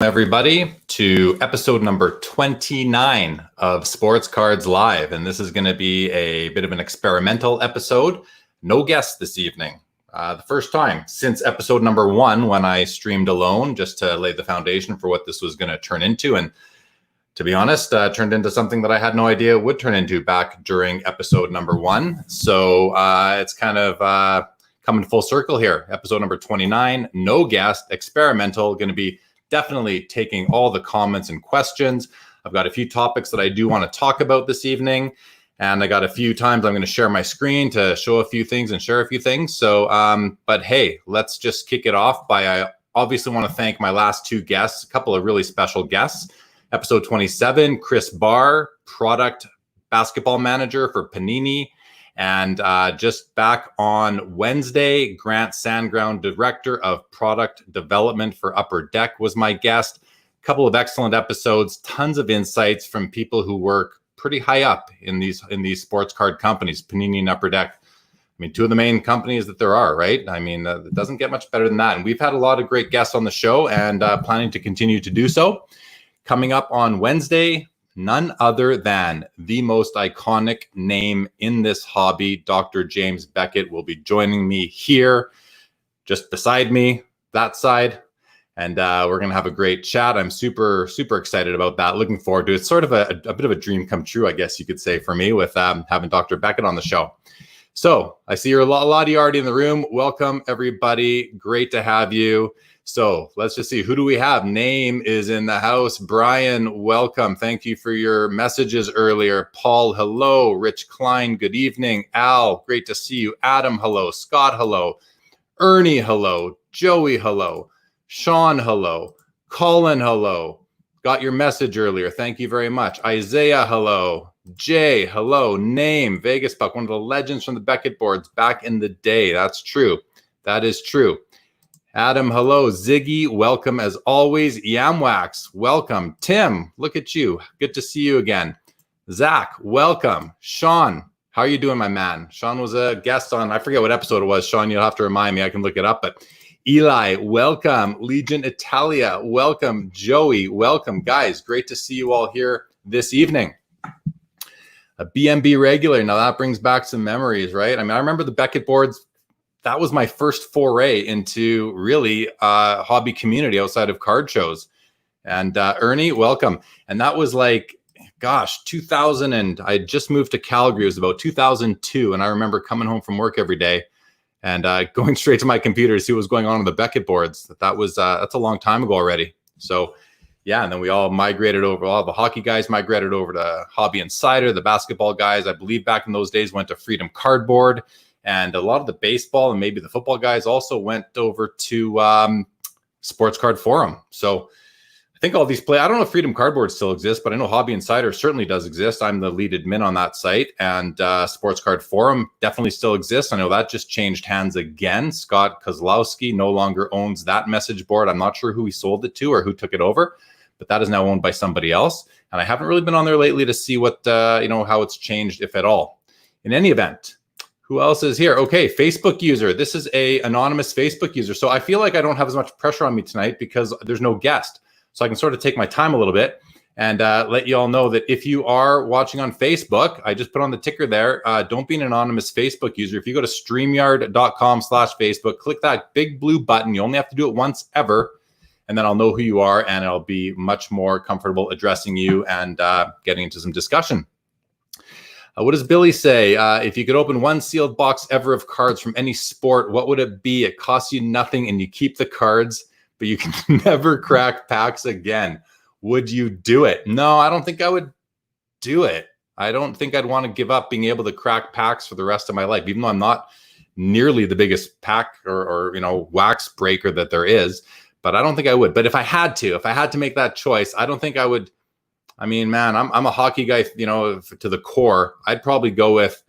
everybody, to episode number 29 of Sports Cards Live. And this is going to be a bit of an experimental episode. No guests this evening. The first time since episode number 1 when I streamed alone, just to lay the foundation for what this was going to turn into. And to be honest, turned into something that I had no idea it would turn into back during episode number 1. So it's kind of coming full circle here. Episode number 29, no guest, experimental, going to be definitely taking all the comments and questions. I've got a few topics that I do want to talk about this evening. And I got a few times I'm going to share my screen to show a few things and share a few things. So, but hey, let's just kick it off by, I obviously want to thank my last 2 guests, a couple of really special guests. Episode 27, Chris Barr, product basketball manager for Panini. And just back on Wednesday, Grant Sandground, director of product development for Upper Deck, was my guest. A couple of excellent episodes, tons of insights from people who work pretty high up in these sports card companies, Panini and Upper Deck. I mean, 2 of the main companies that there are, right? I mean, it doesn't get much better than that. And we've had a lot of great guests on the show and planning to continue to do so. Coming up on Wednesday, none other than the most iconic name in this hobby, Dr. James Beckett, will be joining me here, just beside me, that side. And we're going to have a great chat. I'm super, super excited about that. Looking forward to it. It's sort of a bit of a dream come true, I guess you could say, for me with having Dr. Beckett on the show. So I see you're a lot of you already in the room. Welcome, everybody. Great to have you. So let's just see. Who do we have? Name is in the house. Brian, welcome. Thank you for your messages earlier. Paul, hello. Rich Klein, good evening. Al, great to see you. Adam, hello. Scott, hello. Ernie, hello. Joey, hello. Sean, hello. Colin, hello. Got your message earlier. Thank you very much. Isaiah, hello. Jay, hello. Name, Vegas Puck, one of the legends from the Beckett boards back in the day. That's true. That is true. Adam, hello. Ziggy, welcome as always. Yamwax, welcome. Tim, look at you. Good to see you again. Zach, welcome. Sean, how are you doing, my man? Sean was a guest on, I forget what episode it was. Sean, you'll have to remind me. I can look it up. But Eli, welcome. Legion Italia, welcome. Joey, welcome. Guys, great to see you all here this evening. A BMB regular. Now that brings back some memories, right? I mean, I remember the Beckett boards. That was my first foray into really hobby community outside of card shows. And Ernie, welcome. And that was like, gosh, 2000, and I just moved to Calgary. It was about 2002. And I remember coming home from work every day and going straight to my computer to see what was going on the Beckett boards. That's a long time ago already. So yeah, and then we all migrated over. All the hockey guys migrated over to Hobby Insider. The basketball guys, I believe back in those days, went to Freedom Cardboard. And a lot of the baseball and maybe the football guys also went over to Sports Card Forum. So I think all these I don't know if Freedom Cardboard still exists, but I know Hobby Insider certainly does exist. I'm the lead admin on that site. And Sports Card Forum definitely still exists. I know that just changed hands again. Scott Kozlowski no longer owns that message board. I'm not sure who he sold it to or who took it over, but that is now owned by somebody else. And I haven't really been on there lately to see what, how it's changed, if at all. In any event, who else is here? Okay, Facebook user. This is a anonymous Facebook user. So I feel like I don't have as much pressure on me tonight because there's no guest. So I can sort of take my time a little bit and let you all know that if you are watching on Facebook, I just put on the ticker there. Don't be an anonymous Facebook user. If you go to StreamYard.com/Facebook, click that big blue button. You only have to do it once ever. And then I'll know who you are and I'll be much more comfortable addressing you and getting into some discussion. What does Billy say? If you could open one sealed box ever of cards from any sport, what would it be? It costs you nothing and you keep the cards, but you can never crack packs again. Would you do it? No, I don't think I would do it. I don't think I'd want to give up being able to crack packs for the rest of my life, even though I'm not nearly the biggest pack or wax breaker that there is. But I don't think I would. But if I had to make that choice, I don't think I would. I mean, man, I'm a hockey guy, to the core. I'd probably go with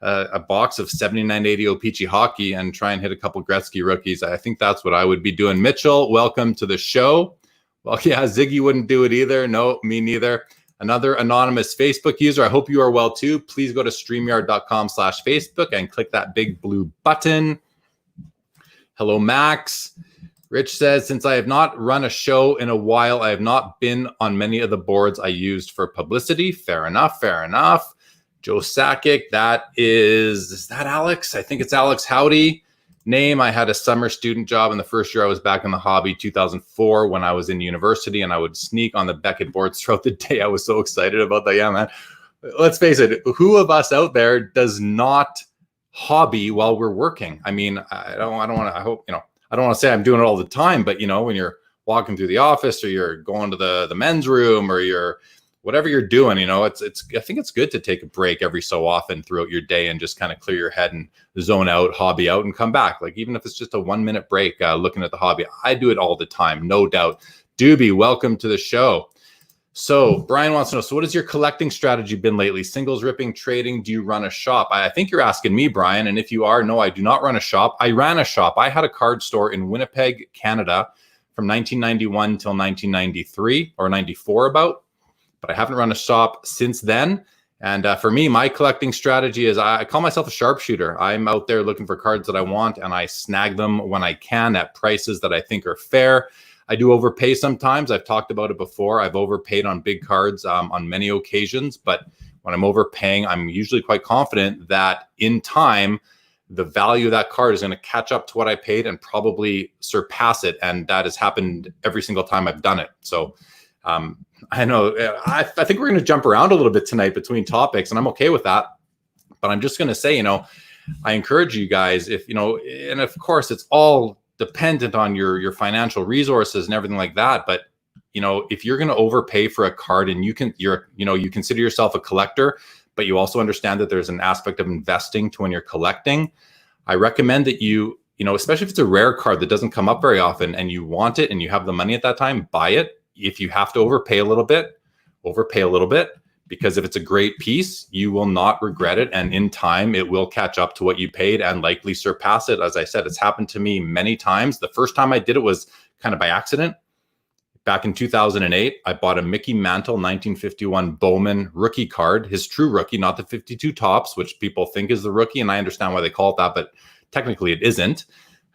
a box of 7980 O-Pee-Chee hockey and try and hit a couple Gretzky rookies. I think that's what I would be doing. Mitchell, welcome to the show. Well, yeah, Ziggy wouldn't do it either. No, me neither. Another anonymous Facebook user. I hope you are well too. Please go to StreamYard.com/Facebook and click that big blue button. Hello, Max. Rich says, since I have not run a show in a while, I have not been on many of the boards I used for publicity. Fair enough. Fair enough. Joe Sakic, is that Alex? I think it's Alex Howdy. Name, I had a summer student job in the first year I was back in the hobby, 2004, when I was in university, and I would sneak on the Beckett boards throughout the day. I was so excited about that. Yeah, man. Let's face it. Who of us out there does not hobby while we're working? I mean, I don't want to, I hope, I don't want to say I'm doing it all the time, but when you're walking through the office or you're going to the men's room or you're whatever you're doing, I think it's good to take a break every so often throughout your day and just kind of clear your head and zone out, hobby out, and come back. Like even if it's just a 1 minute break, looking at the hobby, I do it all the time, no doubt. Doobie, welcome to the show. So Brian wants to know, so what has your collecting strategy been lately? Singles, ripping, trading? Do you run a shop? I think you're asking me, Brian. And if you are, no, I do not run a shop. I ran a shop. I had a card store in Winnipeg, Canada from 1991 till 1993 or 94 about. But I haven't run a shop since then. And for me, my collecting strategy is I call myself a sharpshooter. I'm out there looking for cards that I want, and I snag them when I can at prices that I think are fair. I do overpay sometimes. I've talked about it before. I've overpaid on big cards on many occasions. But when I'm overpaying, I'm usually quite confident that in time, the value of that card is going to catch up to what I paid and probably surpass it. And that has happened every single time I've done it. So I know I think we're going to jump around a little bit tonight between topics, and I'm okay with that. But I'm just going to say, I encourage you guys, and of course it's all dependent on your financial resources and everything like that. But if you're going to overpay for a card and you consider yourself a collector, but you also understand that there's an aspect of investing to when you're collecting, I recommend that you, especially if it's a rare card that doesn't come up very often and you want it and you have the money at that time, buy it. If you have to overpay a little bit, because if it's a great piece, you will not regret it. And in time, it will catch up to what you paid and likely surpass it. As I said, it's happened to me many times. The first time I did it was kind of by accident. Back in 2008, I bought a Mickey Mantle 1951 Bowman rookie card, his true rookie, not the 52 tops, which people think is the rookie. And I understand why they call it that, but technically it isn't.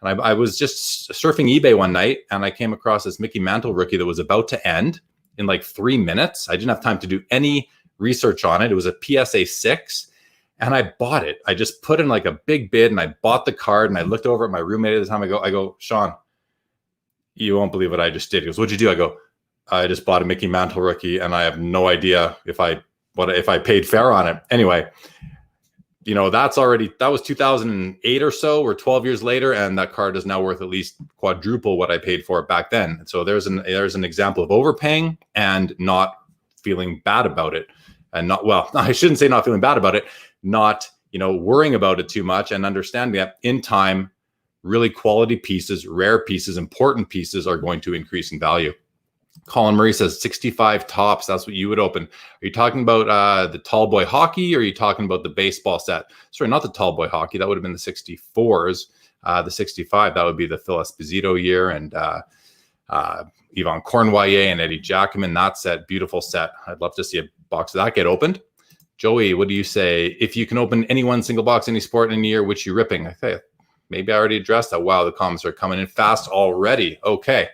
And I was just surfing eBay one night and I came across this Mickey Mantle rookie that was about to end in like 3 minutes. I didn't have time to do any research on it. It was a PSA 6 and I bought it. I just put in like a big bid and I bought the card and I looked over at my roommate at the time. I go, Sean, you won't believe what I just did. He goes, what'd you do? I go, I just bought a Mickey Mantle rookie and I have no idea if I paid fair on it. Anyway, that was 2008 or so. We're 12 years later, and that card is now worth at least quadruple what I paid for it back then. And so there's an example of overpaying and not feeling bad about it, and I shouldn't say not feeling bad about it, not worrying about it too much, and understanding that in time, really quality pieces, rare pieces, important pieces are going to increase in value. Colin Murray says 65 tops. That's what you would open. Are you talking about the tall boy hockey, or are you talking about the baseball set? Sorry, not the tall boy hockey. That would have been the 64s. The 65, that would be the Phil Esposito year and Yvon Cornwallier and Eddie Jackman. That set, beautiful set. I'd love to see a box of that get opened. Joey, what do you say? If you can open any one single box, any sport in a year, which you ripping? I think maybe I already addressed that. Wow, the comments are coming in fast already. Okay.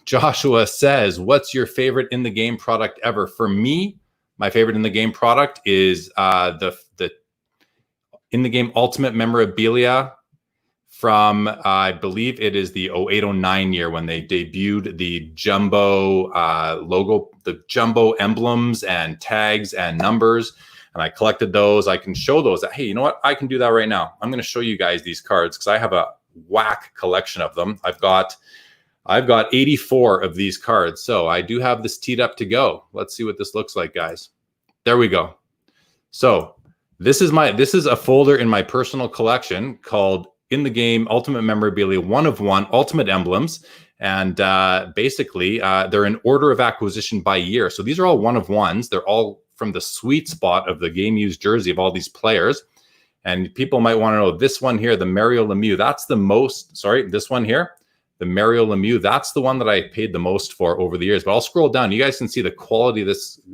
Joshua says, what's your favorite in the game product ever? For me, my favorite in the game product is the in the game ultimate memorabilia from I believe it is the 0809 year when they debuted the jumbo logo, the jumbo emblems and tags and numbers. And I collected those. I can show those. Hey, you know what? I can do that right now. I'm going to show you guys these cards because I have a whack collection of them. I've got 84 of these cards. So I do have this teed up to go. Let's see what this looks like, guys. There we go. So this is a folder in my personal collection called In the Game Ultimate Memorabilia 1 of 1 Ultimate Emblems. And basically, they're in order of acquisition by year. So these are all 1 of 1s. They're all from the sweet spot of the game used jersey of all these players. And people might want to know this one here, the Mario Lemieux. That's the most, sorry, this one here, the Mario Lemieux. That's the one that I paid the most for over the years. But I'll scroll down. You guys can see the quality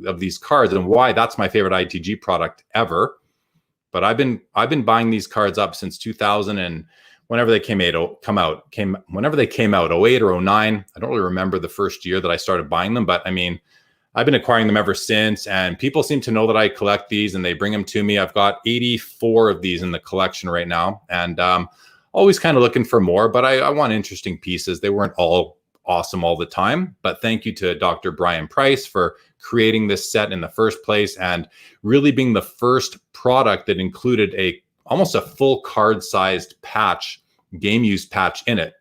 of these cards and why that's my favorite ITG product ever. But I've been buying these cards up since 2000 and whenever they came out, 08 or 09. I don't really remember the first year that I started buying them, but I mean, I've been acquiring them ever since, and people seem to know that I collect these and they bring them to me. I've got 84 of these in the collection right now, and always kind of looking for more, but I want interesting pieces. They weren't all awesome all the time, but thank you to Dr. Brian Price for creating this set in the first place and really being the first product that included almost a full card-sized patch, game use patch in it.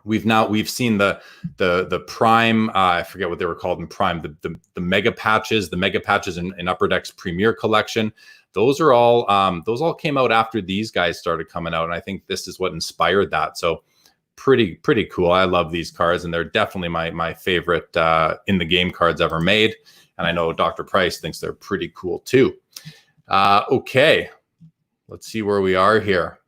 We've seen the Prime, I forget what they were called in Prime, the mega patches in Upper Deck's Premier collection. Those all came out after these guys started coming out, and I think this is what inspired that. So pretty cool. I love these cards, and they're definitely my favorite in the game cards ever made. And I know Dr. Price thinks they're pretty cool too. Okay, let's see where we are here.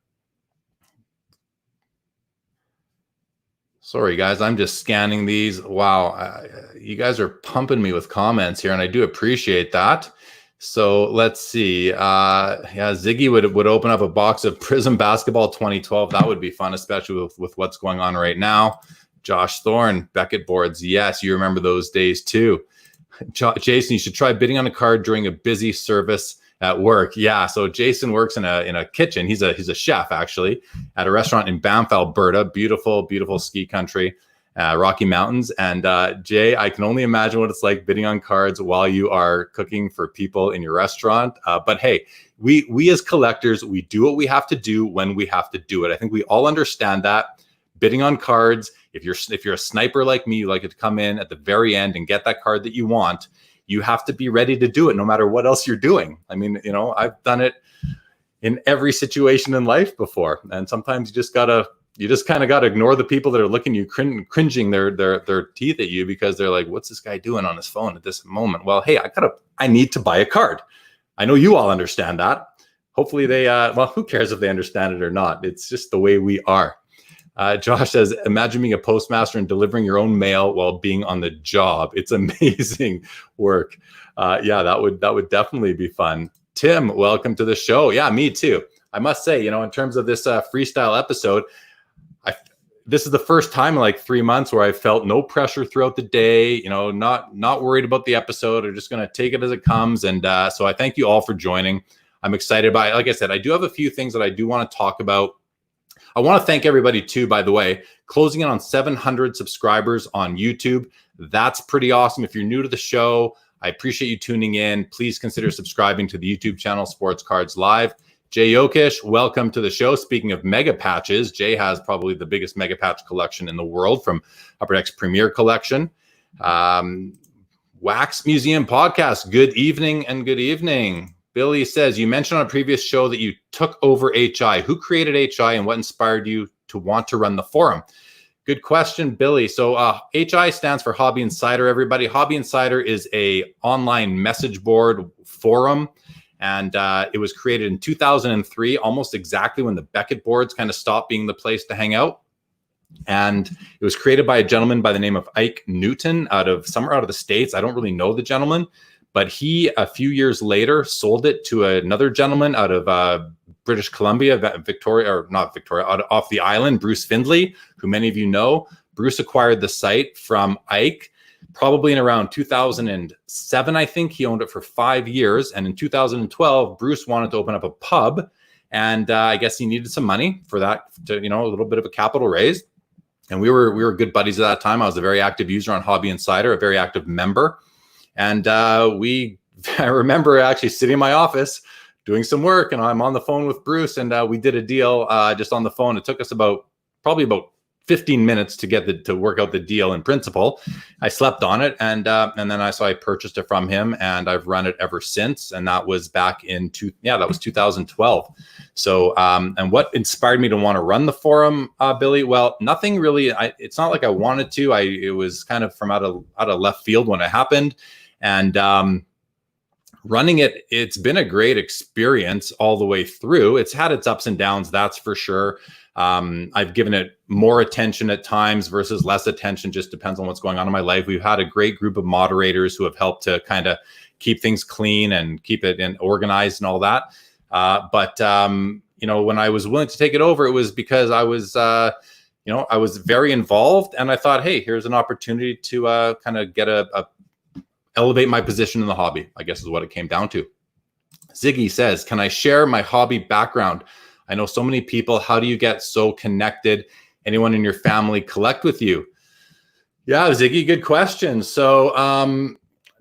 Sorry, guys, I'm just scanning these. Wow, you guys are pumping me with comments here, and I do appreciate that. So let's see. Yeah, Ziggy would open up a box of Prism Basketball 2012. That would be fun, especially with what's going on right now. Josh Thorne, Beckett boards. Yes, you remember those days too. Jason, you should try bidding on a card during a busy service at work. Yeah, so Jason works in a kitchen. He's a chef actually at a restaurant in Banff, Alberta. Beautiful ski country, Rocky Mountains. And Jay, I can only imagine what it's like bidding on cards while you are cooking for people in your restaurant. But hey, we as collectors, we do what we have to do when we have to do it. I think we all understand that. Bidding on cards, if you're a sniper like me, you like it to come in at the very end and get that card that you want. You have to be ready to do it no matter what else you're doing. I mean, you know, I've done it in every situation in life before. And sometimes you just kind of got to ignore the people that are looking at you cringing their teeth at you because they're like, what's this guy doing on his phone at this moment? Well, hey, I need to buy a card. I know you all understand that. Hopefully they, well, who cares if they understand it or not? It's just the way we are. Josh says, imagine being a postmaster and delivering your own mail while being on the job. It's amazing work. Yeah, that would definitely be fun. Tim, welcome to the show. Yeah, me too. I must say, you know, in terms of this freestyle episode, this is the first time in like 3 months where I felt no pressure throughout the day, you know, not worried about the episode. I'm just going to take it as it comes. And so I thank you all for joining. I'm excited by it. Like I said, I do have a few things that I do want to talk about. I want to thank everybody too, by the way, closing in on 700 subscribers on YouTube. That's pretty awesome. If you're new to the show, I appreciate you tuning in. Please consider subscribing to the YouTube channel, Sports Cards Live. Jay Yokish, welcome to the show. Speaking of mega patches, Jay has probably the biggest mega patch collection in the world from Upper Deck's Premier collection. Wax Museum Podcast, good evening and good evening. Billy says, you mentioned on a previous show that you took over HI. Who created HI and what inspired you to want to run the forum? Good question, Billy. So HI stands for Hobby Insider, everybody. Hobby Insider is a online message board forum, and it was created in 2003, almost exactly when the Beckett boards kind of stopped being the place to hang out. And it was created by a gentleman by the name of Ike Newton somewhere out of the States. I don't really know the gentleman. But he, a few years later, sold it to another gentleman out of British Columbia, off the island, Bruce Findlay, who many of you know. Bruce acquired the site from Ike probably in around 2007, I think. He owned it for 5 years. And in 2012, Bruce wanted to open up a pub. And I guess he needed some money for that, to, you know, a little bit of a capital raise. And we were good buddies at that time. I was a very active user on Hobby Insider, a very active member. And I remember actually sitting in my office doing some work, and I'm on the phone with Bruce, and we did a deal just on the phone. It took us probably about 15 minutes to work out the deal in principle. I slept on it, and then I purchased it from him, and I've run it ever since. And that was back in 2012. So and what inspired me to want to run the forum, Billy? Well, nothing really. It's not like I wanted to. It was kind of from out of left field when it happened. And running it, it's been a great experience all the way through. It's had its ups and downs, that's for sure. I've given it more attention at times versus less attention, just depends on what's going on in my life. We've had a great group of moderators who have helped to kind of keep things clean and keep it organized and all that. But when I was willing to take it over, it was because I was, I was very involved, and I thought, hey, here's an opportunity to kind of get elevate my position in the hobby, I guess is what it came down to. Ziggy says, can I share my hobby background? I know so many people. How do you get so connected? Anyone in your family collect with you? Yeah, Ziggy, good question. So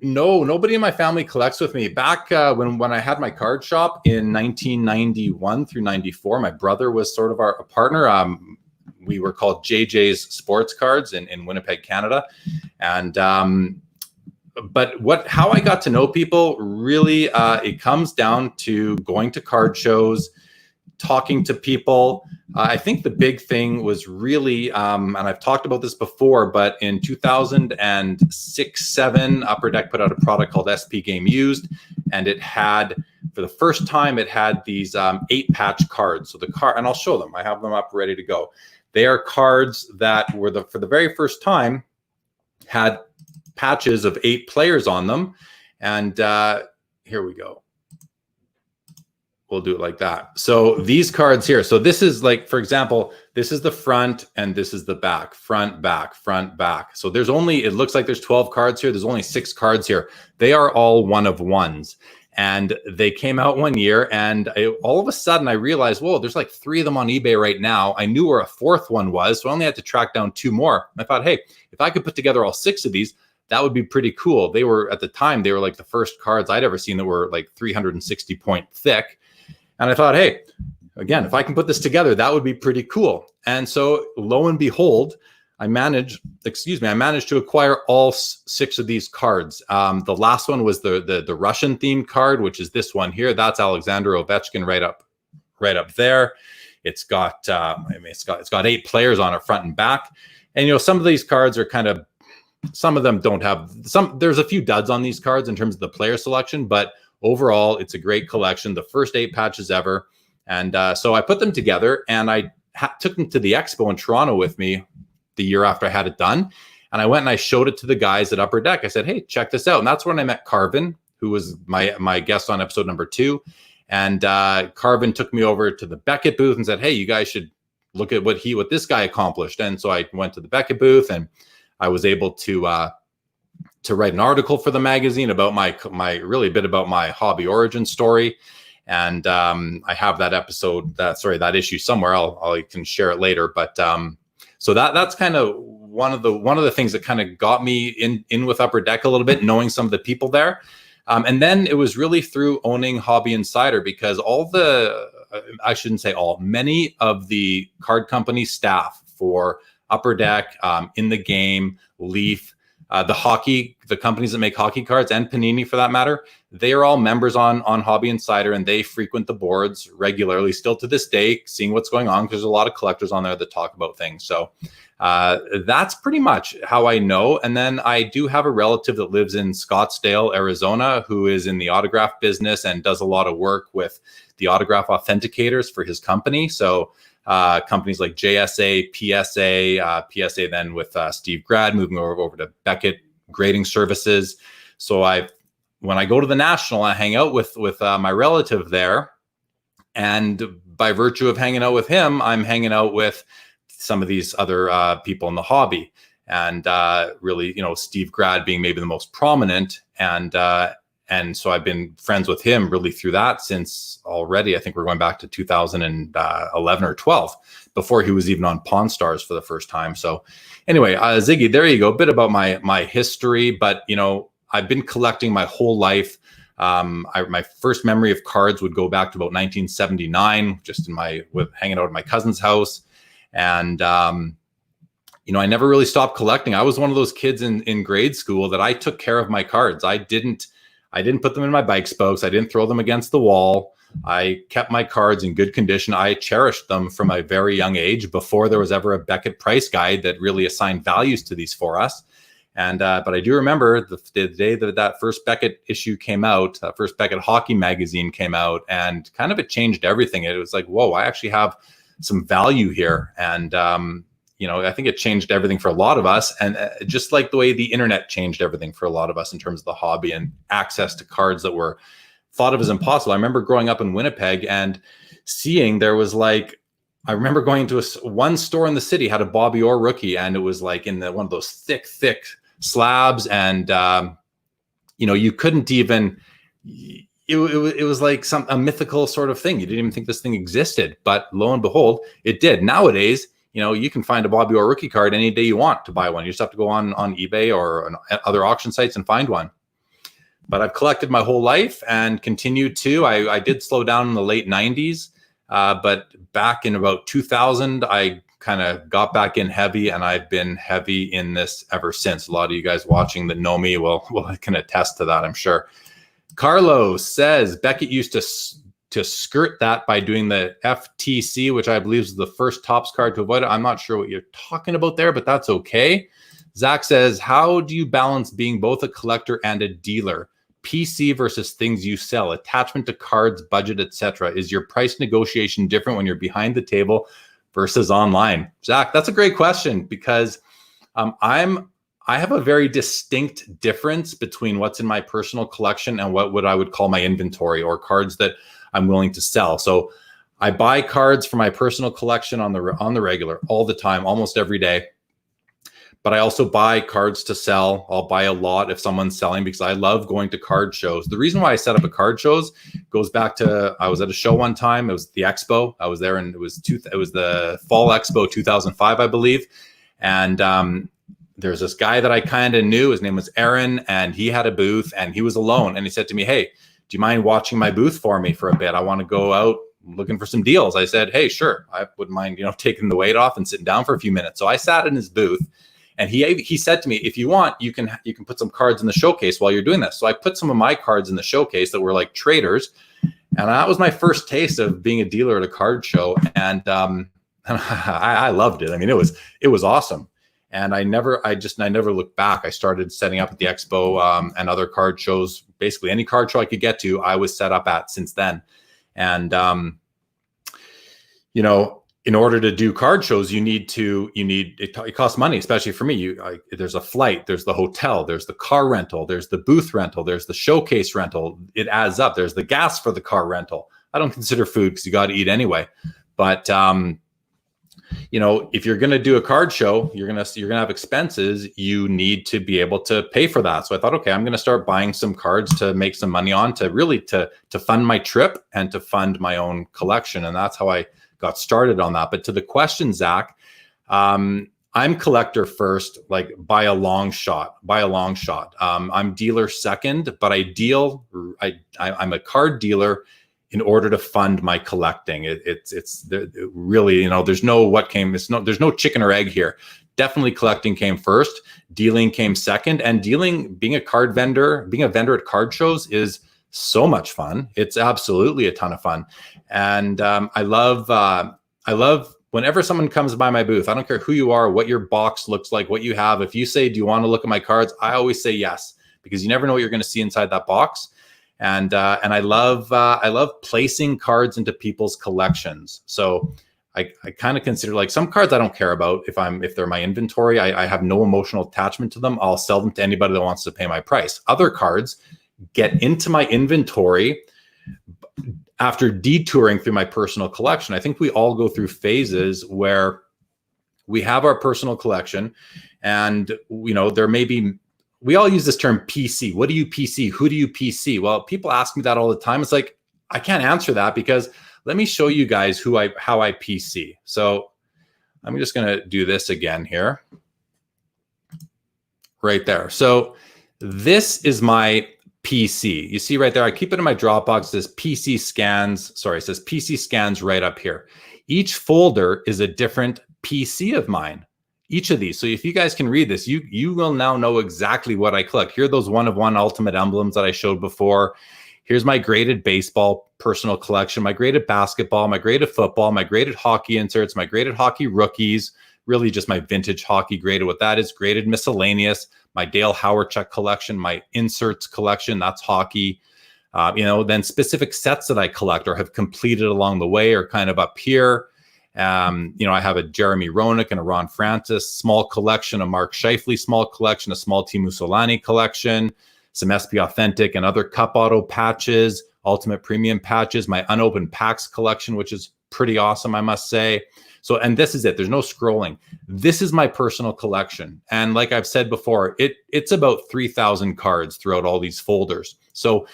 no, nobody in my family collects with me. Back when I had my card shop in 1991 through 94, my brother was sort of a partner. We were called JJ's Sports Cards in Winnipeg, Canada. And but how I got to know people, really, it comes down to going to card shows, talking to people. I think the big thing was really, and I've talked about this before, but in 2006-07, Upper Deck put out a product called SP Game Used, and it had, for the first time, it had these 8-patch cards. So the card, and I'll show them. I have them up ready to go. They are cards that were for the very first time had patches of 8 players on them, and here we go. We'll do it like that. So these cards here. So this is like, for example, this is the front and this is the back, front, back, front, back. So there's only, it looks like there's 12 cards here. There's only 6 cards here. They are all 1-of-1s. And they came out one year, and all of a sudden I realized, whoa, there's like 3 of them on eBay right now. I knew where a 4th one was, so I only had to track down 2 more. And I thought, hey, if I could put together all 6 of these, that would be pretty cool. They were, at the time, they were like the first cards I'd ever seen that were like 360 point thick. And I thought, hey, again, if I can put this together, that would be pretty cool. And so lo and behold, I managed to acquire all 6 of these cards. The last one was the Russian themed card, which is this one here. That's Alexander Ovechkin right up there. It's got, it's got 8 players on it, front and back. And, some of these cards are kind of, some of them don't have there's a few duds on these cards in terms of the player selection, but overall, it's a great collection. The first 8 patches ever. And so I put them together, and I took them to the expo in Toronto with me the year after I had it done. And I went and I showed it to the guys at Upper Deck. I said, hey, check this out. And that's when I met Carvin, who was my guest on episode number 2. And Carvin took me over to the Beckett booth and said, hey, you guys should look at what this guy accomplished. And so I went to the Beckett booth, and I was able to write an article for the magazine about really a bit about my hobby origin story. And I have that that issue somewhere. I can share it later. But so that's kind of one of the things that kind of got me in with Upper Deck a little bit, knowing some of the people there. And then it was really through owning Hobby Insider, because I shouldn't say all, many of the card company staff for Upper Deck, In the Game, Leaf, the companies that make hockey cards, and Panini for that matter, they are all members on Hobby Insider, and they frequent the boards regularly still to this day, seeing what's going on, because there's a lot of collectors on there that talk about things. So that's pretty much how I know. And then I do have a relative that lives in Scottsdale, Arizona, who is in the autograph business and does a lot of work with the autograph authenticators for his company. So companies like JSA, PSA then with Steve Grad, moving over to Beckett Grading Services. So when I go to the National, I hang out with my relative there. And by virtue of hanging out with him, I'm hanging out with some of these other people in the hobby. And really, Steve Grad being maybe the most prominent. And so I've been friends with him really through that since already, I think we're going back to 2011 or 12, before he was even on Pawn Stars for the first time. So anyway, Ziggy, there you go. A bit about my history, but I've been collecting my whole life. My first memory of cards would go back to about 1979, just hanging out at my cousin's house. And, I never really stopped collecting. I was one of those kids in grade school that I took care of my cards. I didn't put them in my bike spokes. I didn't throw them against the wall. I kept my cards in good condition. I cherished them from a very young age, before there was ever a Beckett price guide that really assigned values to these for us. And but I do remember the day that first Beckett issue came out, first Beckett hockey magazine came out, and kind of it changed everything. It was like, whoa, I actually have some value here. And I think it changed everything for a lot of us. And just like the way the internet changed everything for a lot of us in terms of the hobby and access to cards that were thought of as impossible. I remember growing up in Winnipeg and seeing there was like, I remember going to one store in the city had a Bobby Orr rookie, and it was like in one of those thick slabs, and you couldn't even. It was like a mythical sort of thing. You didn't even think this thing existed, but lo and behold, it did. Nowadays, you can find a Bobby Orr rookie card any day you want to buy one. You just have to go on eBay or on other auction sites and find one. But I've collected my whole life and continued to. I did slow down in the late 90s. But back in about 2000, I kind of got back in heavy, and I've been heavy in this ever since. A lot of you guys watching that know me will can attest to that, I'm sure. Carlos says Beckett used to skirt that by doing the FTC, which I believe is the first Topps card to avoid it. I'm not sure what you're talking about there, but that's okay. Zach says, how do you balance being both a collector and a dealer? PC versus things you sell, attachment to cards, budget, etc. Is your price negotiation different when you're behind the table versus online? Zach, that's a great question, because I have a very distinct difference between what's in my personal collection and what I would call my inventory, or cards that I'm willing to sell. So I buy cards for my personal collection on the regular, all the time, almost every day. But I also buy cards to sell. I'll buy a lot if someone's selling, because I love going to card shows. The reason why I set up a card shows goes back to, I was at a show one time. It was the Expo. I was there, and it was the Fall Expo 2005, I believe. And there's this guy that I kind of knew. His name was Aaron, and he had a booth, and he was alone. And he said to me, "Hey, do you mind watching my booth for me for a bit? I want to go out looking for some deals." I said, "Hey, sure. I wouldn't mind, taking the weight off and sitting down for a few minutes." So I sat in his booth. And he said to me, "If you want, you can put some cards in the showcase while you're doing this." So I put some of my cards in the showcase that were like traders, and that was my first taste of being a dealer at a card show. And I loved it. I mean, it was awesome. And I never looked back. I started setting up at the Expo and other card shows. Basically, any card show I could get to, I was set up at since then. And in order to do card shows, it costs money, especially for me. There's a flight, there's the hotel, there's the car rental, there's the booth rental, there's the showcase rental. It adds up. There's the gas for the car rental. I don't consider food because you got to eat anyway. But if you're going to do a card show, you're going to have expenses. You need to be able to pay for that. So I thought, okay, I'm going to start buying some cards to make some money on, to really to fund my trip and to fund my own collection. And that's how I got started on that. But to the question, Zach, I'm collector first, like by a long shot. I'm dealer second, but I'm a card dealer in order to fund my collecting. It's really, there's no chicken or egg here. Definitely collecting came first, dealing came second, and being a vendor at card shows is so much fun. It's absolutely a ton of fun. And I love whenever someone comes by my booth. I don't care who you are, what your box looks like, what you have. If you say, "Do you want to look at my cards?" I always say yes, because you never know what you're going to see inside that box. And I love placing cards into people's collections. So I kind of consider, like, some cards I don't care about if they're my inventory. I have no emotional attachment to them. I'll sell them to anybody that wants to pay my price. Other cards get into my inventory after detouring through my personal collection. I think we all go through phases where we have our personal collection, and there may be, we all use this term PC. What do you PC? Who do you PC? Well, people ask me that all the time. It's like, I can't answer that, because let me show you guys how I PC. So I'm just going to do this again here. Right there. So this is my PC. You see right there, I keep it in my Dropbox. It says PC scans. Sorry, it says PC scans right up here. Each folder is a different PC of mine. Each of these. So if you guys can read this, you will now know exactly what I collect. Here are those one-of-one ultimate emblems that I showed before. Here's my graded baseball personal collection, my graded basketball, my graded football, my graded hockey inserts, my graded hockey rookies, really just my vintage hockey graded. What that is, graded miscellaneous, my Dale Hawerchuk collection, my inserts collection, that's hockey. Then specific sets that I collect or have completed along the way are kind of up here. I have a Jeremy Roenick and a Ron Francis small collection, a Mark Scheifele small collection, a small Teemu Selanne collection, some SP Authentic and other Cup Auto patches, Ultimate Premium patches, my unopened packs collection, which is pretty awesome, I must say. So, and this is it. There's no scrolling. This is my personal collection. And like I've said before, it's about 3,000 cards throughout all these folders. So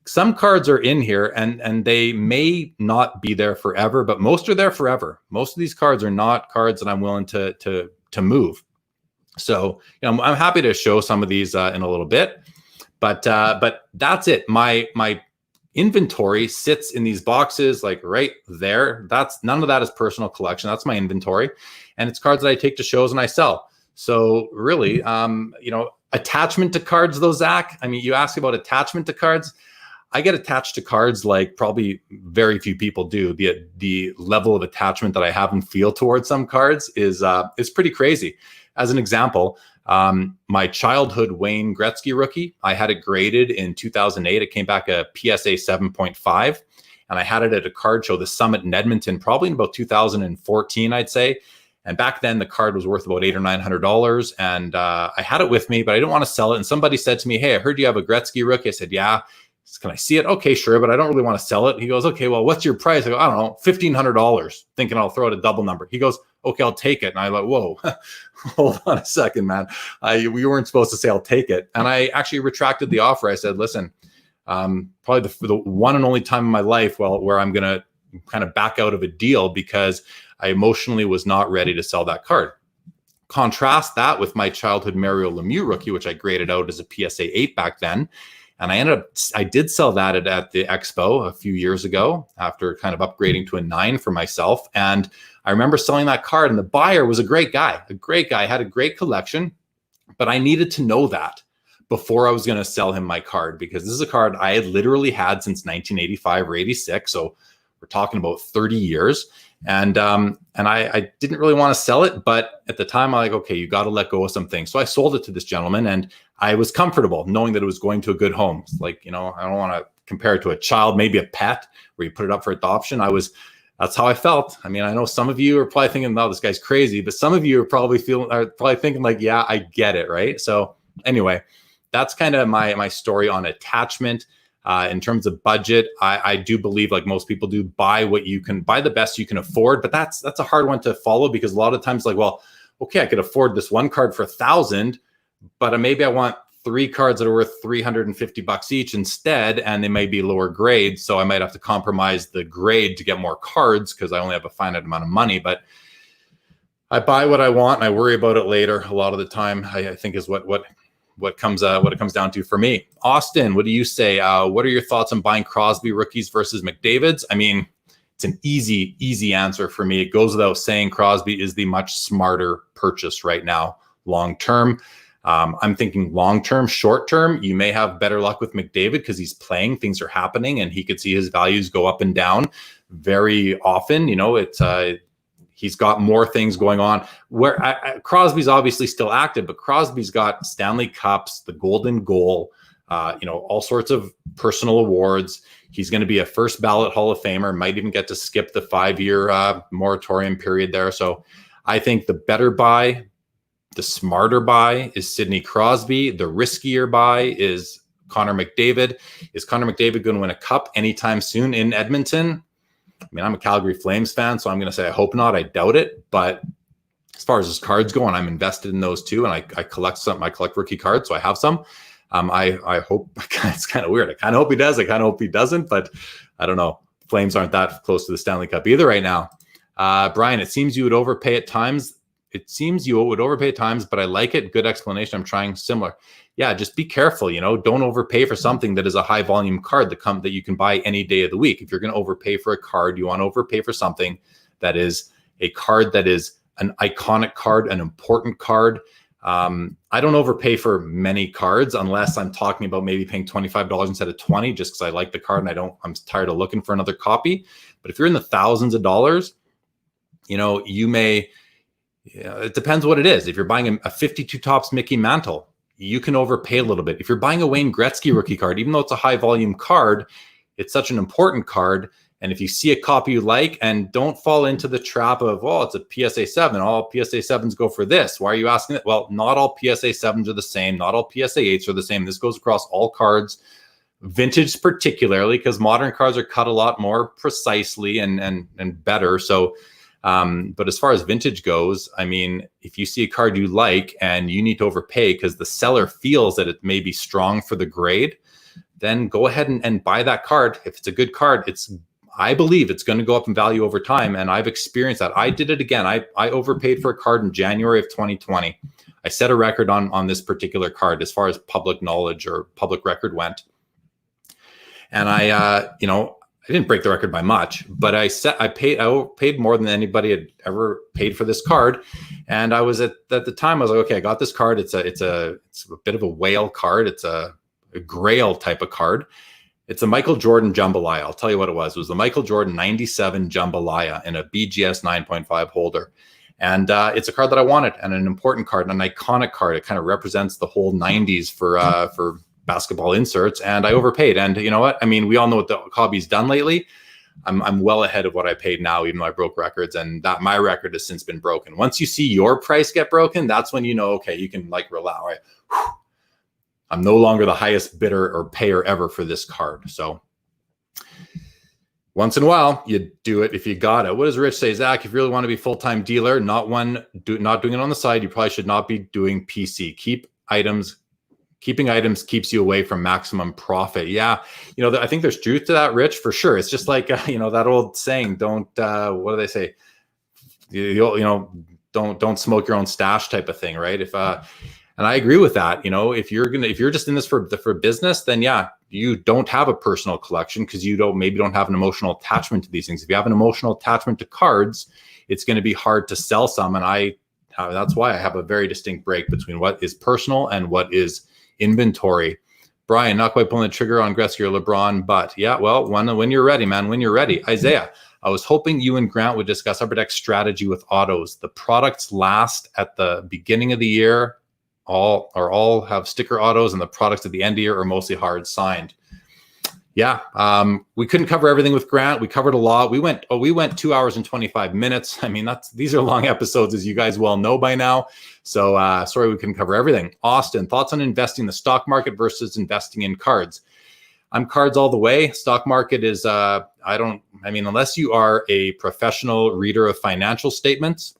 some cards are in here and they may not be there forever, but most are there forever. Most of these cards are not cards that I'm willing to move. So, you know, I'm happy to show some of these in a little bit, but that's it. My inventory sits in these boxes like right there. That's none of that is personal collection. That's my inventory, and it's cards that I take to shows and I sell. So really, you know, attachment to cards though, Zach. I mean, you ask about attachment to cards. I get attached to cards like probably very few people do. The level of attachment that I have and feel towards some cards is pretty crazy. As an example, my childhood Wayne Gretzky rookie, I had it graded in 2008. It came back a PSA 7.5, and I had it at a card show, the Summit in Edmonton, probably in about 2014, I'd say. And back then, the card was worth about $800 or $900, and I had it with me, but I didn't want to sell it. And somebody said to me, "Hey, I heard you have a Gretzky rookie." I said, "Yeah." "Can I see it?" "Okay, sure, but I don't really want to sell it." He goes, "Okay, well, what's your price?" I go, "I don't know, $1,500, thinking I'll throw out a double number. He goes, "Okay, I'll take it." And I'm like, "Whoa, hold on a second, man. We weren't supposed to say I'll take it." And I actually retracted the offer. I said, "Listen, probably the one and only time in my life where I'm going to kind of back out of a deal because I emotionally was not ready to sell that card." Contrast that with my childhood Mario Lemieux rookie, which I graded out as a PSA 8 back then. And I did sell that at the expo a few years ago after kind of upgrading to a 9 for myself. And I remember selling that card, and the buyer was a great guy, had a great collection, but I needed to know that before I was going to sell him my card, because this is a card I had literally had since 1985 or 86. So we're talking about 30 years. And I didn't really want to sell it, but at the time I'm like, okay, you got to let go of some things. So I sold it to this gentleman, and I was comfortable knowing that it was going to a good home. It's like, you know, I don't want to compare it to a child, maybe a pet where you put it up for adoption. That's how I felt. I mean, I know some of you are probably thinking, "No, this guy's crazy," but some of you are probably thinking like, "Yeah, I get it." Right. So anyway, that's kind of my story on attachment. In terms of budget, I do believe, like most people do, buy the best you can afford. But that's a hard one to follow, because a lot of times, like, well, okay, I could afford this one card for $1,000, but maybe I want 3 cards that are worth $350 each instead, and they may be lower grade. So I might have to compromise the grade to get more cards because I only have a finite amount of money. But I buy what I want and I worry about it later a lot of the time, I think is what it comes down to for me. Austin, what do you say? What are your thoughts on buying Crosby rookies versus McDavid's? I mean, it's an easy answer for me. It goes without saying Crosby is the much smarter purchase right now, long term. I'm thinking long term. Short term, you may have better luck with McDavid because he's playing, things are happening, and he could see his values go up and down very often. You know, he's got more things going on. Where Crosby's obviously still active, but Crosby's got Stanley Cups, the Golden Goal, you know, all sorts of personal awards. He's going to be a first ballot Hall of Famer, might even get to skip the 5-year moratorium period there. So I think the better buy, the smarter buy is Sidney Crosby. The riskier buy is Connor McDavid. Is Connor McDavid going to win a cup anytime soon in Edmonton? I mean, I'm a Calgary Flames fan, so I'm going to say I hope not. I doubt it. But as far as his cards go, and I'm invested in those too, and I collect some. I collect rookie cards, so I have some. I hope, it's kind of weird. I kind of hope he does. I kind of hope he doesn't, but I don't know. Flames aren't that close to the Stanley Cup either right now. Brian, it seems you would overpay at times. But I like it. Good explanation. I'm trying similar. Yeah, just be careful. You know, don't overpay for something that is a high volume card that you can buy any day of the week. If you're going to overpay for a card, you want to overpay for something that is a card that is an iconic card, an important card. I don't overpay for many cards unless I'm talking about maybe paying $25 instead of $20 just because I like the card and I'm tired of looking for another copy. But if you're in the thousands of dollars, you know, it depends what it is. If you're buying a 52 Topps Mickey Mantle, you can overpay a little bit. If you're buying a Wayne Gretzky rookie card, even though it's a high volume card, it's such an important card. And if you see a copy you like, and don't fall into the trap of, oh, it's a PSA 7. All PSA 7s go for this. Why are you asking that? Well, not all PSA 7s are the same. Not all PSA 8s are the same. This goes across all cards. vintage particularly, because modern cards are cut a lot more precisely and better. So, but as far as vintage goes, I mean, if you see a card you like and you need to overpay because the seller feels that it may be strong for the grade, then go ahead and buy that card. If it's a good card, I believe it's going to go up in value over time. And I've experienced that. I did it again. I overpaid for a card in January of 2020. I set a record on this particular card as far as public knowledge or public record went. And I didn't break the record by much, but I paid more than anybody had ever paid for this card. And I was at the time, I was like, okay, I got this card. It's a bit of a whale card. It's a grail type of card. It's a Michael Jordan jambalaya. I'll tell you what it was. It was the Michael Jordan 97 jambalaya in a BGS 9.5 holder. And it's a card that I wanted, and an important card, an iconic card. It kind of represents the whole 90s for basketball inserts, and I overpaid. And you know what? I mean, we all know what the hobby's done lately. I'm well ahead of what I paid now, even though I broke records, and that my record has since been broken. Once you see your price get broken, that's when you know, okay, you can like relax, right? Whew. I'm no longer the highest bidder or payer ever for this card. So once in a while, you do it if you got it. What does Rich say? Zach, if you really want to be full-time dealer, not doing it on the side, you probably should not be doing PC. Keeping items keeps you away from maximum profit. Yeah, I think there's truth to that, Rich, for sure. It's just like that old saying, don't what do they say? Don't smoke your own stash type of thing, right? And I agree with that. If you're just in this for business, then yeah, you don't have a personal collection because you maybe don't have an emotional attachment to these things. If you have an emotional attachment to cards, it's going to be hard to sell some. And that's why I have a very distinct break between what is personal and what is inventory. Brian, not quite pulling the trigger on Gretzky or LeBron, but yeah, well, when you're ready, man, when you're ready. Isaiah, I was hoping you and Grant would discuss Upper Deck's strategy with autos. The products last at the beginning of the year, all have sticker autos, and the products at the end of the year are mostly hard signed. Yeah, we couldn't cover everything with Grant. We covered a lot. We went 2 hours and 25 minutes. I mean, these are long episodes, as you guys well know by now. So sorry we couldn't cover everything. Austin, thoughts on investing in the stock market versus investing in cards? I'm cards all the way. Stock market is, unless you are a professional reader of financial statements,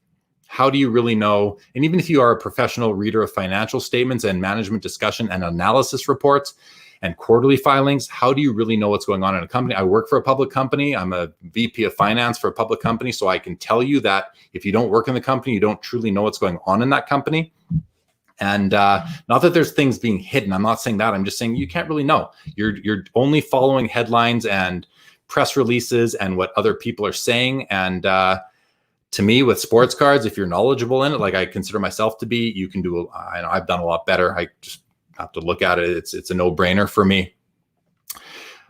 how do you really know? And even if you are a professional reader of financial statements and management discussion and analysis reports and quarterly filings, how do you really know what's going on in a company? I work for a public company. I'm a VP of finance for a public company. So I can tell you that if you don't work in the company, you don't truly know what's going on in that company. And not that there's things being hidden. I'm not saying that. I'm just saying you can't really know. You're only following headlines and press releases and what other people are saying. And to me, with sports cards, if you're knowledgeable in it, like I consider myself to be, you can do. I've done a lot better. I just have to look at it. It's a no-brainer for me.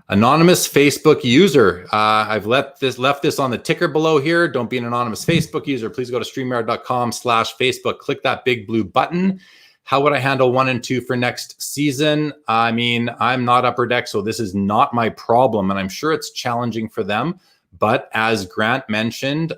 Anonymous Facebook user. I've left this on the ticker below here. Don't be an anonymous Facebook user. Please go to StreamYard.com/Facebook. Click that big blue button. How would I handle 1 and 2 for next season? I mean, I'm not Upper Deck, so this is not my problem, and I'm sure it's challenging for them. But as Grant mentioned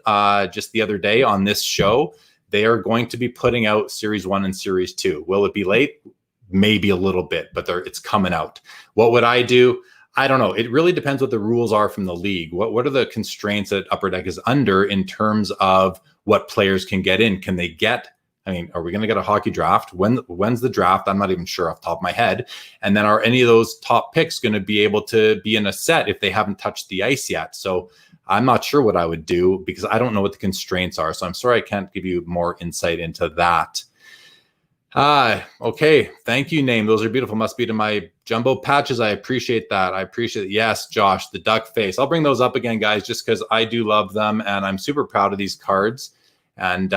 just the other day on this show, they are going to be putting out Series 1 and Series 2. Will it be late? Maybe a little bit, but it's coming out. What would I do? I don't know. It really depends what the rules are from the league. What are the constraints that Upper Deck is under in terms of what players can get in? Can they get, are we going to get a hockey draft? When's the draft? I'm not even sure off the top of my head. And then are any of those top picks going to be able to be in a set if they haven't touched the ice yet? So I'm not sure what I would do because I don't know what the constraints are. So I'm sorry I can't give you more insight into that. Okay. Thank you, Name. Those are beautiful. Must be to my jumbo patches. I appreciate that. I appreciate it. Yes, Josh, the duck face. I'll bring those up again, guys, just because I do love them and I'm super proud of these cards. And,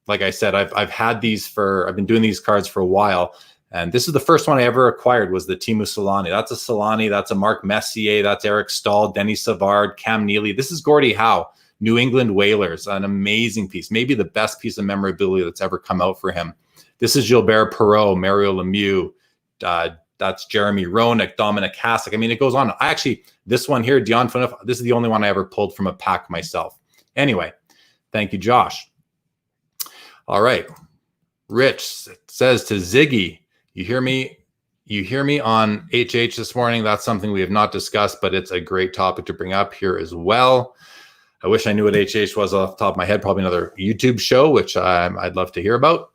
like I said, I've had these I've been doing these cards for a while. And this is the first one I ever acquired was the Teemu Selanne. That's a Selanne. That's a Mark Messier. That's Eric Stahl, Denny Savard, Cam Neely. This is Gordie Howe. New England Whalers, an amazing piece, maybe the best piece of memorabilia that's ever come out for him. This is Gilbert Perreault, Mario Lemieux, that's Jeremy Roenick, Dominic Hasek. It goes on. This one here, Dion Phaneuf, this is the only one I ever pulled from a pack myself. Anyway, thank you, Josh. All right. Rich says to Ziggy, you hear me? You hear me on HH this morning. That's something we have not discussed, but it's a great topic to bring up here as well. I wish I knew what HH was off the top of my head. Probably another YouTube show, which I'd love to hear about.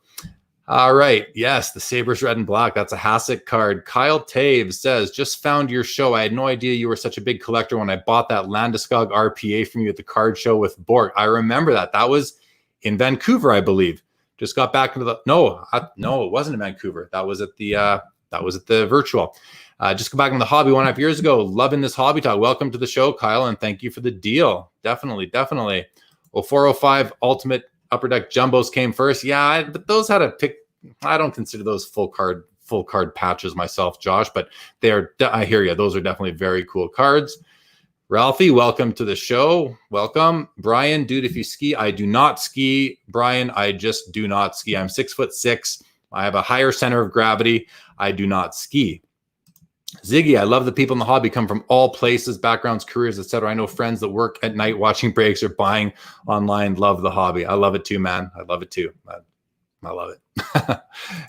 All right. Yes, the Sabres red and black. That's a Hasek card. Kyle Taves says, just found your show. I had no idea you were such a big collector when I bought that Landeskog RPA from you at the card show with Borg. I remember that. That was in Vancouver, I believe. Just got back into the no, it wasn't in Vancouver. That was at the virtual. Just got back in the hobby 1.5 years ago. Loving this hobby talk. Welcome to the show, Kyle, and thank you for the deal. Definitely. Well, 405 Ultimate Upper Deck Jumbos came first. Yeah, but those had a pick. I don't consider those full card patches myself, Josh, but I hear you. Those are definitely very cool cards. Ralphie, welcome to the show. Welcome. Brian, dude, if you ski, I do not ski. Brian, I just do not ski. I'm 6'6". I have a higher center of gravity. I do not ski. Ziggy, I love the people in the hobby come from all places, backgrounds, careers, etc. I know friends that work at night watching breaks or buying online. Love the hobby. I love it too, man. I love it too. I love it.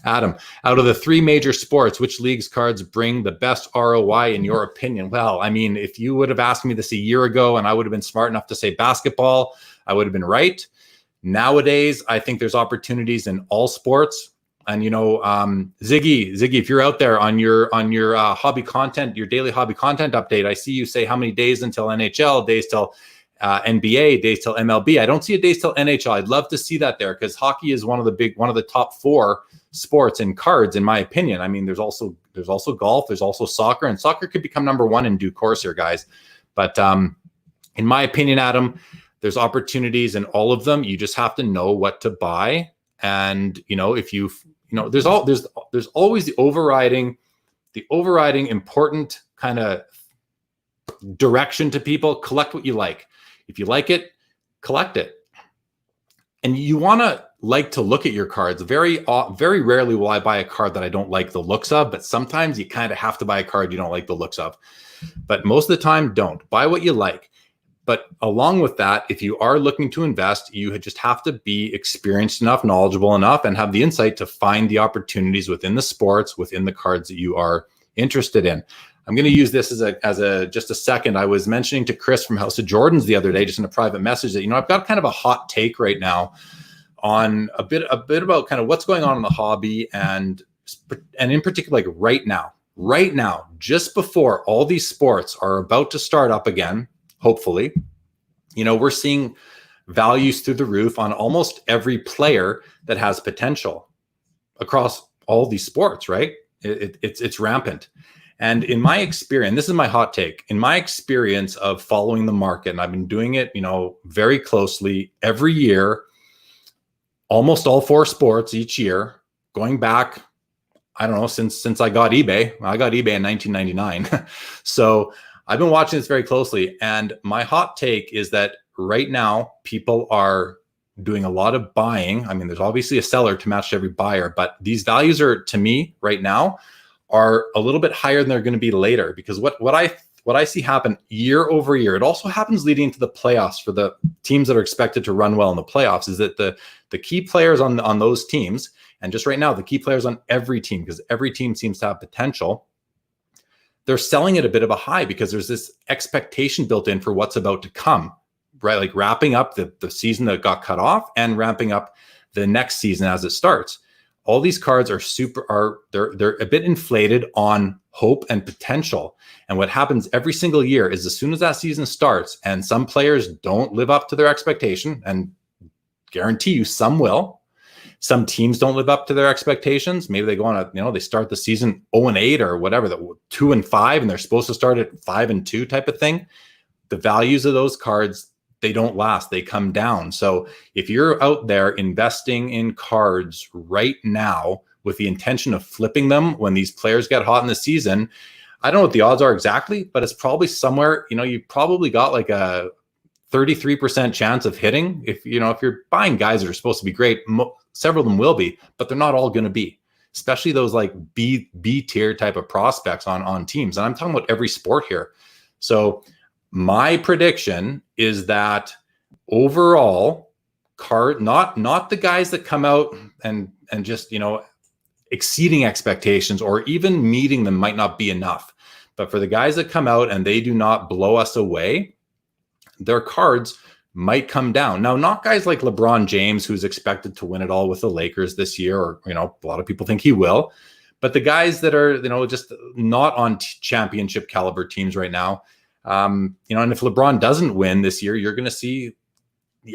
Adam, out of the 3 major sports, which league's cards bring the best ROI in your opinion? Well, I mean, if you would have asked me this a year ago and I would have been smart enough to say basketball, I would have been right. Nowadays, I think there's opportunities in all sports. And, Ziggy, if you're out there on your hobby content, your daily hobby content update, I see you say how many days until NHL, days till NBA, days till MLB. I don't see a days till NHL. I'd love to see that there because hockey is one of the top 4 sports in cards, in my opinion. I mean, there's also golf, there's also soccer, and soccer could become number 1 in due course here, guys. But in my opinion, Adam, there's opportunities in all of them. You just have to know what to buy. And, if there's always the overriding important kind of direction to people. Collect what you like. If you like it, collect it. And you want to like to look at your cards. Very rarely will I buy a card that I don't like the looks of, but sometimes you kind of have to buy a card you don't like the looks of. But most of the time, don't. Buy what you like. But along with that, if you are looking to invest, you just have to be experienced enough, knowledgeable enough, and have the insight to find the opportunities within the sports, within the cards that you are interested in. I'm going to use this as just a second. I was mentioning to Chris from House of Jordans the other day, just in a private message, that I've got kind of a hot take right now on a bit about kind of what's going on in the hobby, and in particular, like right now, just before all these sports are about to start up again. Hopefully, we're seeing values through the roof on almost every player that has potential across all these sports, right? It's rampant. And in my experience, this is my hot take, in my experience of following the market, and I've been doing it, very closely every year, almost all 4 sports each year, going back, I don't know, since I got eBay. I got eBay in 1999. So I've been watching this very closely, and my hot take is that right now people are doing a lot of buying. I mean, there's obviously a seller to match every buyer, but these values are, to me, right now, are a little bit higher than they're going to be later. Because what I see happen year over year, it also happens leading into the playoffs for the teams that are expected to run well in the playoffs, is that the key players on those teams, and just right now, the key players on every team, because every team seems to have potential, they're selling at a bit of a high because there's this expectation built in for what's about to come, right? Like wrapping up the season that got cut off and ramping up the next season as it starts. All these cards they're a bit inflated on hope and potential. And what happens every single year is as soon as that season starts and some players don't live up to their expectation, and guarantee you some will, some teams don't live up to their expectations. Maybe they go on they start the season 0-8 or whatever, 2-5, and they're supposed to start at 5-2 type of thing. The values of those cards, they don't last. They come down. So if you're out there investing in cards right now with the intention of flipping them when these players get hot in the season, I don't know what the odds are exactly, but it's probably somewhere, you probably got like a 33% chance of hitting. If you're buying guys that are supposed to be great, several of them will be, but they're not all going to be, especially those like B tier type of prospects on teams. And I'm talking about every sport here. So my prediction is that overall, not the guys that come out and just exceeding expectations or even meeting them might not be enough. But for the guys that come out and they do not blow us away, their cards might come down. Now, not guys like LeBron James, who's expected to win it all with the Lakers this year, or, you know, a lot of people think he will, but the guys that are, you know, just not on championship caliber teams right now, you know, and if LeBron doesn't win this year, you're going to see,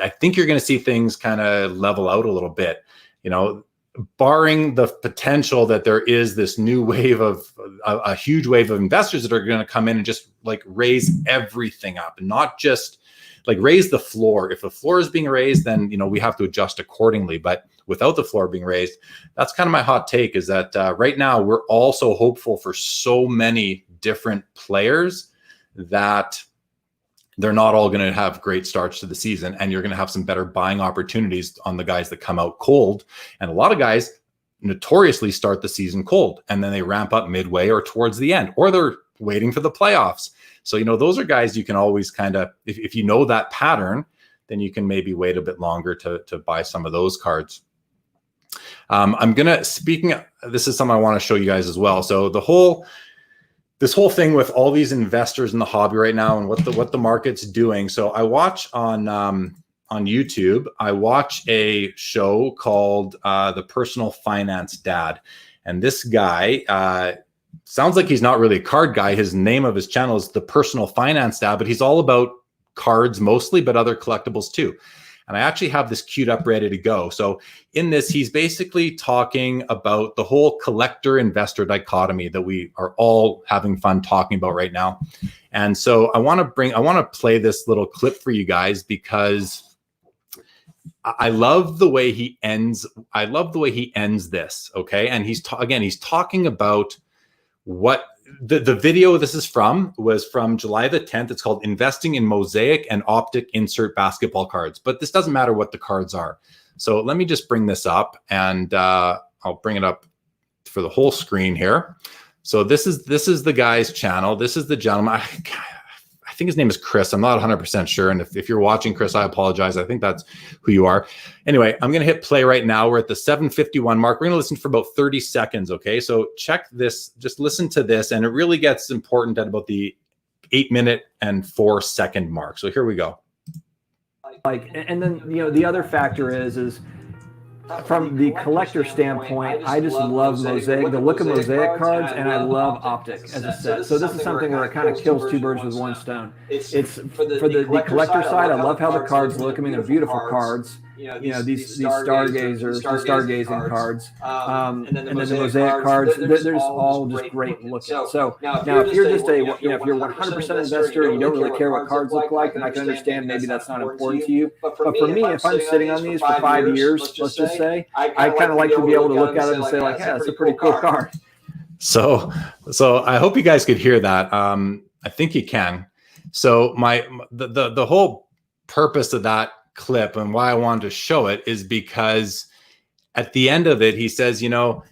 I think you're going to see things kind of level out a little bit, you know, barring the potential that there is this new wave of a huge wave of investors that are going to come in and just like raise everything up, and not just like raise the floor. If the floor is being raised, then, you know, we have to adjust accordingly. But without the floor being raised, that's kind of my hot take, is that right now we're also hopeful for so many different players that they're not all going to have great starts to the season, and you're going to have some better buying opportunities on the guys that come out cold. And a lot of guys notoriously start the season cold, and then they ramp up midway or towards the end, or they're waiting for the playoffs. So, you know, those are guys you can always kind of, if you know that pattern, then you can maybe wait a bit longer to buy some of those cards. I'm going to, this is something I want to show you guys as well. So this whole thing with all these investors in the hobby right now and what the market's doing. So I watch on YouTube, I watch a show called The Personal Finance Dad. And this guy sounds like he's not really a card guy. His name of his channel is The Personal Finance Dad, but he's all about cards mostly, but other collectibles too. And I actually have this queued up ready to go. So in this, he's basically talking about the whole collector investor dichotomy that we are all having fun talking about right now. And so I want to play this little clip for you guys, because I love the way he ends. I love the way he ends this. Okay. And he's talking about what the video this is was from July the 10th. It's called Investing in Mosaic and Optic Insert Basketball Cards. But this doesn't matter what the cards are. So let me just bring this up, and I'll bring it up for the whole screen here. So this is the guy's channel. This is the gentleman. I think his name is Chris. I'm not 100% sure. And if you're watching, Chris, I apologize. I think that's who you are. Anyway, I'm going to hit play right now. We're at the 7:51 mark. We're going to listen for about 30 seconds. Okay. So check this, just listen to this. And it really gets important at about the 8-minute and 4-second mark. So here we go. And then, you know, the other factor is from the collector standpoint, I just love Mosaic, the look of Mosaic cards, and I love Optic as a set. So this is something where it kind of kills two birds with one stone. It's for the collector side, I love how the cards look. I mean, they're beautiful cards. You know, these stargazers, the stargazing cards, and then the Mosaic cards, they're just all just great looking. So now if you're just if you're 100% investor and you don't really care what cards look like, then I can understand maybe that's not important to you. But for me, if I'm sitting on these for 5 years, let's just say, I kind of like to be able to look at it and say like, yeah, that's a pretty cool card. So I hope you guys could hear that. I think you can. So the whole purpose of that clip and why I wanted to show it is because at the end of it, he says, you know,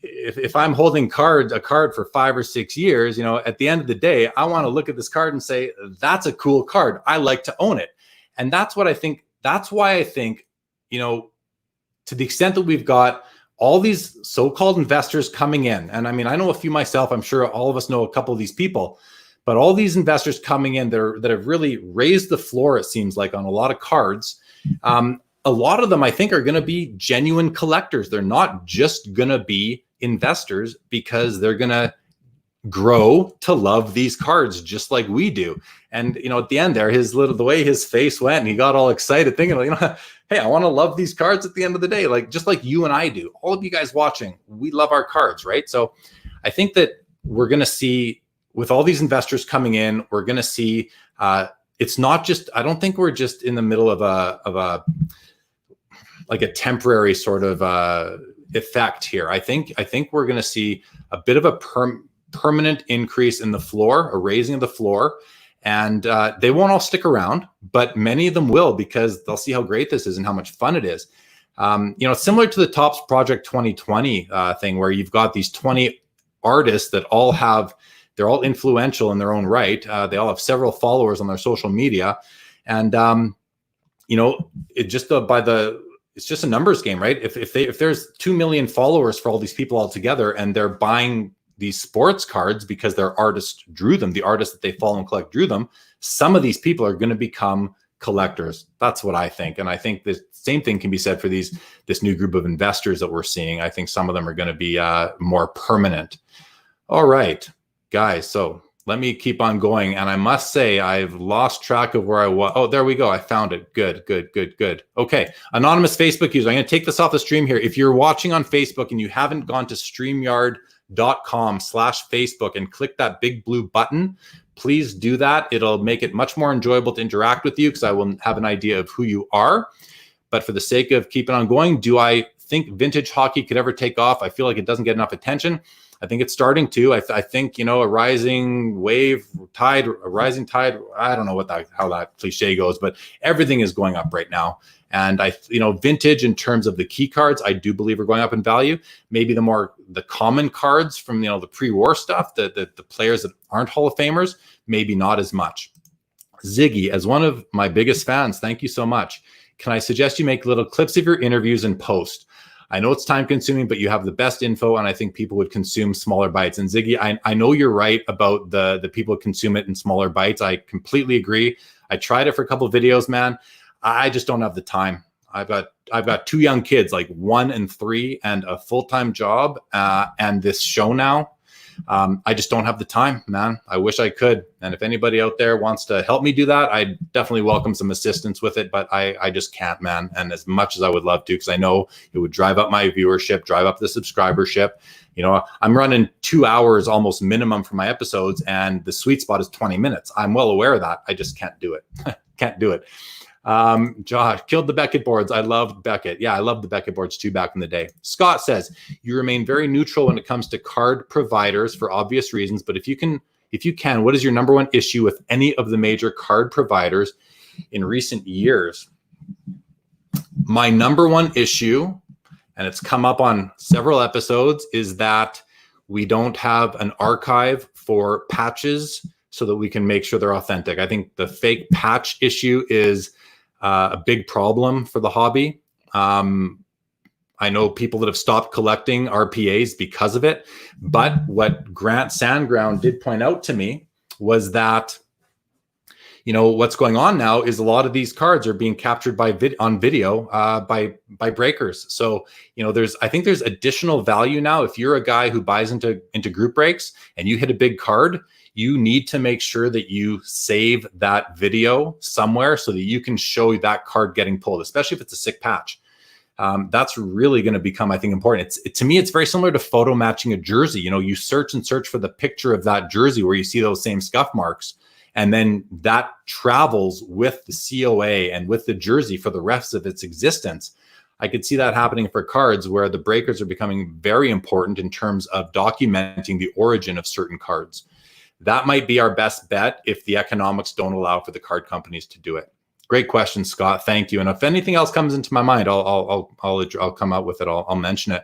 if I'm holding a card for 5 or 6 years, you know, at the end of the day, I want to look at this card and say, that's a cool card. I like to own it. And that's what I think. That's why I think, you know, to the extent that we've got all these so-called investors coming in, and I mean, I know a few myself, I'm sure all of us know a couple of these people, but all these investors coming in that have really raised the floor, it seems like, on a lot of cards. A lot of them, I think, are going to be genuine collectors. They're not just going to be investors, because they're going to grow to love these cards just like we do. And, you know, at the end there, the way his face went, and he got all excited thinking, you know, hey, I want to love these cards at the end of the day, like just like you and I do. All of you guys watching, we love our cards, right? So I think that we're going to see, with all these investors coming in, we're going to see, it's not just, I don't think we're just in the middle of a like a temporary sort of effect here. I think we're going to see a bit of a permanent increase in the floor, a raising of the floor, and they won't all stick around, but many of them will, because they'll see how great this is and how much fun it is. You know, similar to the Topps Project 2020 thing, where you've got these 20 artists that all have, they're all influential in their own right. They all have several followers on their social media. And, you know, it just by the it's just a numbers game, right? If there's 2 million followers for all these people all together, and they're buying these sports cards because their artist drew them, the artist that they follow and collect drew them, some of these people are going to become collectors. That's what I think. And I think the same thing can be said for this new group of investors that we're seeing. I think some of them are going to be more permanent. All right, guys. So let me keep on going. And I must say, I've lost track of where I was. Oh, there we go. I found it. Good. Okay. Anonymous Facebook user. I'm going to take this off the stream here. If you're watching on Facebook and you haven't gone to StreamYard.com/Facebook and click that big blue button, please do that. It'll make it much more enjoyable to interact with you because I will have an idea of who you are. But for the sake of keeping on going, do I think vintage hockey could ever take off? I feel like it doesn't get enough attention. I think it's starting to. I think, a rising wave, tide, a rising tide. I don't know how that cliche goes, but everything is going up right now. And vintage in terms of the key cards, I do believe are going up in value. Maybe the common cards from, the pre-war stuff, the players that aren't Hall of Famers, maybe not as much. Ziggy, as one of my biggest fans, thank you so much. Can I suggest you make little clips of your interviews and post? I know it's time consuming, but you have the best info, and I think people would consume smaller bites. And Ziggy, I know you're right about the people who consume it in smaller bites. I completely agree. I tried it for a couple of videos, man. I just don't have the time. I've got 2 young kids, like 1 and 3, and a full-time job, and this show now. I just don't have the time, man. I wish I could. And if anybody out there wants to help me do that, I definitely welcome some assistance with it, but I just can't, man. And as much as I would love to, because I know it would drive up my viewership, drive up the subscribership. I'm running 2 hours almost minimum for my episodes, and the sweet spot is 20 minutes. I'm well aware of that. I just can't do it. Can't do it. Josh, killed the Beckett boards. I loved Beckett. Yeah, I loved the Beckett boards too back in the day. Scott says, you remain very neutral when it comes to card providers for obvious reasons, but if you can, what is your number one issue with any of the major card providers in recent years? My number one issue, and it's come up on several episodes, is that we don't have an archive for patches so that we can make sure they're authentic. I think the fake patch issue is a big problem for the hobby. I know people that have stopped collecting RPAs because of it. But what Grant Sandground did point out to me was that, what's going on now is a lot of these cards are being captured on video by breakers. So, I think there's additional value now. If you're a guy who buys into group breaks and you hit a big card, you need to make sure that you save that video somewhere so that you can show that card getting pulled, especially if it's a sick patch. That's really going to become, I think, important. To me, it's very similar to photo matching a jersey. You search for the picture of that jersey where you see those same scuff marks, and then that travels with the COA and with the jersey for the rest of its existence. I could see that happening for cards where the breakers are becoming very important in terms of documenting the origin of certain cards. That might be our best bet if the economics don't allow for the card companies to do it. Great question, Scott. Thank you. And if anything else comes into my mind, I'll come out with it. I'll mention it.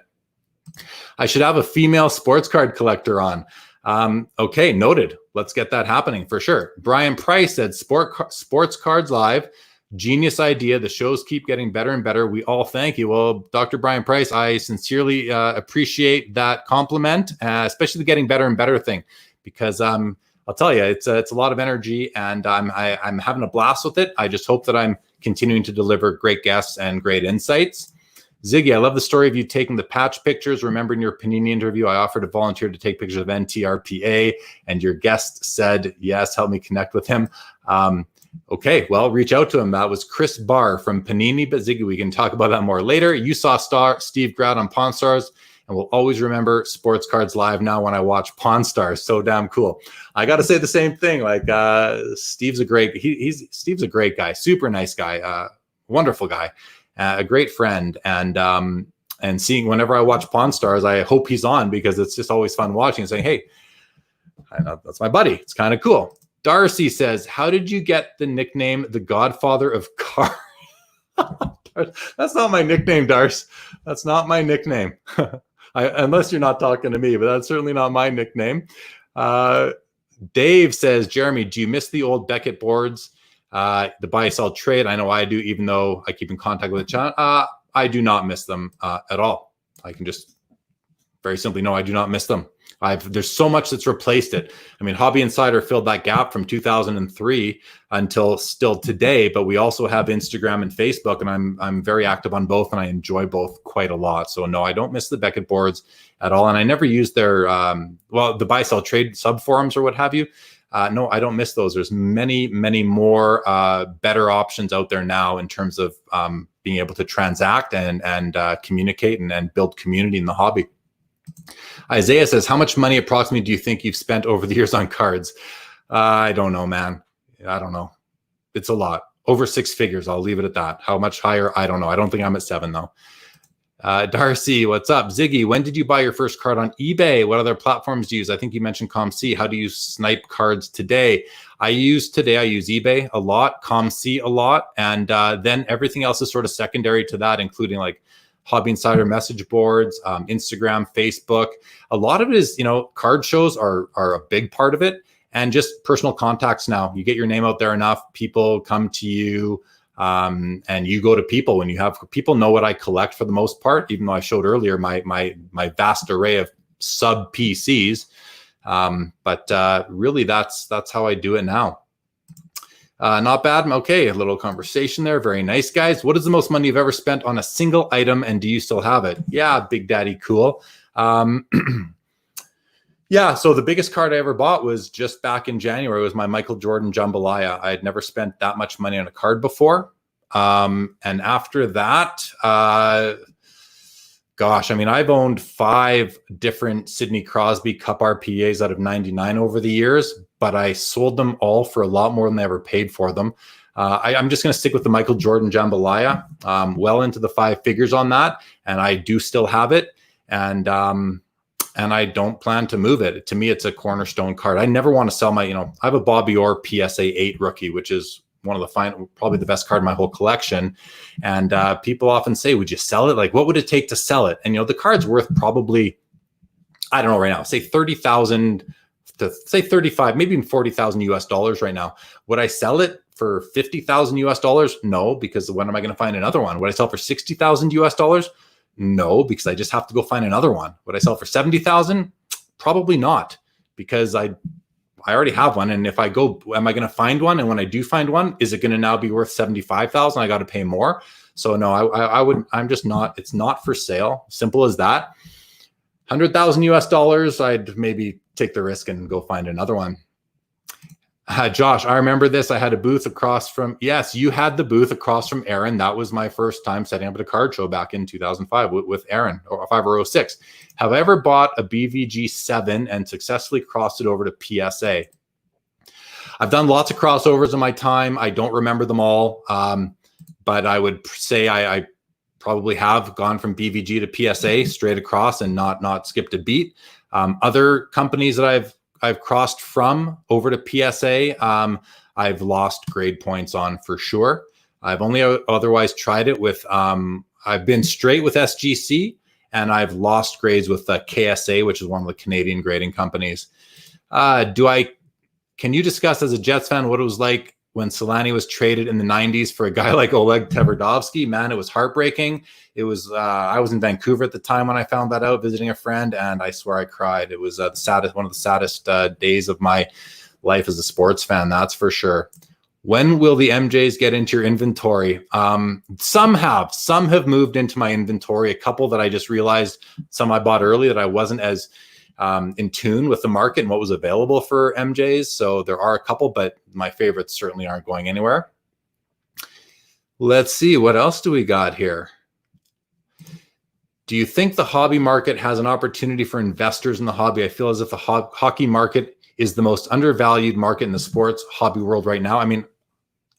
I should have a female sports card collector on. Okay, noted. Let's get that happening for sure. Brian Price said, Sports Cards Live, genius idea. The shows keep getting better and better. We all thank you. Well, Dr. Brian Price, I sincerely appreciate that compliment, especially the getting better and better thing. Because I'll tell you, it's a lot of energy, and I'm having a blast with it. I just hope that I'm continuing to deliver great guests and great insights. Ziggy, I love the story of you taking the patch pictures. Remember in your Panini interview, I offered to volunteer to take pictures of NTRPA, and your guest said, yes, help me connect with him. Okay, well, reach out to him. That was Chris Barr from Panini, but Ziggy, we can talk about that more later. You saw Steve Grad on Pawn Stars. And we'll always remember Sports Cards Live now when I watch Pawn Stars. So damn cool. I got to say the same thing. Like Steve's a great guy, super nice guy, wonderful guy, a great friend. And seeing whenever I watch Pawn Stars, I hope he's on because it's just always fun watching and saying, hey, I know that's my buddy. It's kind of cool. Darcy says, how did you get the nickname The Godfather of Cards? That's not my nickname, Darce. That's not my nickname. Unless you're not talking to me, but that's certainly not my nickname. Dave says, Jeremy, do you miss the old Beckett boards, the buy, sell, trade? I know I do, even though I keep in contact with the channel. I do not miss them at all. I can just very simply no, I do not miss them. There's so much that's replaced it. I mean, Hobby Insider filled that gap from 2003 until still today, but we also have Instagram and Facebook, and I'm very active on both, and I enjoy both quite a lot. So no, I don't miss the Beckett boards at all, and I never use their the buy sell trade sub forums or what have you. No, I don't miss those. There's many more better options out there now in terms of being able to transact and communicate and build community in the hobby. Isaiah says, how much money approximately do you think you've spent over the years on cards? I don't know, man. I don't know. It's a lot. Over 6 figures. I'll leave it at that. How much higher? I don't know. I don't think I'm at 7 though. Darcy, what's up? Ziggy, when did you buy your first card on eBay? What other platforms do you use? I think you mentioned ComC. How do you snipe cards today? I use eBay a lot, ComC a lot, and then everything else is sort of secondary to that, including like Hobby Insider message boards, Instagram, Facebook. A lot of it is, card shows are a big part of it, and just personal contacts now. You get your name out there enough, people come to you, and you go to people. When you have people know what I collect for the most part, even though I showed earlier my vast array of sub PCs. But really that's how I do it now. Not bad. Okay, a little conversation there. Very nice, guys. What is the most money you've ever spent on a single item, and do you still have it? Yeah, Big Daddy, cool. Yeah, so the biggest card I ever bought was just back in January. It was my Michael Jordan Jambalaya. I had never spent that much money on a card before. And after that, gosh, I mean, I've owned 5 different Sidney Crosby Cup RPAs out of 99 over the years, but I sold them all for a lot more than I ever paid for them. I'm just going to stick with the Michael Jordan Jambalaya, well into the 5 figures on that, and I do still have it, and I don't plan to move it. To me, it's a cornerstone card. I never want to sell my, I have a Bobby Orr PSA 8 rookie, which is one of the probably the best card in my whole collection. And people often say, would you sell it? Like, what would it take to sell it? And, the card's worth probably, I don't know right now, say 30,000 to say 35, maybe even 40,000 US dollars right now. Would I sell it for 50,000 US dollars? No, because when am I going to find another one? Would I sell for 60,000 US dollars? No, because I just have to go find another one. Would I sell for 70,000? Probably not, because I already have one. And if I go, am I going to find one? And when I do find one, is it going to now be worth 75,000? I got to pay more. So no, I wouldn't, I'm just not, it's not for sale. Simple as that. 100,000 US dollars, I'd maybe take the risk and go find another one. Josh, I remember this. I had a booth across from, yes, you had the booth across from Aaron. That was my first time setting up at a card show back in 2005 with Aaron, or 5 or 06. Have I ever bought a BVG 7 and successfully crossed it over to PSA? I've done lots of crossovers in my time. I don't remember them all, but I would say I probably have gone from BVG to PSA straight across and not skipped a beat. Other companies that I've crossed from over to PSA, I've lost grade points on for sure. I've only otherwise tried it with, I've been straight with SGC, and I've lost grades with KSA, which is one of the Canadian grading companies. Can you discuss as a Jets fan what it was like when Solani was traded in the 90s for a guy like Oleg Tverdovsky? Man, it was heartbreaking. It was, I was in Vancouver at the time when I found that out, visiting a friend, and I swear I cried. It was one of the saddest days of my life as a sports fan, that's for sure. When will the MJs get into your inventory? Some have moved into my inventory. A couple that I just realized, some I bought early that I wasn't as in tune with the market and what was available for MJs. So there are a couple, but my favorites certainly aren't going anywhere. Let's see, what else do we got here? Do you think the hobby market has an opportunity for investors in the hobby? I feel as if the hockey market is the most undervalued market in the sports hobby world right now. I mean,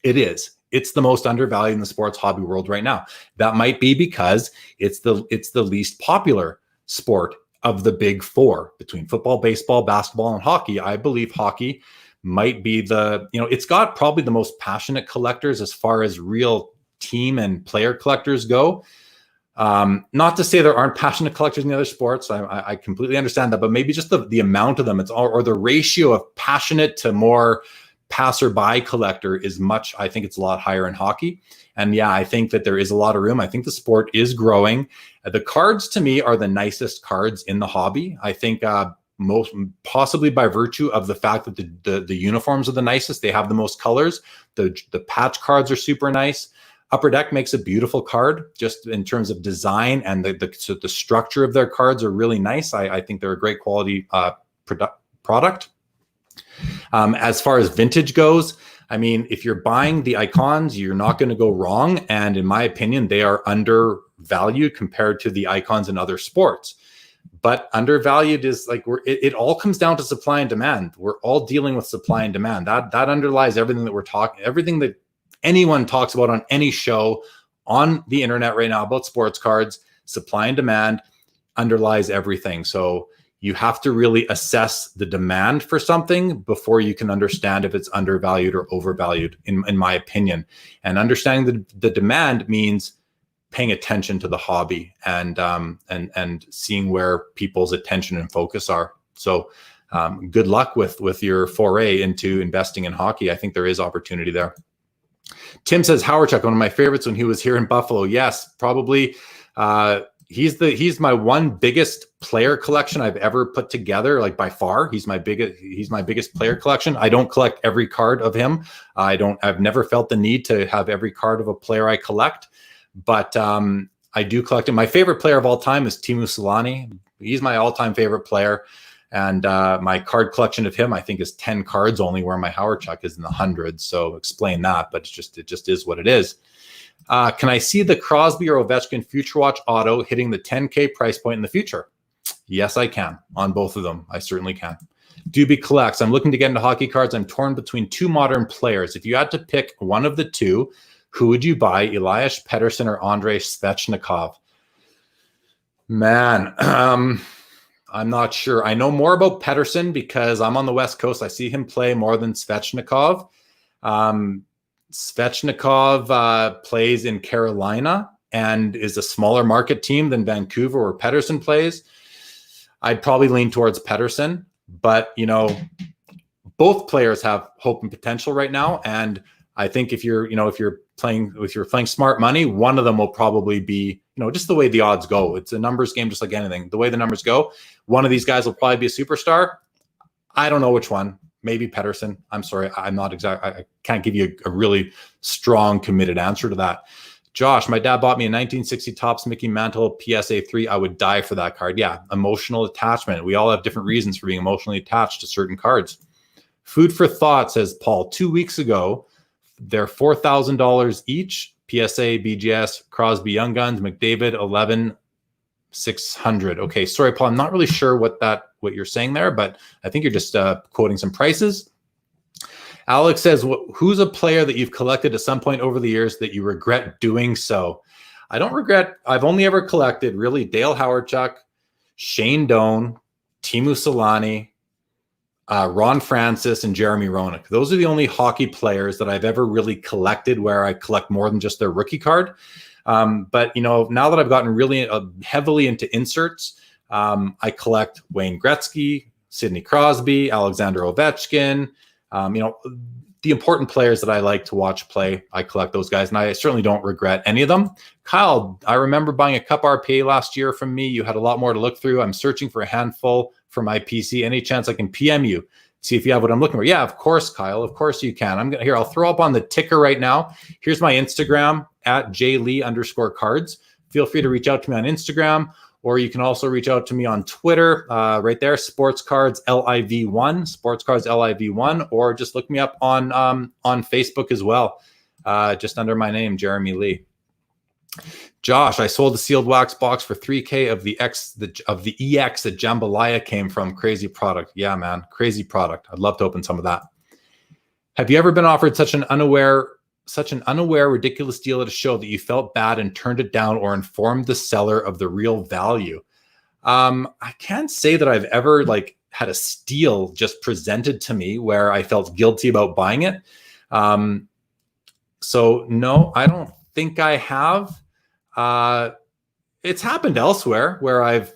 it is. It's the most undervalued in the sports hobby world right now. That might be because it's the least popular sport of the big 4 between football, baseball, basketball, and hockey. I believe hockey might be it's got probably the most passionate collectors as far as real team and player collectors go. Not to say there aren't passionate collectors in the other sports. I completely understand that, but maybe just the amount of them, or the ratio of passionate to more passerby collector is much, I think it's a lot higher in hockey. And yeah, I think that there is a lot of room. I think the sport is growing. The cards to me are the nicest cards in the hobby. I think most possibly by virtue of the fact that the uniforms are the nicest. They have the most colors. The patch cards are super nice. Upper Deck makes a beautiful card just in terms of design, and the structure of their cards are really nice. I think they're a great quality product. As far as vintage goes, I mean, if you're buying the icons, you're not going to go wrong. And in my opinion, they are undervalued compared to the icons in other sports. But undervalued is like it all comes down to supply and demand. We're all dealing with supply and demand. That underlies everything that we're talking, everything that anyone talks about on any show on the internet right now about sports cards. Supply and demand underlies everything. So you have to really assess the demand for something before you can understand if it's undervalued or overvalued, in my opinion. And understanding the demand means paying attention to the hobby and seeing where people's attention and focus are. So good luck with your foray into investing in hockey. I think there is opportunity there. Tim says, Howardchuk, one of my favorites when he was here in Buffalo. Yes, probably. He's my one biggest player collection I've ever put together, like by far. He's my biggest player collection. I don't collect every card of him. I've never felt the need to have every card of a player I collect, but I do collect him. My favorite player of all time is Teemu Selanne. He's my all-time favorite player. And my card collection of him, I think, is 10 cards only, where my Howardchuk is in the hundreds. So explain that, but it just is what it is. Can I see the Crosby or Ovechkin Future Watch auto hitting the 10K price point in the future? Yes, I can on both of them. I certainly can. Doobie collects. I'm looking to get into hockey cards. I'm torn between two modern players. If you had to pick one of the two, who would you buy, Elias Pettersson or Andrei Svechnikov? Man, I'm not sure. I know more about Pettersson because I'm on the West Coast. I see him play more than Svechnikov. Svechnikov plays in Carolina and is a smaller market team than Vancouver, where Pettersson plays. I'd probably lean towards Pettersson, but both players have hope and potential right now. And I think if you're playing smart money, one of them will probably be, just the way the odds go. It's a numbers game, just like anything. The way the numbers go, one of these guys will probably be a superstar. I don't know which one. Maybe Pettersson. I'm sorry. I'm not exact. I can't give you a really strong, committed answer to that. Josh, my dad bought me a 1960 Topps Mickey Mantle PSA 3. I would die for that card. Yeah, emotional attachment. We all have different reasons for being emotionally attached to certain cards. Food for thought, says Paul. 2 weeks ago, they're $4,000 each. PSA, BGS, Crosby, Young Guns, McDavid, 11,600. Okay, sorry, Paul. I'm not really sure what you're saying there, but I think you're just quoting some prices. Alex says, who's a player that you've collected at some point over the years that you regret doing so? I don't regret. I've only ever collected really Dale Howardchuk, Shane Doan, Teemu Selanne, Ron Francis, and Jeremy Roenick. Those are the only hockey players that I've ever really collected where I collect more than just their rookie card. But now that I've gotten really heavily into inserts, I collect Wayne Gretzky, Sidney Crosby, Alexander Ovechkin. The important players that I like to watch play, I collect those guys, and I certainly don't regret any of them. Kyle, I remember buying a Cup RPA last year from me. You had a lot more to look through. I'm searching for a handful for my PC. Any chance I can PM you, see if you have what I'm looking for? Yeah, of course, Kyle. Of course you can. I'll throw up on the ticker right now. Here's my Instagram at jlee_cards. Feel free to reach out to me on Instagram, or you can also reach out to me on Twitter, right there, Sports Cards LIV1, Sports Cards LIV1, or just look me up on Facebook as well, just under my name, Jeremy Lee. Josh, I sold a sealed wax box for $3K of the EX that Jambalaya came from. Crazy product. Yeah, man, crazy product. I'd love to open some of that. Have you ever been offered such an unaware, ridiculous deal at a show that you felt bad and turned it down, or informed the seller of the real value? I can't say that I've ever had a steal just presented to me where I felt guilty about buying it. So no, I don't think I have. it's happened elsewhere where I've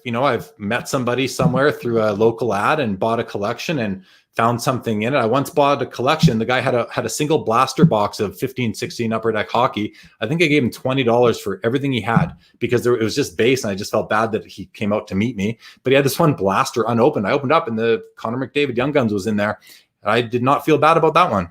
met somebody somewhere through a local ad and bought a collection and found something in it. I once bought a collection. The guy had a single blaster box of 15, 16 Upper Deck hockey. I think I gave him $20 for everything he had because it was just base, and I just felt bad that he came out to meet me. But he had this one blaster unopened. I opened up, and the Connor McDavid Young Guns was in there. I did not feel bad about that one.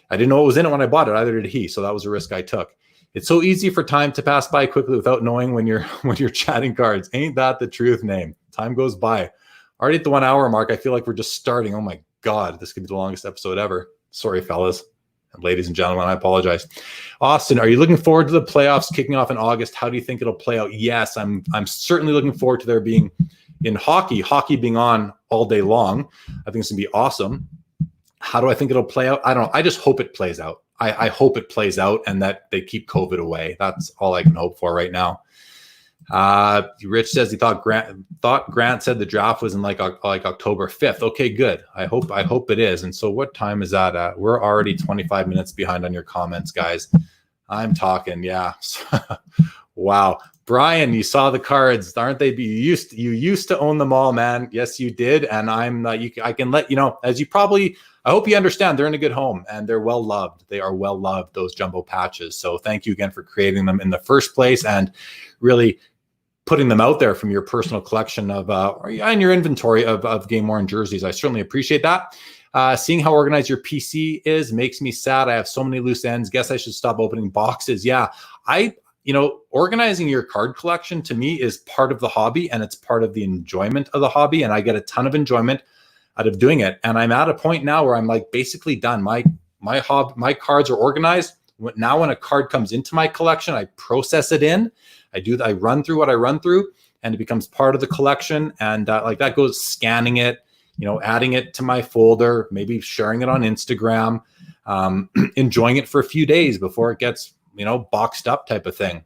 I didn't know what was in it when I bought it. Either did he. So that was a risk I took. It's so easy for time to pass by quickly without knowing when you're chatting cards. Ain't that the truth, name? Time goes by. Already at the 1 hour mark. I feel like we're just starting. Oh my God, this could be the longest episode ever. Sorry, fellas and ladies and gentlemen. I apologize. Austin, are you looking forward to the playoffs kicking off in August? How do you think it'll play out? Yes, I'm certainly looking forward to there being in hockey being on all day long. I think it's gonna be awesome. How do I think it'll play out? I don't know. I just hope it plays out. I hope it plays out and that they keep COVID away. That's all I can hope for right now. Rich says he thought Grant said the draft was in like October 5th. Okay, good. I hope it is. And so what time is that at? We're already 25 minutes behind on your comments, guys. I'm talking. Yeah. Wow. Brian, you saw the cards, aren't they? You used to own them all, man. Yes, you did. And I can let you know, as you probably, I hope you understand, they're in a good home and they're well loved. They are well loved, those jumbo patches. So thank you again for creating them in the first place and really putting them out there from your personal collection of and your inventory of game worn jerseys. I certainly appreciate that. Seeing how organized your PC is makes me sad. I have so many loose ends. Guess I should stop opening boxes. Yeah, organizing your card collection to me is part of the hobby and it's part of the enjoyment of the hobby. And I get a ton of enjoyment out of doing it. And I'm at a point now where I'm like basically done. My cards are organized. Now when a card comes into my collection, I process it in. I run through what I run through and it becomes part of the collection. And like that goes scanning it, adding it to my folder, maybe sharing it on Instagram, enjoying it for a few days before it gets, boxed up type of thing.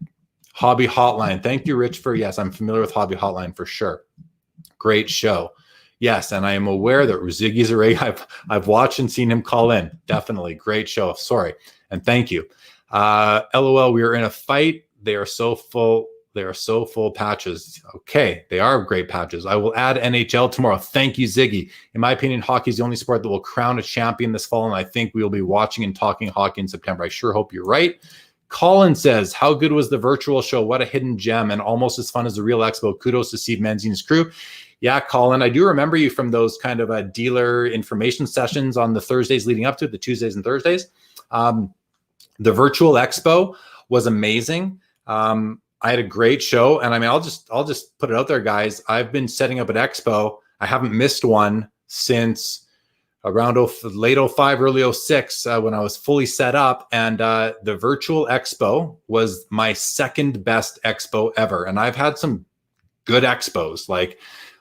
Hobby Hotline. Thank you, Rich, yes, I'm familiar with Hobby Hotline for sure. Great show. Yes, and I am aware that Ziggy's a ray. I've watched and seen him call in. Definitely. Great show. Sorry. And thank you. LOL, we are in a fight. They are so full. They are so full patches. Okay, they are great patches. I will add NHL tomorrow. Thank you, Ziggy. In my opinion, hockey is the only sport that will crown a champion this fall, and I think we will be watching and talking hockey in September. I sure hope you're right. Colin says, how good was the virtual show? What a hidden gem and almost as fun as the real expo. Kudos to Steve Menzies and his crew. Yeah, Colin, I do remember you from those kind of dealer information sessions on the Thursdays leading up to it, the Tuesdays and Thursdays. The virtual expo was amazing. I had a great show, and I mean, I'll just put it out there, guys. I've been setting up an expo. I haven't missed one since around late 05, early 06 when I was fully set up. And the virtual expo was my second best expo ever. And I've had some good expos, like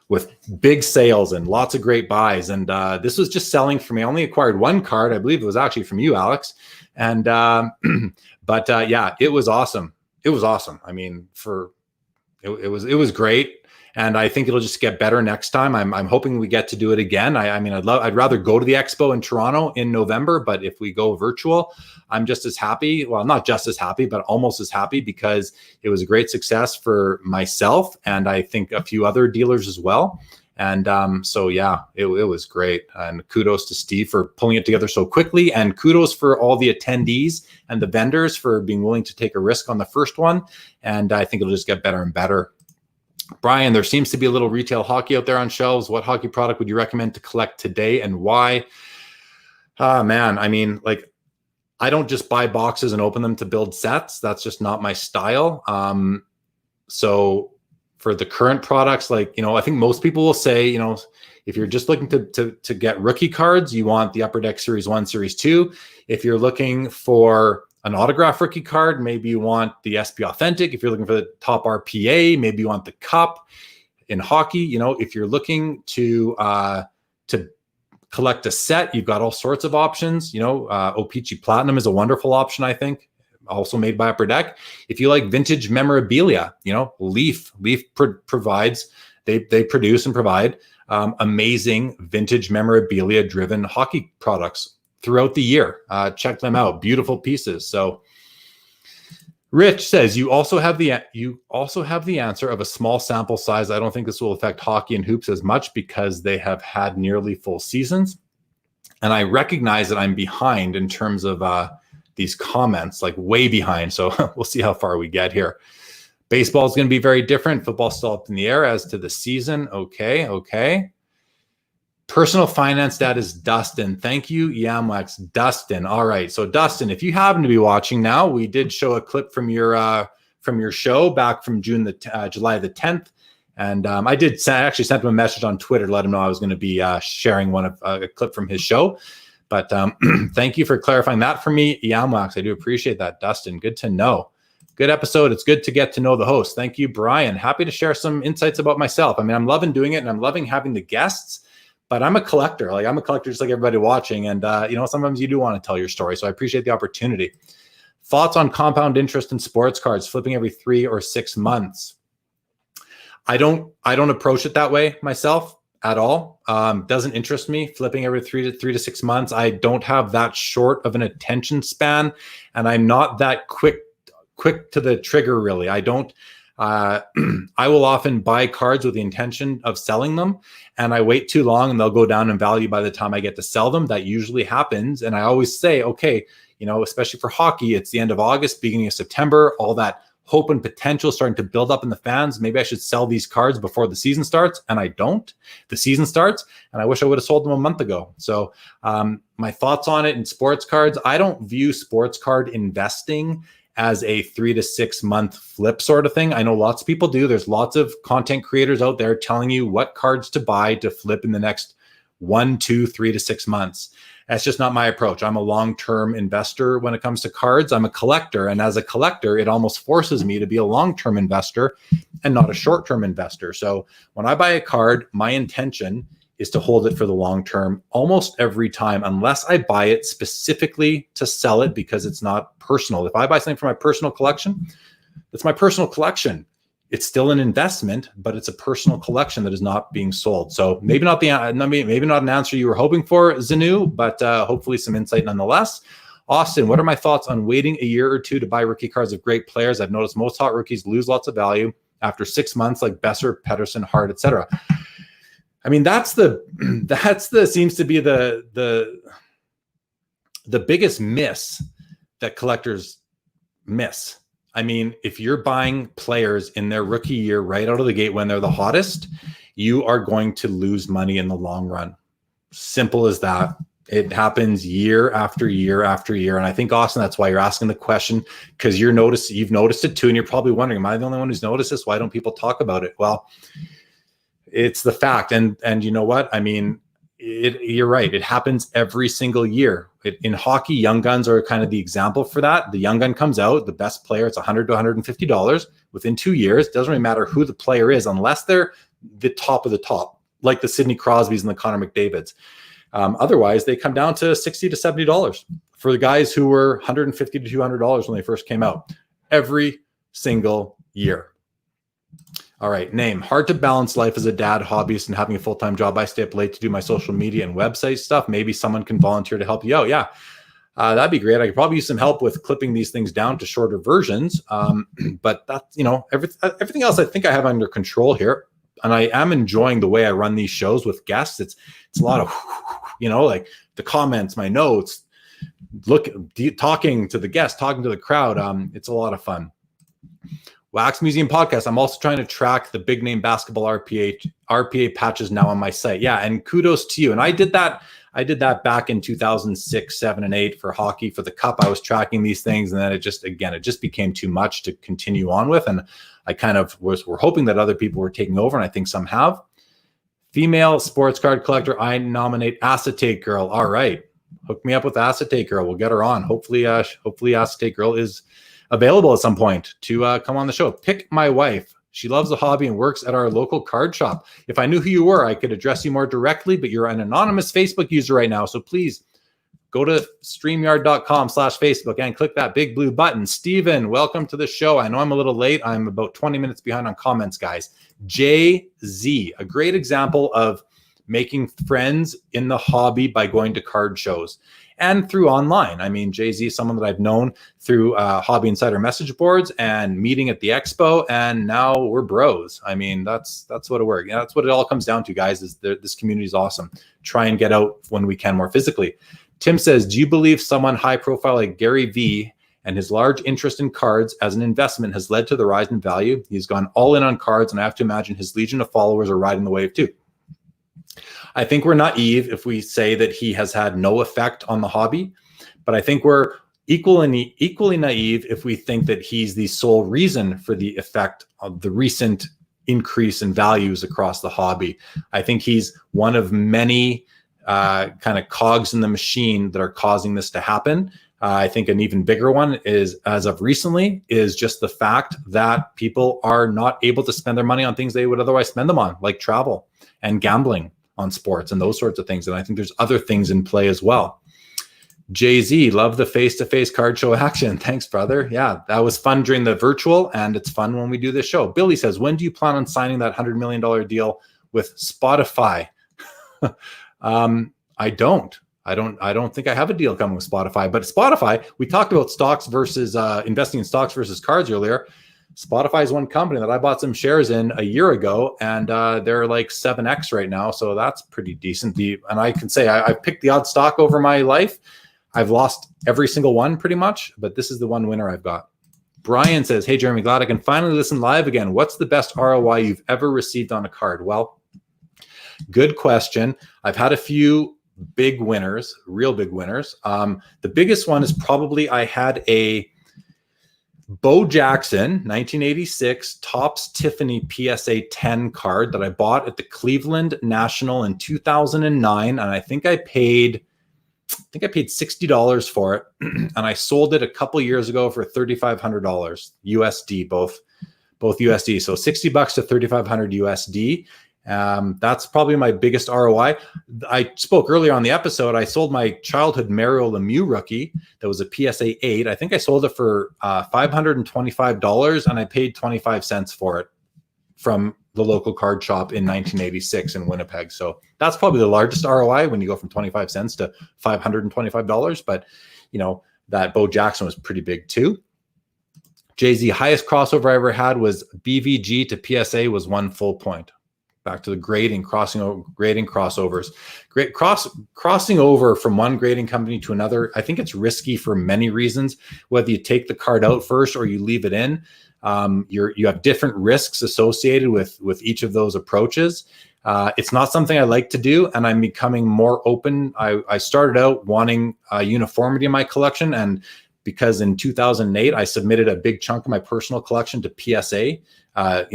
with big sales and lots of great buys. And this was just selling for me. I only acquired one card. I believe it was actually from you, Alex. And yeah, it was awesome. It was awesome. I mean, it was great. And I think it'll just get better next time. I'm hoping we get to do it again. I'd rather go to the expo in Toronto in November, but if we go virtual, I'm just as happy. Well, not just as happy, but almost as happy because it was a great success for myself and I think a few other dealers as well. And so yeah, it was great. And kudos to Steve for pulling it together so quickly. And kudos for all the attendees and the vendors for being willing to take a risk on the first one. And I think it'll just get better and better. Brian, there seems to be a little retail hockey out there on shelves. What hockey product would you recommend to collect today and why? Man, I mean, like, I don't just buy boxes and open them to build sets. That's just not my style. So for the current products, like, I think most people will say, if you're just looking to get rookie cards, you want the Upper Deck Series 1, Series 2. If you're looking for an autograph rookie card, maybe you want the SP Authentic. If you're looking for the top RPA, maybe you want the Cup. In hockey, if you're looking to collect a set, you've got all sorts of options. O-Pee-Chee Platinum is a wonderful option, I think, also made by Upper Deck. If you like vintage memorabilia, Leaf provides, they produce and provide amazing vintage memorabilia driven hockey products throughout the year. Check them out. Beautiful pieces. So Rich says you also have the answer of a small sample size. I don't think this will affect hockey and hoops as much because they have had nearly full seasons. And I recognize that I'm behind in terms of these comments, like way behind. So we'll see how far we get here. Baseball is going to be very different. Football's still up in the air as to the season. Okay. Personal finance dad is Dustin. Thank you, Yamwax. Dustin. All right. So Dustin, if you happen to be watching now, we did show a clip from your show back from July the 10th. And I actually sent him a message on Twitter to let him know I was going to be sharing a clip from his show. But thank you for clarifying that for me, Yamwax. I do appreciate that, Dustin. Good to know. Good episode. It's good to get to know the host. Thank you, Brian. Happy to share some insights about myself. I mean, I'm loving doing it, and I'm loving having the guests. But I'm a collector. I'm a collector just like everybody watching. And sometimes you do want to tell your story. So I appreciate the opportunity. Thoughts on compound interest in sports cards, flipping every 3 or 6 months. I don't approach it that way myself at all. Doesn't interest me, flipping every 3 to 6 months. I don't have that short of an attention span, and I'm not that quick to the trigger, really. I don't. I will often buy cards with the intention of selling them, and I wait too long and they'll go down in value by the time I get to sell them. That usually happens. And I always say, okay, especially for hockey, it's the end of August, beginning of September, all that hope and potential starting to build up in the fans. Maybe I should sell these cards before the season starts, and I don't. The season starts, and I wish I would have sold them a month ago. So my thoughts on it in sports cards, I don't view sports card investing as a 3 to 6 month flip sort of thing. I know lots of people do. There's lots of content creators out there telling you what cards to buy to flip in the next 1, 2, 3 to 6 months. That's just not my approach. I'm a long-term investor when it comes to cards. I'm a collector. And as a collector, it almost forces me to be a long-term investor and not a short-term investor. So when I buy a card, my intention is to hold it for the long term almost every time, unless I buy it specifically to sell it because it's not personal. If I buy something for my personal collection, it's my personal collection. It's still an investment, but it's a personal collection that is not being sold. So maybe not an answer you were hoping for, Zanu, but hopefully some insight nonetheless. Austin, what are my thoughts on waiting a year or two to buy rookie cards of great players? I've noticed most hot rookies lose lots of value after 6 months, like Besser, Pettersson, Hart, etc. I mean, seems to be the biggest miss that collectors miss. I mean, if you're buying players in their rookie year right out of the gate when they're the hottest, you are going to lose money in the long run. Simple as that. It happens year after year after year. And I think, Austin, that's why you're asking the question, because you've noticed it too. And you're probably wondering, am I the only one who's noticed this? Why don't people talk about it? Well, it's the fact. And you know what? I mean, you're right. It happens every single year. In hockey, young guns are kind of the example for that. The young gun comes out, the best player, it's $100 to $150 within 2 years. It doesn't really matter who the player is, unless they're the top of the top, like the Sidney Crosbys and the Connor McDavids. Otherwise, they come down to $60 to $70 for the guys who were $150 to $200 when they first came out every single year. All right, name. Hard to balance life as a dad, hobbyist, and having a full-time job. I stay up late to do my social media and website stuff. Maybe someone can volunteer to help you out. Yeah, that'd be great. I could probably use some help with clipping these things down to shorter versions. But that's, everything else I think I have under control here. And I am enjoying the way I run these shows with guests. It's a lot of, like the comments, my notes, talking to the guests, talking to the crowd. It's a lot of fun. Wax Museum Podcast. I'm also trying to track the big name basketball RPA patches now on my site. Yeah, and kudos to you. And I did that back in 2006, 7, and 8 for hockey. For the cup, I was tracking these things, and then it just became too much to continue on with. And I kind of we're hoping that other people were taking over, and I think some have. Female sports card collector, I nominate Acetate Girl. All right, hook me up with Acetate Girl. We'll get her on. Hopefully Acetate Girl is available at some point to come on the show. Pick my wife. She loves the hobby and works at our local card shop. If I knew who you were, I could address you more directly, but you're an anonymous Facebook user right now. So please go to StreamYard.com/Facebook and click that big blue button. Steven, welcome to the show. I know I'm a little late. I'm about 20 minutes behind on comments, guys. JZ, a great example of making friends in the hobby by going to card shows and through online. I mean, Jay-Z is someone that I've known through Hobby Insider message boards and meeting at the expo, and now we're bros. I mean, that's what it works. Yeah, that's what it all comes down to, guys, is this community is awesome. Try and get out when we can more physically. Tim says, do you believe someone high profile like Gary Vee and his large interest in cards as an investment has led to the rise in value? He's gone all in on cards, and I have to imagine his legion of followers are riding the wave too. I think we're naive if we say that he has had no effect on the hobby, but I think we're equally naive if we think that he's the sole reason for the effect of the recent increase in values across the hobby. I think he's one of many kind of cogs in the machine that are causing this to happen. I think an even bigger one is, as of recently, is just the fact that people are not able to spend their money on things they would otherwise spend them on, like travel and gambling on sports and those sorts of things. And I think there's other things in play as well. Jay-Z, love the face-to-face card show action. Thanks, brother. Yeah, that was fun during the virtual, and it's fun when we do this show. Billy says, when do you plan on signing that $100 million deal with Spotify? I don't think I have a deal coming with Spotify, but Spotify, we talked about stocks versus investing in stocks versus cards earlier. Spotify is one company that I bought some shares in a year ago, and they're like 7x right now. So that's pretty decent. And I can say I've picked the odd stock over my life. I've lost every single one pretty much, but this is the one winner I've got. Brian says, hey, Jeremy, glad I can finally listen live again. What's the best ROI you've ever received on a card? Well, good question. I've had a few big winners, real big winners. The biggest one is probably I had a Bo Jackson 1986 Topps Tiffany PSA 10 card that I bought at the Cleveland National in 2009, and I think I paid $60 for it, and I sold it a couple years ago for $3,500 USD, both USD. So $60 to $3,500 USD. That's probably my biggest ROI. I spoke earlier on the episode. I sold my childhood Mario Lemieux rookie that was a PSA 8. I think I sold it for $525, and I paid 25 cents for it from the local card shop in 1986 in Winnipeg. So that's probably the largest ROI when you go from 25 cents to $525. But that Bo Jackson was pretty big too. Jay-Z, highest crossover I ever had was BVG to PSA was 1 full point. Back to the grading crossovers. Crossing over from one grading company to another, I think it's risky for many reasons. Whether you take the card out first or you leave it in, you have different risks associated with each of those approaches. It's not something I like to do, and I'm becoming more open. I started out wanting uniformity in my collection, and because in 2008 I submitted a big chunk of my personal collection to PSA,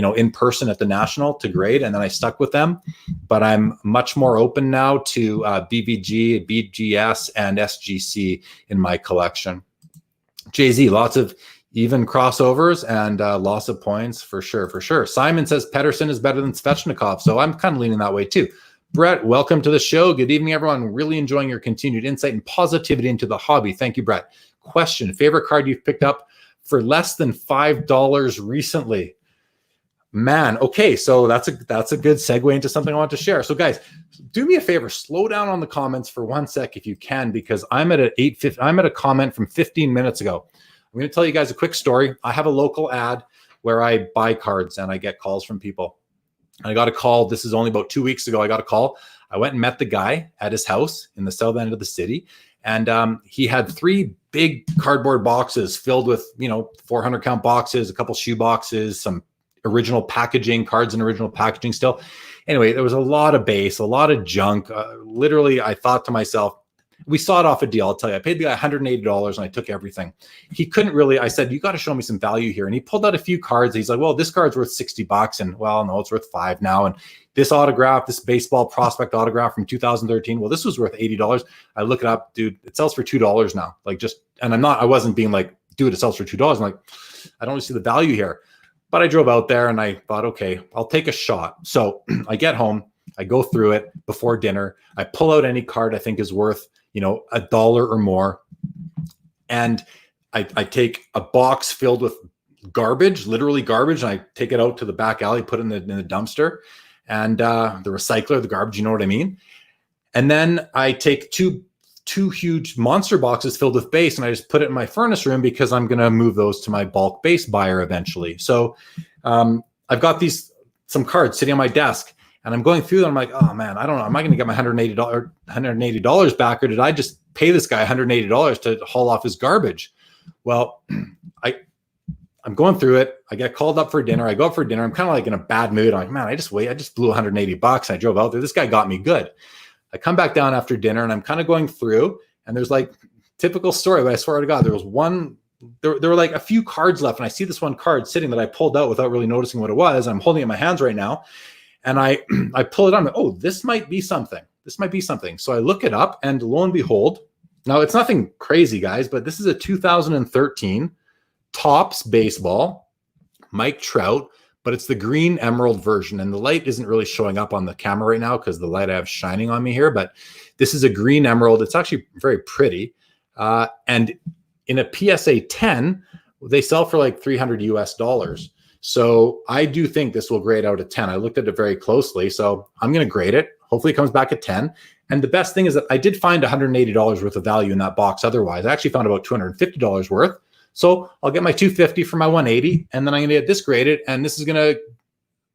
in person at the National to grade, and then I stuck with them. But I'm much more open now to BVG, BGS, and SGC in my collection. Jay-Z, lots of even crossovers and loss of points for sure. Simon says Pedersen is better than Svechnikov, so I'm kind of leaning that way too. Brett, welcome to the show. Good evening, everyone. Really enjoying your continued insight and positivity into the hobby. Thank you, Brett. Question, favorite card you've picked up for less than $5 recently? Man, okay, so that's a good segue into something I want to share. So guys, do me a favor, slow down on the comments for 1 sec if you can, because I'm at a comment from 15 minutes ago. I'm going to tell you guys a quick story. I have a local ad where I buy cards and I get calls from people. I got a call. This is only about 2 weeks ago. I got a call. I went and met the guy at his house in the south end of the city. And he had 3 big cardboard boxes filled with, 400 count boxes, a couple shoe boxes, some original packaging, cards in original packaging still. Anyway, there was a lot of base, a lot of junk. Literally, I thought to myself, we sawed off a deal. I'll tell you, I paid the guy $180 and I took everything. He couldn't really, I said, you got to show me some value here. And he pulled out a few cards. He's like, well, this card's worth $60. And well, no, it's worth $5 now. And this autograph, this baseball prospect autograph from 2013, well, this was worth $80. I look it up, dude, it sells for $2 now. I wasn't being like, dude, it sells for $2. I'm like, I don't really see the value here. But I drove out there and I thought, okay, I'll take a shot. So I get home, I go through it before dinner. I pull out any card I think is worth, $1 or more. And I take a box filled with garbage, literally garbage. And I take it out to the back alley, put it in the dumpster. and the recycler, the garbage, you know what I mean? And then I take two huge monster boxes filled with base, and I just put it in my furnace room because I'm going to move those to my bulk base buyer eventually. So I've got some cards sitting on my desk, and I'm going through them. I'm like, oh man, I don't know. Am I going to get my $180 back, or did I just pay this guy $180 to haul off his garbage? Well, I'm going through it. I get called up for dinner. I go up for dinner. I'm kind of like in a bad mood. I'm like, man, I just blew $180. I drove out there. This guy got me good. I come back down after dinner, and I'm kind of going through, and there's like typical story, but I swear to God, there were like a few cards left, and I see this one card sitting that I pulled out without really noticing what it was. I'm holding it in my hands right now, and I pull it on. Oh, this might be something. This might be something. So I look it up, and lo and behold, now it's nothing crazy, guys, but this is a 2013 Topps baseball, Mike Trout, but it's the green emerald version, and the light isn't really showing up on the camera right now because the light I have shining on me here, but this is a green emerald. It's actually very pretty. And in a PSA 10, they sell for like $300 US. So I do think this will grade out a 10. I looked at it very closely, so I'm going to grade it. Hopefully it comes back at 10. And the best thing is that I did find $180 worth of value in that box. Otherwise, I actually found about $250 worth. So I'll get my $250 for my $180, and then I'm going to get this graded, and this is going to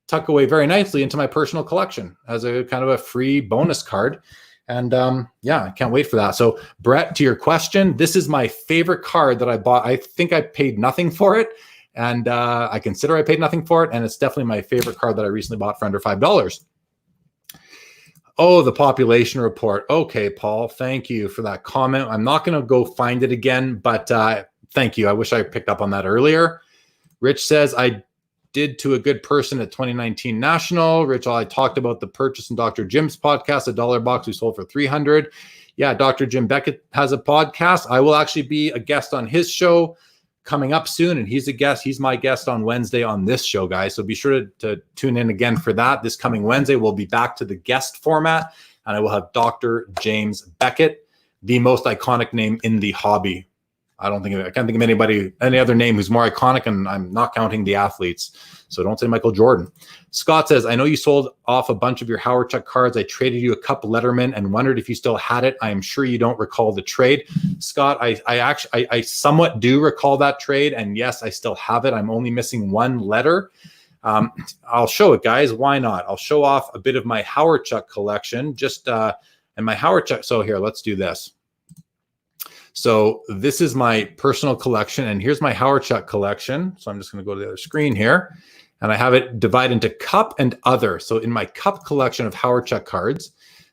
tuck away very nicely into my personal collection as a kind of a free bonus card. And yeah, I can't wait for that. So Brett, to your question, this is my favorite card that I bought. I think I paid nothing for it, and I consider I paid nothing for it, and it's definitely my favorite card that I recently bought for under $5. Oh, the population report. Okay, Paul, thank you for that comment. I'm not going to go find it again, but thank you. I wish I picked up on that earlier. Rich says, I did to a good person at 2019 National. Rich, I talked about the purchase in Dr. Jim's podcast, a $1 box we sold for $300. Yeah, Dr. Jim Beckett has a podcast. I will actually be a guest on his show coming up soon, and he's a guest. He's my guest on Wednesday on this show, guys. So be sure to tune in again for that. This coming Wednesday, we'll be back to the guest format, and I will have Dr. James Beckett, the most iconic name in the hobby. I can't think of any other name who's more iconic, and I'm not counting the athletes. So don't say Michael Jordan. Scott says, I know you sold off a bunch of your Howard Chuck cards. I traded you a cup Letterman and wondered if you still had it. I am sure you don't recall the trade. Scott, I somewhat do recall that trade, and yes, I still have it. I'm only missing one letter. I'll show it, guys. Why not? I'll show off a bit of my Howard Chuck collection. And my Howard Chuck. So here, let's do this. So this is my personal collection, and here's my Howard Chuck collection. So I'm just going to go to the other screen here, and I have it divided into cup and other. So in my cup collection of Howard Chuck cards,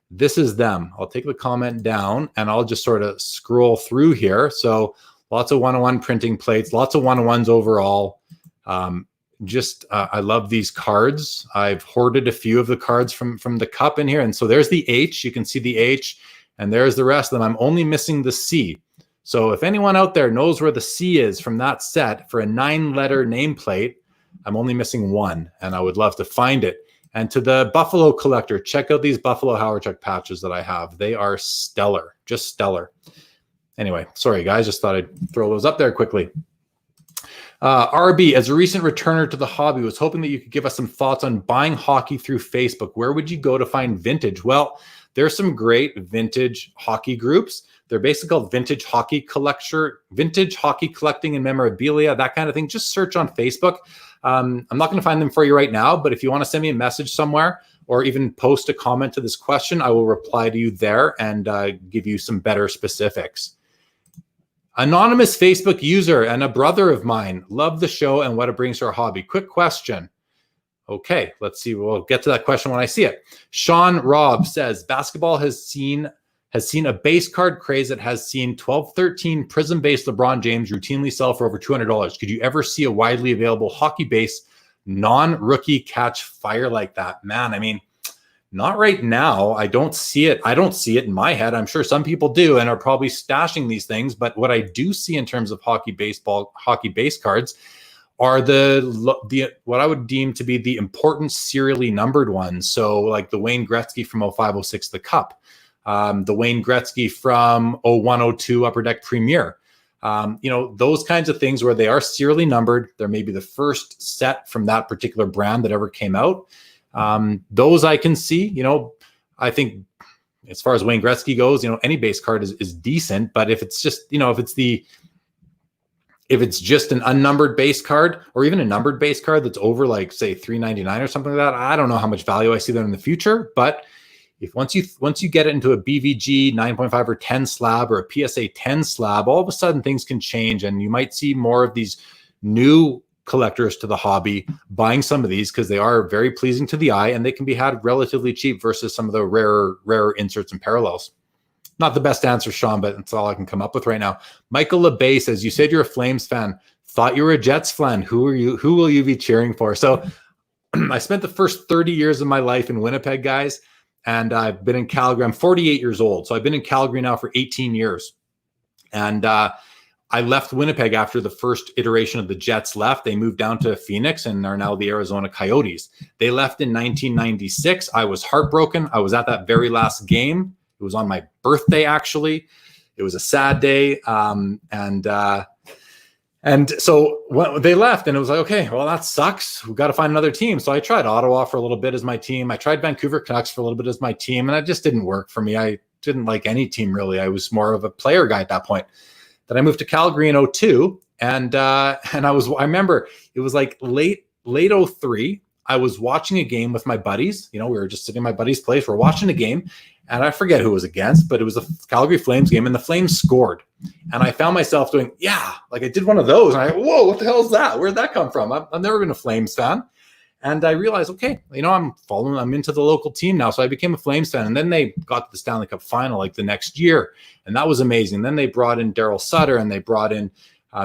this is them. I'll take the comment down, and I'll just sort of scroll through here. So lots of one-on-one printing plates, lots of one-on-ones overall. I love these cards. I've hoarded a few of the cards from the cup in here. And so there's the H. You can see the H, and there's the rest of them. I'm only missing the C. So if anyone out there knows where the C is from that set for a 9-letter nameplate, I'm only missing one, and I would love to find it. And to the Buffalo collector, check out these Buffalo Howard Chuck patches that I have. They are stellar, just stellar. Anyway, sorry guys, just thought I'd throw those up there quickly. RB, as a recent returner to the hobby, was hoping that you could give us some thoughts on buying hockey through Facebook. Where would you go to find vintage? Well, there's some great vintage hockey groups. They're basically called vintage hockey collecting and memorabilia, that kind of thing. Just search on Facebook. I'm not going to find them for you right now, but if you want to send me a message somewhere or even post a comment to this question, I will reply to you there and give you some better specifics. Anonymous Facebook user and a brother of mine. Love the show and what it brings to our hobby. Quick question. Okay, let's see. We'll get to that question when I see it. Sean Robb says, basketball has seen a base card craze that has seen 12-13 prism-based LeBron James routinely sell for over $200. Could you ever see a widely available hockey base non-rookie catch fire like that? Man, I mean, not right now. I don't see it. I don't see it in my head. I'm sure some people do and are probably stashing these things. But what I do see in terms of hockey base cards are the what I would deem to be the important serially numbered ones. So like the Wayne Gretzky from 05-06, the Cup. The Wayne Gretzky from 01-02 Upper Deck Premier. Those kinds of things where they are serially numbered. They're maybe the first set from that particular brand that ever came out. Those I can see. I think as far as Wayne Gretzky goes, any base card is decent. But if it's just, if it's just an unnumbered base card or even a numbered base card that's over like say $3.99 or something like that, I don't know how much value I see there in the future. But if once you get it into a BVG 9.5 or 10 slab or a PSA 10 slab, all of a sudden things can change, and you might see more of these new collectors to the hobby buying some of these because they are very pleasing to the eye and they can be had relatively cheap versus some of the rarer inserts and parallels. Not the best answer, Sean, but that's all I can come up with right now. Michael LeBay says, you said you're a Flames fan. Thought you were a Jets fan. Who will you be cheering for? So I spent the first 30 years of my life in Winnipeg, guys, and I've been in Calgary. I'm 48 years old, so I've been in Calgary now for 18 years. And I left Winnipeg after the first iteration of the Jets left. They moved down to Phoenix and are now the Arizona Coyotes. They left in 1996. I was heartbroken. I was at that very last game. It was on my birthday, actually. It was a sad day. And so when they left, and it was like, okay, well, that sucks. We've got to find another team. So I tried Ottawa for a little bit as my team. I tried Vancouver Canucks for a little bit as my team, and it just didn't work for me. I didn't like any team, really. I was more of a player guy at that point. Then I moved to Calgary in 2002, and I remember it was like late 2003. I was watching a game with my buddies. We were just sitting in my buddy's place. We're watching a game, and I forget who it was against, but it was a Calgary Flames game, and the Flames scored. And I found myself doing, like I did one of those, and whoa, what the hell is that? Where'd that come from? I've never been a Flames fan. And I realized, okay, I'm into the local team now. So I became a Flames fan. And then they got to the Stanley Cup final like the next year. And that was amazing. Then they brought in Daryl Sutter, and they brought in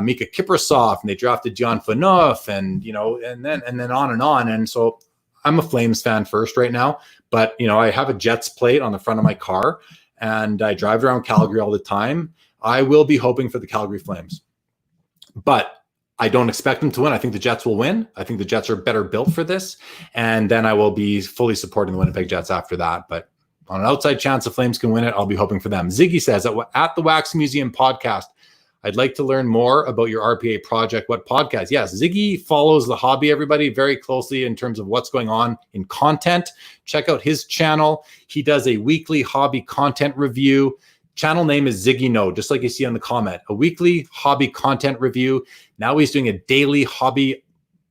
Mika Kiprasov, and they drafted Dion Phaneuf, and then on and on. And so I'm a Flames fan first right now, but I have a Jets plate on the front of my car, and I drive around Calgary all the time. I will be hoping for the Calgary Flames, but I don't expect them to win. I think the Jets will win. I think the Jets are better built for this, and then I will be fully supporting the Winnipeg Jets after that. But on an outside chance the Flames can win it, I'll be hoping for them. Ziggy says at the Wax Museum podcast, I'd like to learn more about your RPA project. What podcast? Yes, Ziggy follows the hobby, everybody, very closely in terms of what's going on in content. Check out his channel. He does a weekly hobby content review. Channel name is Ziggy No, just like you see on the comment. A weekly hobby content review. Now he's doing a daily hobby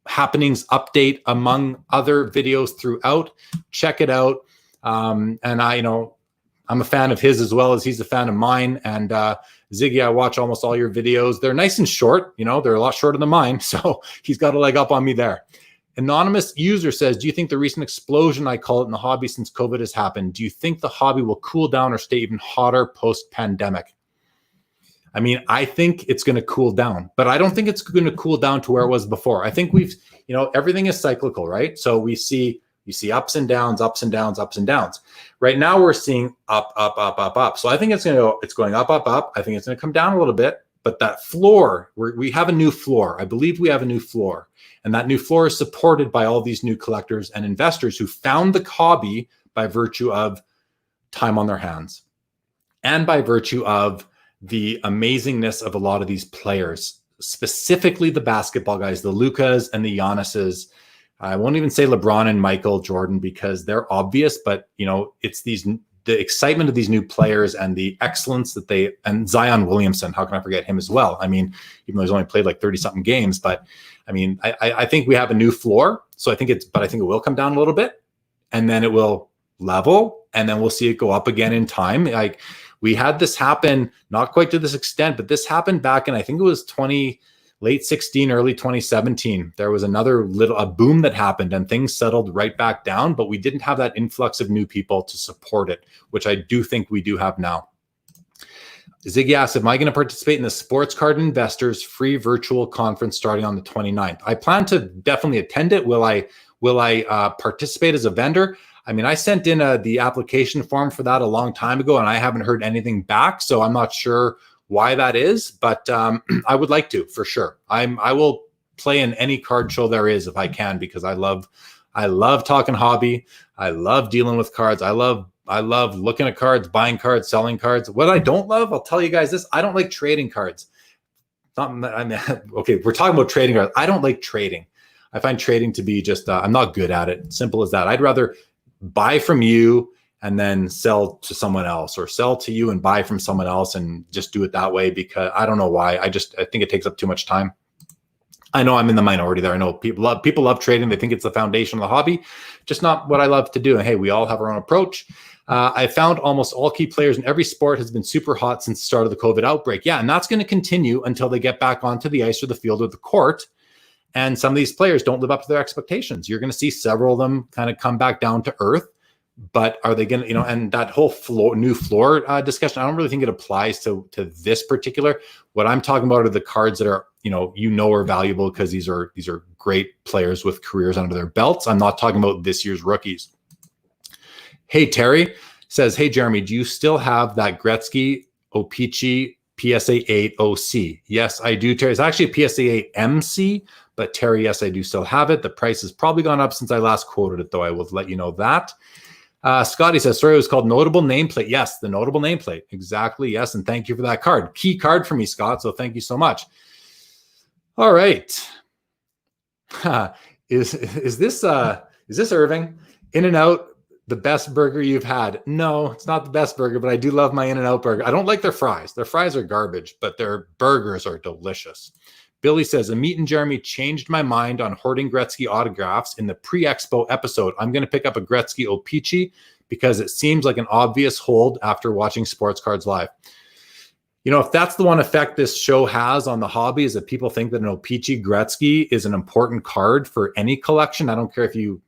happenings update among other videos throughout. Check it out. And I'm a fan of his as well as he's a fan of mine. And Ziggy, I watch almost all your videos. They're nice and short. They're a lot shorter than mine. So he's got a leg up on me there. Anonymous user says, do you think the recent explosion, I call it, in the hobby since COVID has happened, do you think the hobby will cool down or stay even hotter post-pandemic? I mean, I think it's going to cool down, but I don't think it's going to cool down to where it was before. I think everything is cyclical, right? So you see ups and downs, ups and downs, ups and downs. Right now we're seeing up, up, up, up, up. So I think it's going up, up, up. I think it's going to come down a little bit, but that floor, we have a new floor. I believe we have a new floor. And that new floor is supported by all these new collectors and investors who found the hobby by virtue of time on their hands and by virtue of the amazingness of a lot of these players, specifically the basketball guys, the Lukas and the Giannis's. I won't even say LeBron and Michael Jordan because they're obvious, but it's the excitement of these new players and the excellence that and Zion Williamson, how can I forget him as well? I mean, even though he's only played like 30 something games, but I mean, I think we have a new floor. So I think it will come down a little bit, and then it will level, and then we'll see it go up again in time. Like we had this happen, not quite to this extent, but this happened back in, I think it was late 16, early 2017. There was a boom that happened and things settled right back down, but we didn't have that influx of new people to support it, which I do think we do have now. Ziggy asks, am I going to participate in the Sports Card Investors free virtual conference starting on the 29th? I plan to definitely attend it. Will I participate as a vendor? I mean, I sent in the application form for that a long time ago, and I haven't heard anything back, so I'm not sure why that is, but I would like to, for sure. I will play in any card show there is if I can, because I love talking hobby. I love dealing with cards. I love looking at cards, buying cards, selling cards. What I don't love, I'll tell you guys this, I don't like trading cards. Okay, we're talking about trading cards. I don't like trading. I find trading to be just, I'm not good at it. Simple as that. I'd rather buy from you and then sell to someone else, or sell to you and buy from someone else and just do it that way, because I don't know why. I think it takes up too much time. I know I'm in the minority there. I know people love trading. They think it's the foundation of the hobby. Just not what I love to do. And hey, we all have our own approach. I found almost all key players in every sport has been super hot since the start of the COVID outbreak. Yeah, and that's going to continue until they get back onto the ice or the field or the court. And some of these players don't live up to their expectations. You're going to see several of them kind of come back down to earth. But are they going to, and that whole new floor discussion, I don't really think it applies to this particular. What I'm talking about are the cards that are, are valuable because these are great players with careers under their belts. I'm not talking about this year's rookies. Hey, Terry says, hey, Jeremy, do you still have that Gretzky Opeachy PSA 8 OC? Yes, I do, Terry. It's actually a PSA 8 MC, but Terry, yes, I do still have it. The price has probably gone up since I last quoted it, though. I will let you know that. Scotty says, sorry, it was called Notable Nameplate. Yes, the Notable Nameplate. Exactly. Yes. And thank you for that card. Key card for me, Scott. So thank you so much. All right. Is this Irving? In-N-Out, the best burger you've had? No, it's not the best burger, but I do love my In-N-Out burger. I don't like their fries. Their fries are garbage, but their burgers are delicious. Billy says, Amit and Jeremy changed my mind on hoarding Gretzky autographs in the pre-expo episode. I'm going to pick up a Gretzky Opeachy because it seems like an obvious hold after watching Sports Cards Live. If that's the one effect this show has on the hobby, is that people think that an Opeachy Gretzky is an important card for any collection. I don't care if you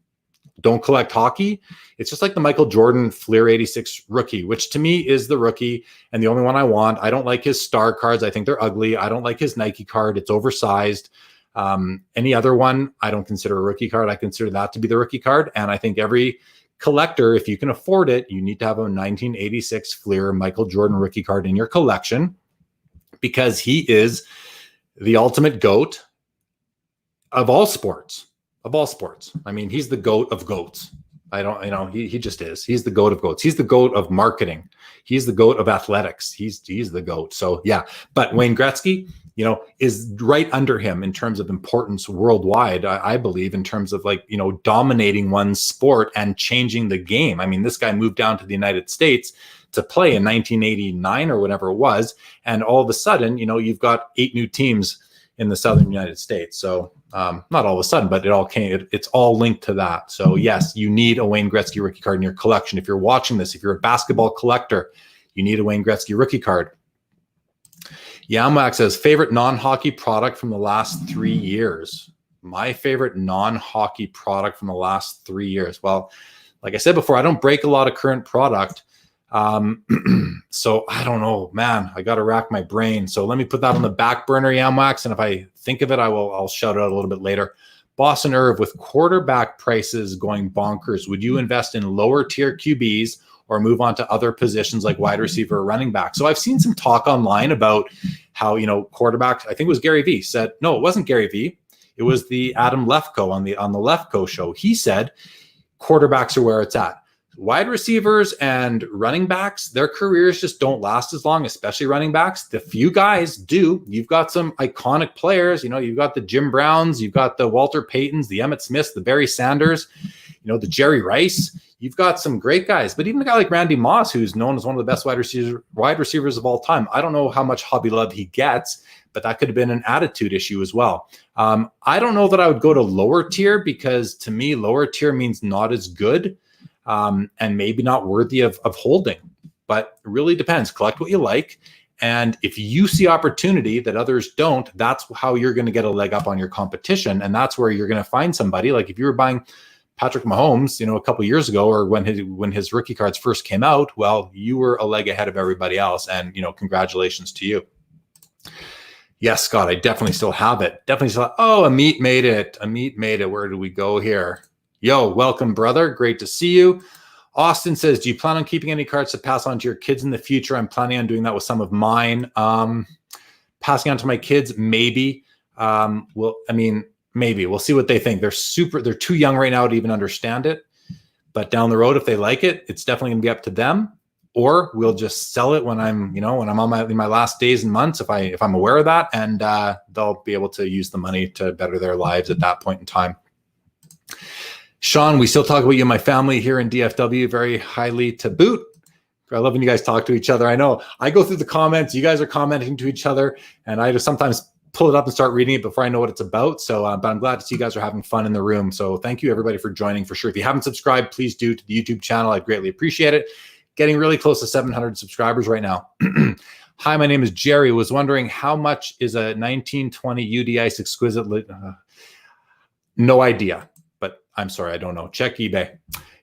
don't collect hockey. It's just like the Michael Jordan Fleer 86 rookie, which to me is the rookie and the only one I want. I don't like his star cards. I think they're ugly. I don't like his Nike card. It's oversized. Any other one, I don't consider a rookie card. I consider that to be the rookie card. And I think every collector, if you can afford it, you need to have a 1986 Fleer Michael Jordan rookie card in your collection, because he is the ultimate GOAT of all sports. I mean, he's the GOAT of GOATs. He just is. He's the GOAT of GOATs. He's the GOAT of marketing. He's the GOAT of athletics. He's the GOAT. So yeah, but Wayne Gretzky, is right under him in terms of importance worldwide. I believe in terms of dominating one sport and changing the game. I mean, this guy moved down to the United States to play in 1989 or whatever it was. And all of a sudden, you've got 8 new teams in the Southern United States. So not all of a sudden, but it's all linked to that. So yes, you need a Wayne Gretzky rookie card in your collection. If you're watching this, if you're a basketball collector, you need a Wayne Gretzky rookie card. Yamax says, favorite non-hockey product from the last 3 years. My favorite non-hockey product from the last 3 years. Well, like I said before, I don't break a lot of current product. So I don't know, man, I got to rack my brain. So let me put that on the back burner, Yamax. And if I think of it, I'll shout it out a little bit later. Boston Irv, with quarterback prices going bonkers, would you invest in lower tier QBs or move on to other positions like wide receiver or running back? So I've seen some talk online about how, quarterbacks, I think it was Gary Vee said, no, it wasn't Gary Vee. It was the Adam Lefkoe on the Lefkoe show. He said, quarterbacks are where it's at. Wide receivers and running backs, their careers just don't last as long, especially running backs. The few guys do. You've got some iconic players. You've got the Jim Browns, you've got the Walter Paytons, the Emmett Smiths, the Barry Sanders, the Jerry Rice. You've got some great guys. But even a guy like Randy Moss, who's known as one of the best wide receivers of all time, I don't know how much hobby love he gets, but that could have been an attitude issue as well. I don't know that I would go to lower tier, because to me, lower tier means not as good. And maybe not worthy of holding, but it really depends. Collect what you like. And if you see opportunity that others don't, that's how you're going to get a leg up on your competition. And that's where you're going to find somebody. Like if you were buying Patrick Mahomes, a couple years ago, or when his rookie cards first came out, well, you were a leg ahead of everybody else. And, congratulations to you. Yes, Scott, I definitely still have it. Amit made it. Where did we go here? Yo, welcome, brother. Great to see you. Austin says, do you plan on keeping any cards to pass on to your kids in the future? I'm planning on doing that with some of mine. Passing on to my kids, maybe. Maybe. We'll see what they think. They're too young right now to even understand it. But down the road, if they like it, it's definitely going to be up to them. or we'll just sell it when I'm, when I'm on in my last days and months, if I'm aware of that, and they'll be able to use the money to better their lives at that point in time. Sean, we still talk about you and my family here in DFW very highly to boot. I love when you guys talk to each other. I know I go through the comments, you guys are commenting to each other, and I just sometimes pull it up and start reading it before I know what it's about. So, but I'm glad to see you guys are having fun in the room. So thank you everybody for joining for sure. If you haven't subscribed, please do to the YouTube channel. I'd greatly appreciate it. Getting really close to 700 subscribers right now. Hi, my name is Jerry. Was wondering how much is a 1920 UD Ice Exquisite? No idea, but I'm sorry, I don't know. Check eBay.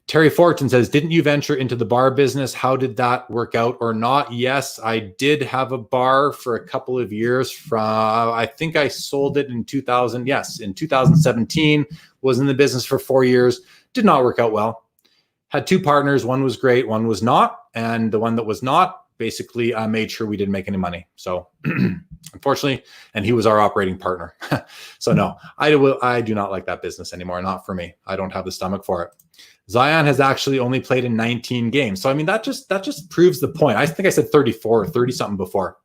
Terry Fortune says, didn't you venture into the bar business? How did that work out or not? Yes, I did have a bar for a couple of years from, I think I sold it in 2000. Yes, in 2017, was in the business for 4 years. Did not work out well. Had two partners. One was great, one was not. And the one that was not, basically made sure we didn't make any money. So unfortunately, and he was our operating partner. So no, I do not like that business anymore. Not for me. I don't have the stomach for it. Zion has actually only played in 19 games. So, I mean, that just proves the point. I think I said 34 or 30 something before.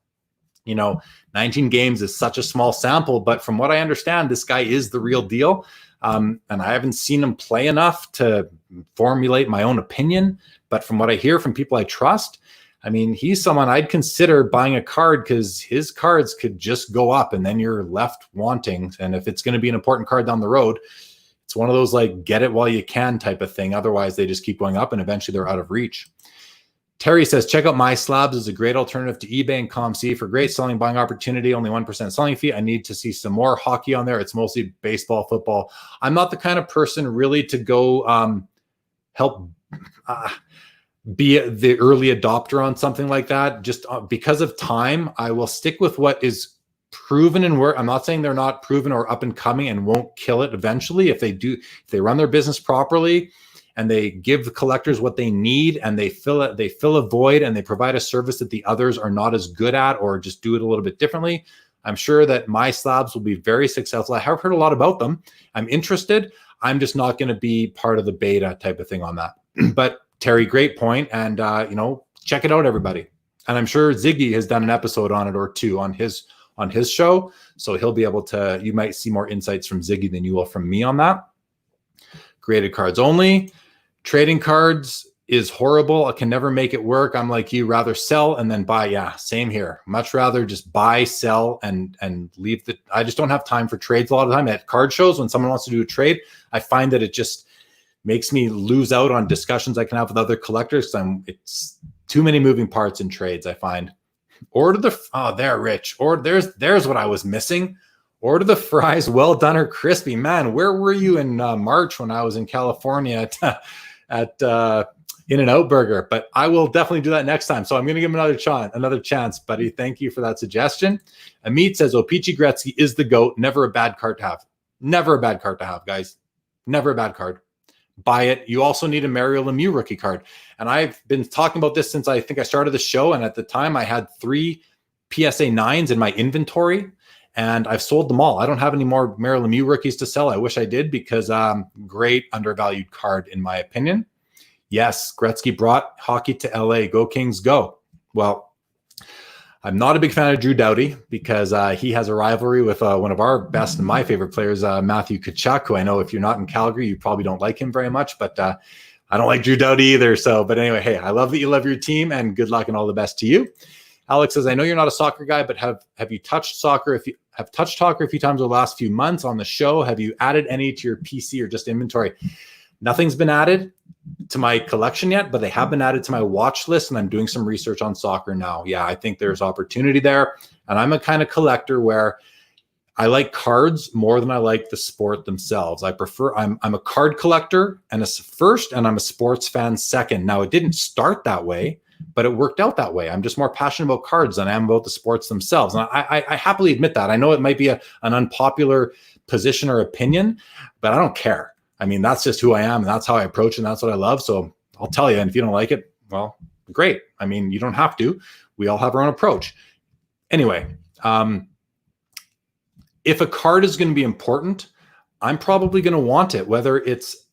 19 games is such a small sample, but from what I understand, this guy is the real deal. And I haven't seen him play enough to formulate my own opinion. But from what I hear from people I trust, I mean, he's someone I'd consider buying a card because his cards could just go up and then you're left wanting. And if it's going to be an important card down the road, it's one of those like get it while you can type of thing. Otherwise, they just keep going up and eventually they're out of reach. Terry says, check out My Slabs as a great alternative to eBay and ComC for great selling buying opportunity. Only 1% selling fee. I need to see some more hockey on there. It's mostly baseball, football. I'm not the kind of person really to go help be the early adopter on something like that. Just because of time, I will stick with what is proven and work. I'm not saying they're not proven or up and coming and won't kill it eventually. If they run their business properly and they give the collectors what they need and they fill a void and they provide a service that the others are not as good at or just do it a little bit differently, I'm sure that My Slabs will be very successful. I have heard a lot about them. I'm interested. I'm just not going to be part of the beta type of thing on that. But Terry, great point. And, check it out, everybody. And I'm sure Ziggy has done an episode on it or two on his show. So he'll be able to, you might see more insights from Ziggy than you will from me on that. Graded cards only. Trading cards is horrible. I can never make it work. I'm like you, rather sell and then buy. Yeah, same here. Much rather just buy, sell, and leave I just don't have time for trades a lot of the time. At card shows, when someone wants to do a trade, I find that it just makes me lose out on discussions I can have with other collectors. It's too many moving parts in trades, I find. There, Rich. Or there's what I was missing. Order the fries well done or crispy. Man, where were you in March when I was in California at In-N-Out Burger? But I will definitely do that next time. So I'm going to give him another chance, buddy. Thank you for that suggestion. Amit says, Peachy Gretzky is the GOAT. Never a bad card to have. Never a bad card to have, guys. Never a bad card. Buy it. You also need a Mario Lemieux rookie card. And I've been talking about this since I think I started the show. And at the time I had 3 PSA 9s in my inventory and I've sold them all. I don't have any more Mario Lemieux rookies to sell. I wish I did because great undervalued card in my opinion. Yes, Gretzky brought hockey to LA. Go Kings, go. Well, I'm not a big fan of Drew Doughty because he has a rivalry with one of our best and my favorite players, Matthew Tkachuk, who I know if you're not in Calgary, you probably don't like him very much, but I don't like Drew Doughty either. So, but anyway, hey, I love that you love your team and good luck and all the best to you. Alex says, I know you're not a soccer guy, but have you touched soccer? If you have touched soccer a few times over the last few months on the show, have you added any to your PC or just inventory? Nothing's been added to my collection yet, but they have been added to my watch list and I'm doing some research on soccer now. Yeah, I think there's opportunity there. And I'm a kind of collector where I like cards more than I like the sport themselves. I'm a card collector and first, and I'm a sports fan second. Now, it didn't start that way, but it worked out that way. I'm just more passionate about cards than I am about the sports themselves. And I happily admit that. I know it might be an unpopular position or opinion, but I don't care. I mean, that's just who I am and that's how I approach it and that's what I love. So I'll tell you, and if you don't like it, well, great. I mean, you don't have to. We all have our own approach. Anyway, if a card is going to be important, I'm probably going to want it, whether it's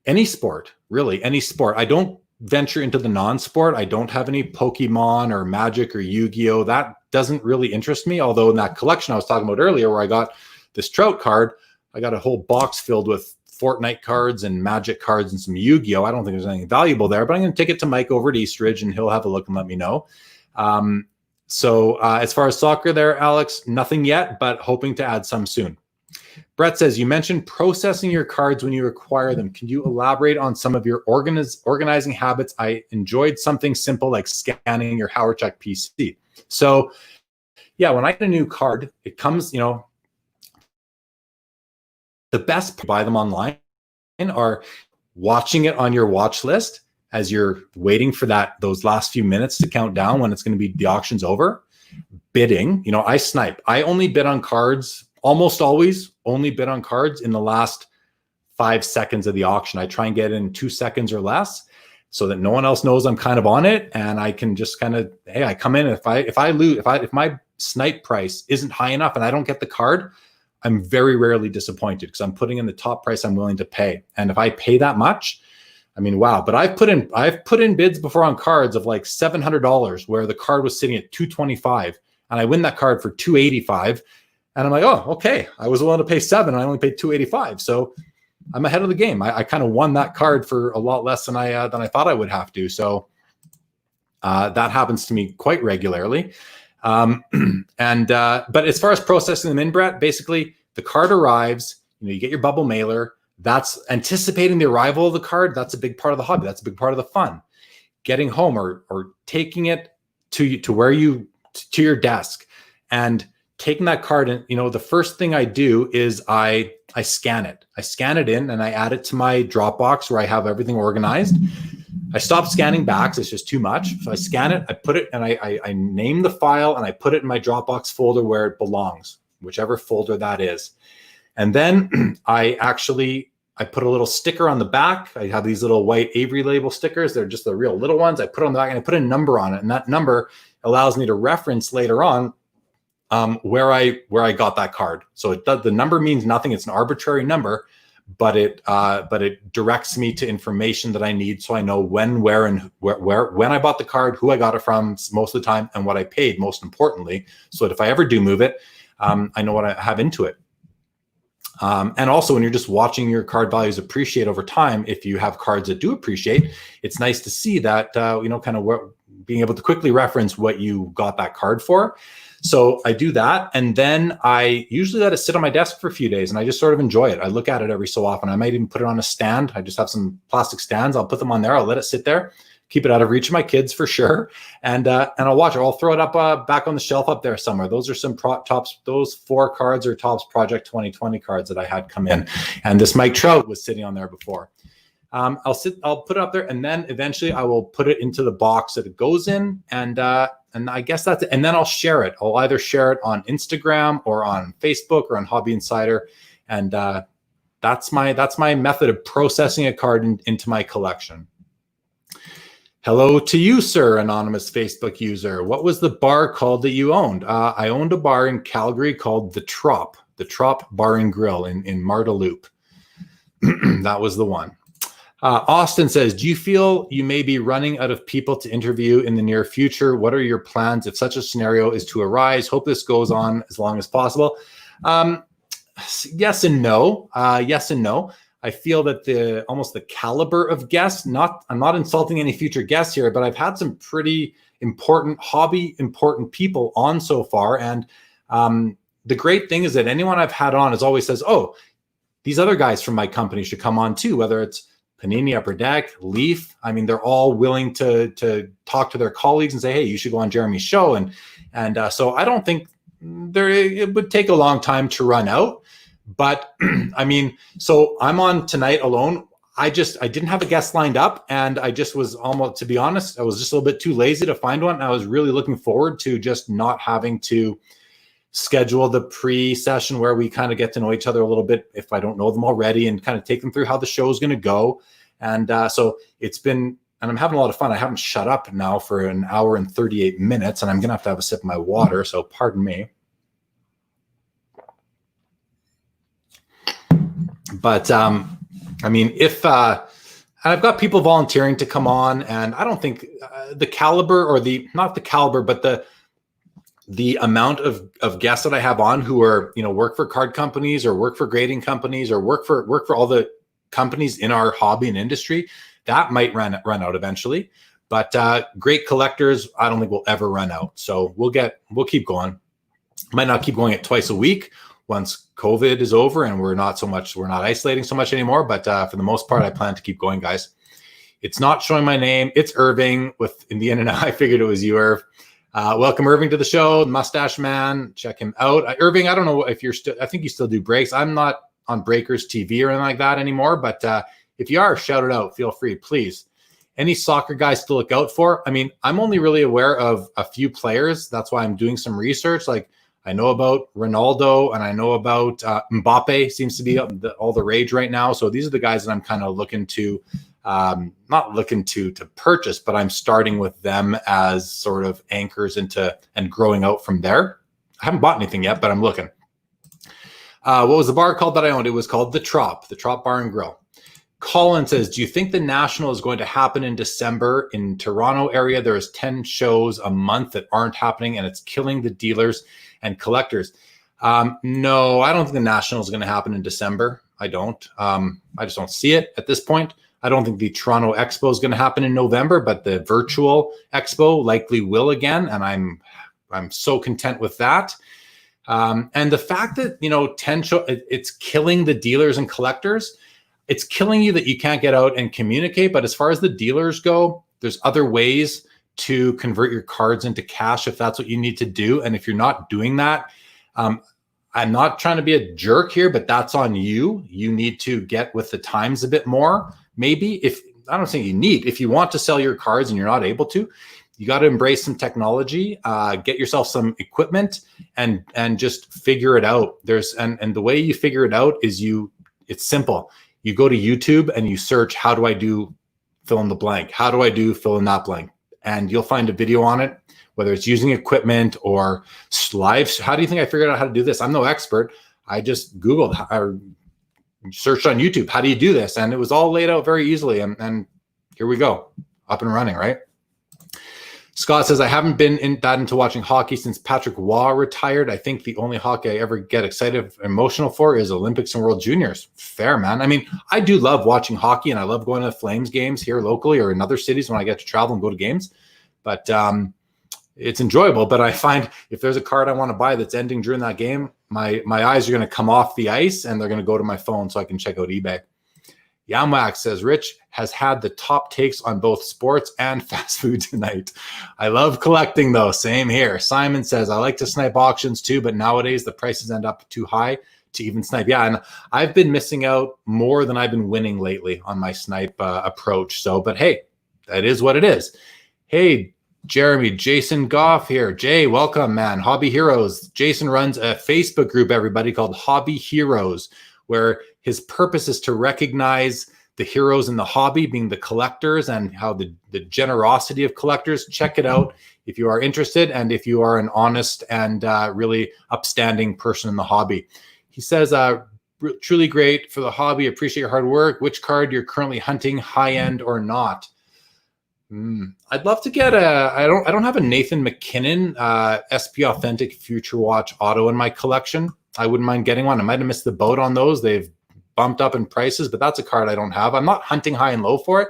any sport, really, any sport. I don't venture into the non-sport. I don't have any Pokemon or Magic or Yu-Gi-Oh. That doesn't really interest me. Although in that collection I was talking about earlier, where I got this Trout card, I got a whole box filled with Fortnite cards and Magic cards and some Yu-Gi-Oh. I don't think there's anything valuable there, but I'm going to take it to Mike over at Eastridge and he'll have a look and let me know. So as far as soccer there, Alex, nothing yet, but hoping to add some soon. Brett says, you mentioned processing your cards when you acquire them. Can you elaborate on some of your organizing habits? I enjoyed something simple like scanning your Howard Check PC. So yeah, when I get a new card, it comes, you know, the best buy them online are watching it on your watch list as you're waiting for those last few minutes to count down when it's going to be, the auction's over. Bidding, you know, I snipe. I only bid on cards, almost always only bid on cards in the last 5 seconds of the auction. I try and get in 2 seconds or less so that no one else knows I'm kind of on it. And I can just kind of, hey, I come in. If my snipe price isn't high enough and I don't get the card, I'm very rarely disappointed because I'm putting in the top price I'm willing to pay. And if I pay that much, I mean, wow. But I've put in bids before on cards of like $700 where the card was sitting at $225 and I win that card for $285. And I'm like, oh, okay. I was willing to pay $7 and I only paid $285. So I'm ahead of the game. I kind of won that card for a lot less than I thought I would have to. So that happens to me quite regularly. But as far as processing them in, Brett, basically the card arrives, you know, you get your bubble mailer. That's anticipating the arrival of the card. That's a big part of the hobby. That's a big part of the fun. Getting home or taking it to your desk and taking that card. And, you know, the first thing I do is I scan it. I scan it in and I add it to my Dropbox where I have everything organized. I stop scanning backs. It's just too much. So I scan it, I put it, and I name the file and I put it in my Dropbox folder where it belongs, whichever folder that is. And then I put a little sticker on the back. I have these little white Avery label stickers. They're just the real little ones. I put on the back and I put a number on it. And that number allows me to reference later on where I got that card. So the number means nothing. It's an arbitrary number, but it directs me to information that I need. So I know when, where, and when I bought the card, who I got it from most of the time, and what I paid, most importantly, so that if I ever do move it, I know what I have into it. And also when you're just watching your card values appreciate over time, if you have cards that do appreciate, it's nice to see that, kind of being able to quickly reference what you got that card for. So I do that. And then I usually let it sit on my desk for a few days and I just sort of enjoy it. I look at it every so often. I might even put it on a stand. I just have some plastic stands. I'll put them on there. I'll let it sit there, keep it out of reach of my kids for sure. And I'll watch it. I'll throw it up back on the shelf up there somewhere. Those are some tops. Those 4 cards are Topps Project 2020 cards that I had come in. And this Mike Trout was sitting on there before. I'll put it up there, and then eventually I will put it into the box that it goes in, and I guess that's it. And then I'll share it. I'll either share it on Instagram or on Facebook or on Hobby Insider, and that's my method of processing a card into my collection. Hello to you, sir, anonymous Facebook user. What was the bar called that you owned? I owned a bar in Calgary called the Trop Bar and Grill in Marda Loop. That was the one. Austin says, do you feel you may be running out of people to interview in the near future? What are your plans if such a scenario is to arise? Hope this goes on as long as possible. Yes and no. Yes and no. I feel that almost the caliber of guests, I'm not insulting any future guests here, but I've had some pretty important people on so far. And the great thing is that anyone I've had on has always says, oh, these other guys from my company should come on too, whether it's Panini, Upper Deck, Leaf. I mean, they're all willing to talk to their colleagues and say, hey, you should go on Jeremy's show. And so I don't think it would take a long time to run out. But I mean, so I'm on tonight alone. I didn't have a guest lined up, and I just was almost, to be honest, I was just a little bit too lazy to find one. I was really looking forward to just not having to schedule the pre-session where we kind of get to know each other a little bit if I don't know them already, and kind of take them through how the show is going to go. And so it's been, and I'm having a lot of fun. I haven't shut up now for an hour and 38 minutes, and I'm going to have a sip of my water. So pardon me. But I mean, if And I've got people volunteering to come on, and I don't think the caliber or not the caliber, but the amount of guests that I have on who are, work for card companies or work for grading companies or work for all the companies in our hobby and industry, that might run out eventually. But great collectors, I don't think we'll ever run out. So we'll keep going. Might not keep going at twice a week once COVID is over and we're not isolating so much anymore. But for the most part, I plan to keep going, guys. It's not showing my name. It's Irving in the in and out. I figured it was you, Irv. Welcome, Irving, to the show. Mustache Man, check him out. Irving, I don't know if you're still. I think you still do breaks. I'm not on Breakers TV or anything like that anymore. But if you are, shout it out. Feel free, please. Any soccer guys to look out for? I mean, I'm only really aware of a few players. That's why I'm doing some research. Like, I know about Ronaldo and I know about Mbappe. Seems to be all the rage right now. So these are the guys that I'm kind of looking to, not looking to purchase, but I'm starting with them as sort of anchors into and growing out from there. I haven't bought anything yet, but I'm looking. What was the bar called that I owned? It was called the Trop Bar and Grill. Colin says, do you think the National is going to happen in December in Toronto area? There's 10 shows a month that aren't happening and it's killing the dealers and collectors. No, I don't think the National is going to happen in December. I don't. I just don't see it at this point. I don't think the Toronto Expo is going to happen in November, but the virtual Expo likely will again. And I'm so content with that. And the fact that, 10 show, it's killing the dealers and collectors. It's killing you that you can't get out and communicate. But as far as the dealers go, there's other ways to convert your cards into cash if that's what you need to do. And if you're not doing that, I'm not trying to be a jerk here, but that's on you. You need to get with the times a bit more. Maybe I don't think you need, if you want to sell your cards and you're not able to, you got to embrace some technology, get yourself some equipment and just figure it out. And the way you figure it out is it's simple. You go to YouTube and you search, how do I do fill in the blank? How do I do fill in that blank? And you'll find a video on it, whether it's using equipment or live. How do you think I figured out how to do this? I'm no expert. I just Googled or searched on YouTube, how do you do this? And it was all laid out very easily. And here we go, up and running, right? Scott says, I haven't been into watching hockey since Patrick Waugh retired. I think the only hockey I ever get excited, emotional for is Olympics and World Juniors. Fair, man. I mean, I do love watching hockey and I love going to Flames games here locally or in other cities when I get to travel and go to games. But it's enjoyable. But I find if there's a card I want to buy that's ending during that game, my eyes are going to come off the ice and they're going to go to my phone so I can check out eBay. Yamwak says, Rich has had the top takes on both sports and fast food tonight. I love collecting, though. Same here. Simon says, I like to snipe auctions, too, but nowadays the prices end up too high to even snipe. Yeah, and I've been missing out more than I've been winning lately on my snipe approach. So, but hey, that is what it is. Hey, Jeremy, Jason Goff here. Jay, welcome, man. Hobby Heroes. Jason runs a Facebook group, everybody, called Hobby Heroes, where his purpose is to recognize the heroes in the hobby, being the collectors, and how the generosity of collectors. Check it out if you are interested and if you are an honest and really upstanding person in the hobby. He says, truly great for the hobby. Appreciate your hard work. Which card you're currently hunting, high end or not? I'd love to get I don't have a Nathan McKinnon SP Authentic Future Watch Auto in my collection. I wouldn't mind getting one. I might have missed the boat on those. They've bumped up in prices, but that's a card I don't have. I'm not hunting high and low for it.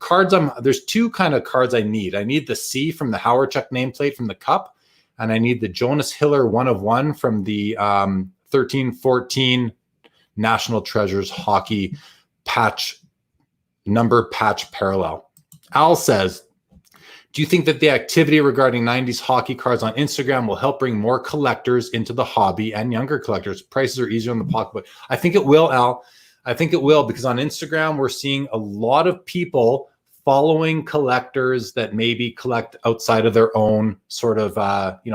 Cards, there's two kind of cards I need. I need the C from the Howard Chuck nameplate from the Cup, and I need the Jonas Hiller 1/1 from the 13-14 National Treasures Hockey number patch parallel. Al says, do you think that the activity regarding 90s hockey cards on Instagram will help bring more collectors into the hobby and younger collectors? Prices are easier on the pocketbook. I think it will, Al. I think it will, because on Instagram, we're seeing a lot of people following collectors that maybe collect outside of their own sort of,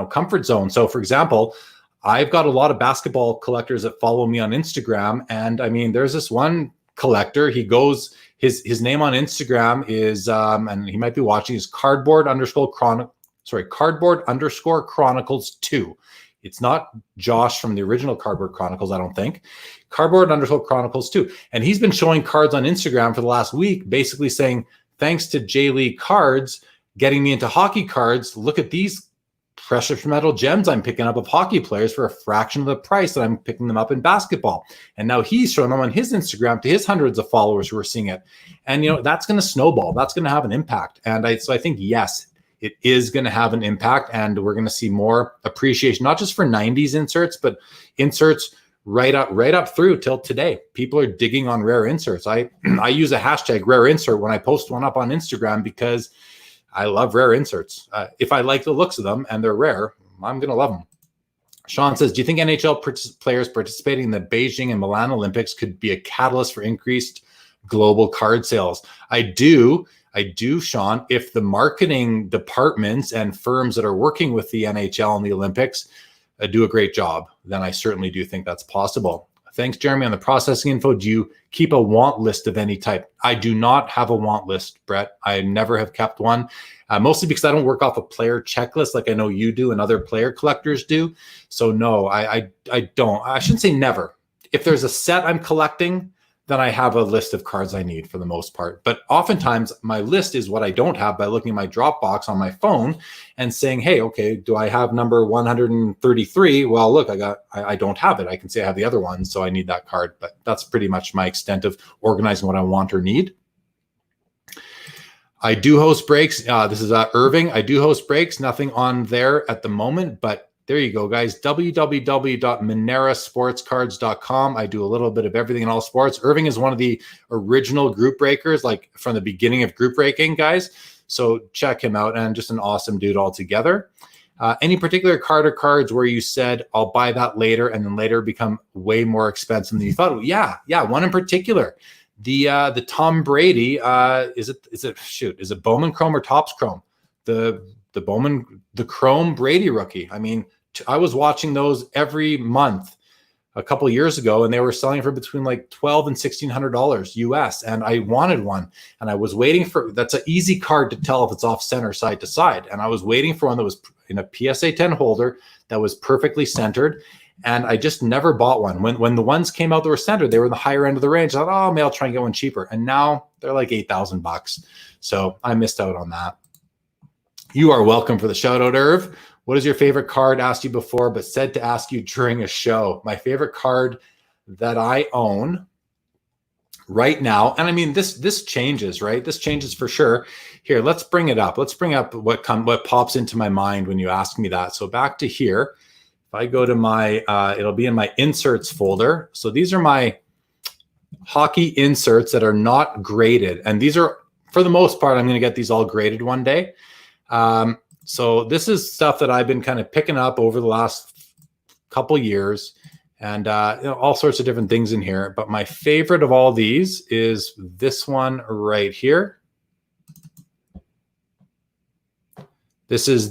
comfort zone. So for example, I've got a lot of basketball collectors that follow me on Instagram. And I mean, there's this one collector, he goes, his name on Instagram is, and he might be watching, is cardboard_chronicles 2. It's not Josh from the original Cardboard Chronicles, I don't think. Cardboard_Chronicles too. And he's been showing cards on Instagram for the last week, basically saying, thanks to J League Cards getting me into hockey cards, look at these precious metal gems I'm picking up of hockey players for a fraction of the price that I'm picking them up in basketball. And now he's showing them on his Instagram to his hundreds of followers who are seeing it. And, that's going to snowball. That's going to have an impact. And so I think, yes, it is going to have an impact, and we're going to see more appreciation, not just for 90s inserts, but inserts right up through till today. People are digging on rare inserts. I use a hashtag rare insert when I post one up on Instagram because I love rare inserts. If I like the looks of them and they're rare, I'm going to love them. Sean says, do you think NHL players participating in the Beijing and Milan Olympics could be a catalyst for increased global card sales? I do, Sean. If the marketing departments and firms that are working with the NHL and the Olympics do a great job, then I certainly do think that's possible. Thanks, Jeremy. On the processing info, do you keep a want list of any type? I do not have a want list, Brett. I never have kept one, mostly because I don't work off a player checklist like I know you do and other player collectors do. So no, I don't. I shouldn't say never. If there's a set I'm collecting, then I have a list of cards I need for the most part. But oftentimes my list is what I don't have by looking at my Dropbox on my phone and saying, hey, okay, do I have number 133? Well, look, I don't have it. I can say I have the other one, so I need that card. But that's pretty much my extent of organizing what I want or need. I do host breaks. This is Irving. I do host breaks. Nothing on there at the moment, but there you go, guys. www.minerasportscards.com. I do a little bit of everything in all sports. Irving is one of the original group breakers, like from the beginning of group breaking, guys. So check him out, and just an awesome dude altogether. Any particular card or cards where you said, I'll buy that later, and then later become way more expensive than you thought? Yeah, one in particular. The Tom Brady, is it Bowman Chrome or Topps Chrome? The Chrome Brady rookie. I mean, I was watching those every month a couple of years ago, and they were selling for between like $1,200 and $1,600 US. And I wanted one, and I was waiting for, that's an easy card to tell if it's off center side to side. And I was waiting for one that was in a PSA 10 holder that was perfectly centered. And I just never bought one. When the ones came out that were centered, they were in the higher end of the range. I thought, oh, maybe I'll try and get one cheaper. And now they're like $8,000. So I missed out on that. You are welcome for the shout out, Irv. What is your favorite card? Asked you before, but said to ask you during a show. My favorite card that I own right now, and I mean, this changes, right? This changes for sure. Here, let's bring it up. Let's bring up what pops into my mind when you ask me that. So back to here. If I go to my, it'll be in my inserts folder. So these are my hockey inserts that are not graded. And these are, for the most part, I'm going to get these all graded one day. So this is stuff that I've been kind of picking up over the last couple years, and all sorts of different things in here. But my favorite of all these is this one right here. This is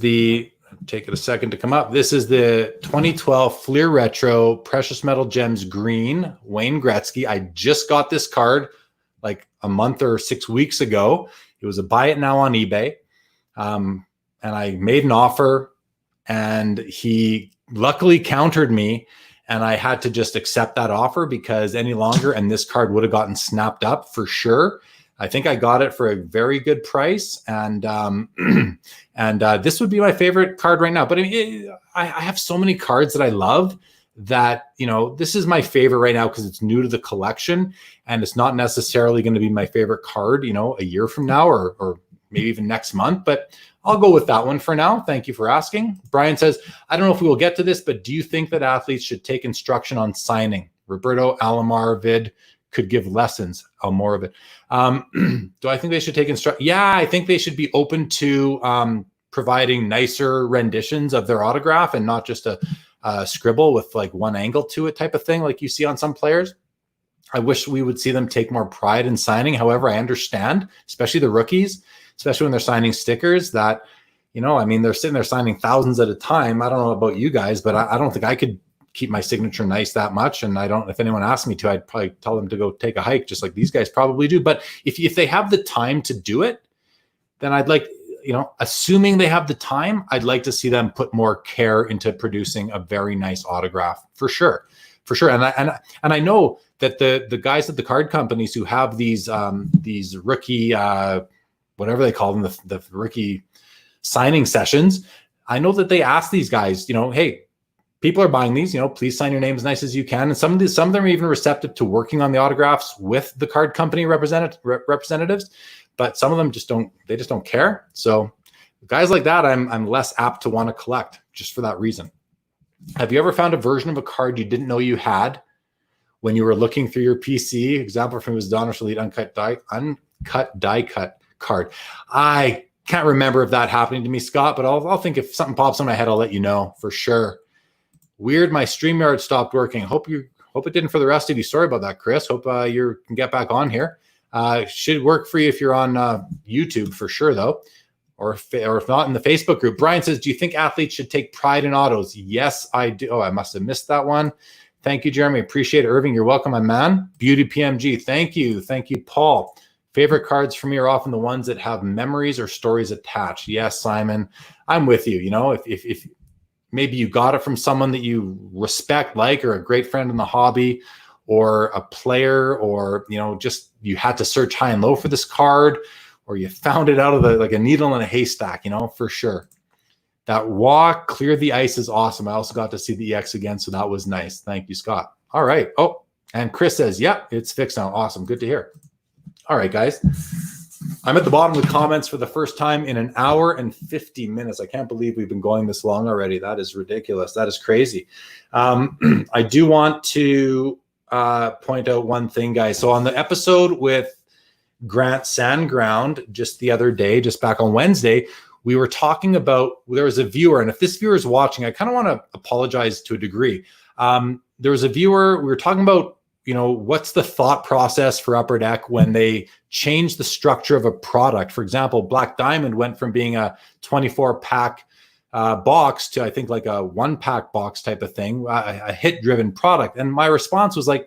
take it a second to come up. This is the 2012 Fleer Retro Precious Metal Gems Green Wayne Gretzky. I just got this card like a month or 6 weeks ago. It was a buy it now on eBay. And I made an offer, and he luckily countered me, and I had to just accept that offer because any longer, and this card would have gotten snapped up for sure. I think I got it for a very good price, and this would be my favorite card right now. But I mean, I have so many cards that I love that, this is my favorite right now because it's new to the collection, and it's not necessarily going to be my favorite card, a year from now or maybe even next month, but I'll go with that one for now. Thank you for asking. Brian says, I don't know if we will get to this, but do you think that athletes should take instruction on signing? Roberto Alomar vid could give lessons. More of it. Do I think they should take instruction? Yeah, I think they should be open to providing nicer renditions of their autograph and not just a scribble with like one angle to it type of thing like you see on some players. I wish we would see them take more pride in signing. However, I understand, especially the rookies, especially when they're signing stickers that, I mean, they're sitting there signing thousands at a time. I don't know about you guys, but I don't think I could keep my signature nice that much. And if anyone asked me to, I'd probably tell them to go take a hike, just like these guys probably do. But if they have the time to do it, then I'd like assuming they have the time, I'd like to see them put more care into producing a very nice autograph for sure. And I know that the guys at the card companies who have these rookie, whatever they call them, the rookie signing sessions, I know that they ask these guys, hey, people are buying these, please sign your name as nice as you can. And some of them are even receptive to working on the autographs with the card company representatives, but some of them just don't care. So guys like that, I'm less apt to want to collect just for that reason. Have you ever found a version of a card you didn't know you had when you were looking through your PC? Example from his Donruss Elite uncut die cut card. I can't remember if that happening to me, Scott, but I'll think if something pops in my head, I'll let you know for sure. Weird, my StreamYard stopped working. Hope it didn't for the rest of you. Sorry about that, Chris. Hope you can get back on here. Should work for you if you're on YouTube for sure, though, or if not in the Facebook group. Brian says, do you think athletes should take pride in autos? Yes, I do. Oh, I must have missed that one. Thank you, Jeremy. Appreciate it. Irving, you're welcome, my man. Beauty PMG, thank you. Thank you, Paul. Favorite cards for me are often the ones that have memories or stories attached. Yes, Simon, I'm with you. If maybe you got it from someone that you respect, or a great friend in the hobby, or a player, or, just you had to search high and low for this card, or you found it out of like a needle in a haystack, for sure. That walk, clear the ice is awesome. I also got to see the EX again, so that was nice. Thank you, Scott. All right. Oh, and Chris says, yeah, it's fixed now. Awesome. Good to hear. All right, guys. I'm at the bottom of the comments for the first time in an hour and 50 minutes. I can't believe we've been going this long already. That is ridiculous. That is crazy. I do want to point out one thing, guys. So on the episode with Grant Sandground just the other day, just back on Wednesday, we were talking about, there was a viewer, and if this viewer is watching, I kind of want to apologize to a degree. There was a viewer, we were talking about, what's the thought process for Upper Deck when they change the structure of a product? For example, Black Diamond went from being a 24-pack box to, I think, like a 1-pack box type of thing, a hit-driven product. And my response was like,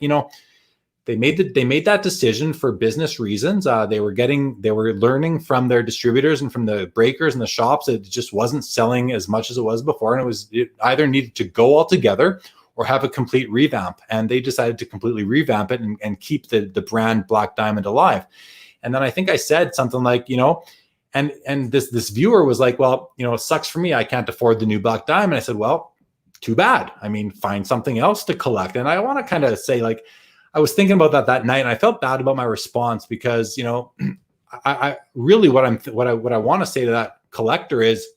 they made that decision for business reasons. They were learning from their distributors and from the breakers and the shops. It just wasn't selling as much as it was before, and it either needed to go all together or have a complete revamp. And they decided to completely revamp it and keep the brand Black Diamond alive. And then I think I said something like, and this viewer was like, well, it sucks for me. I can't afford the new Black Diamond. I said, well, too bad. I mean, find something else to collect. And I want to kind of say, like, I was thinking about that night, and I felt bad about my response because, I really what I want to say to that collector is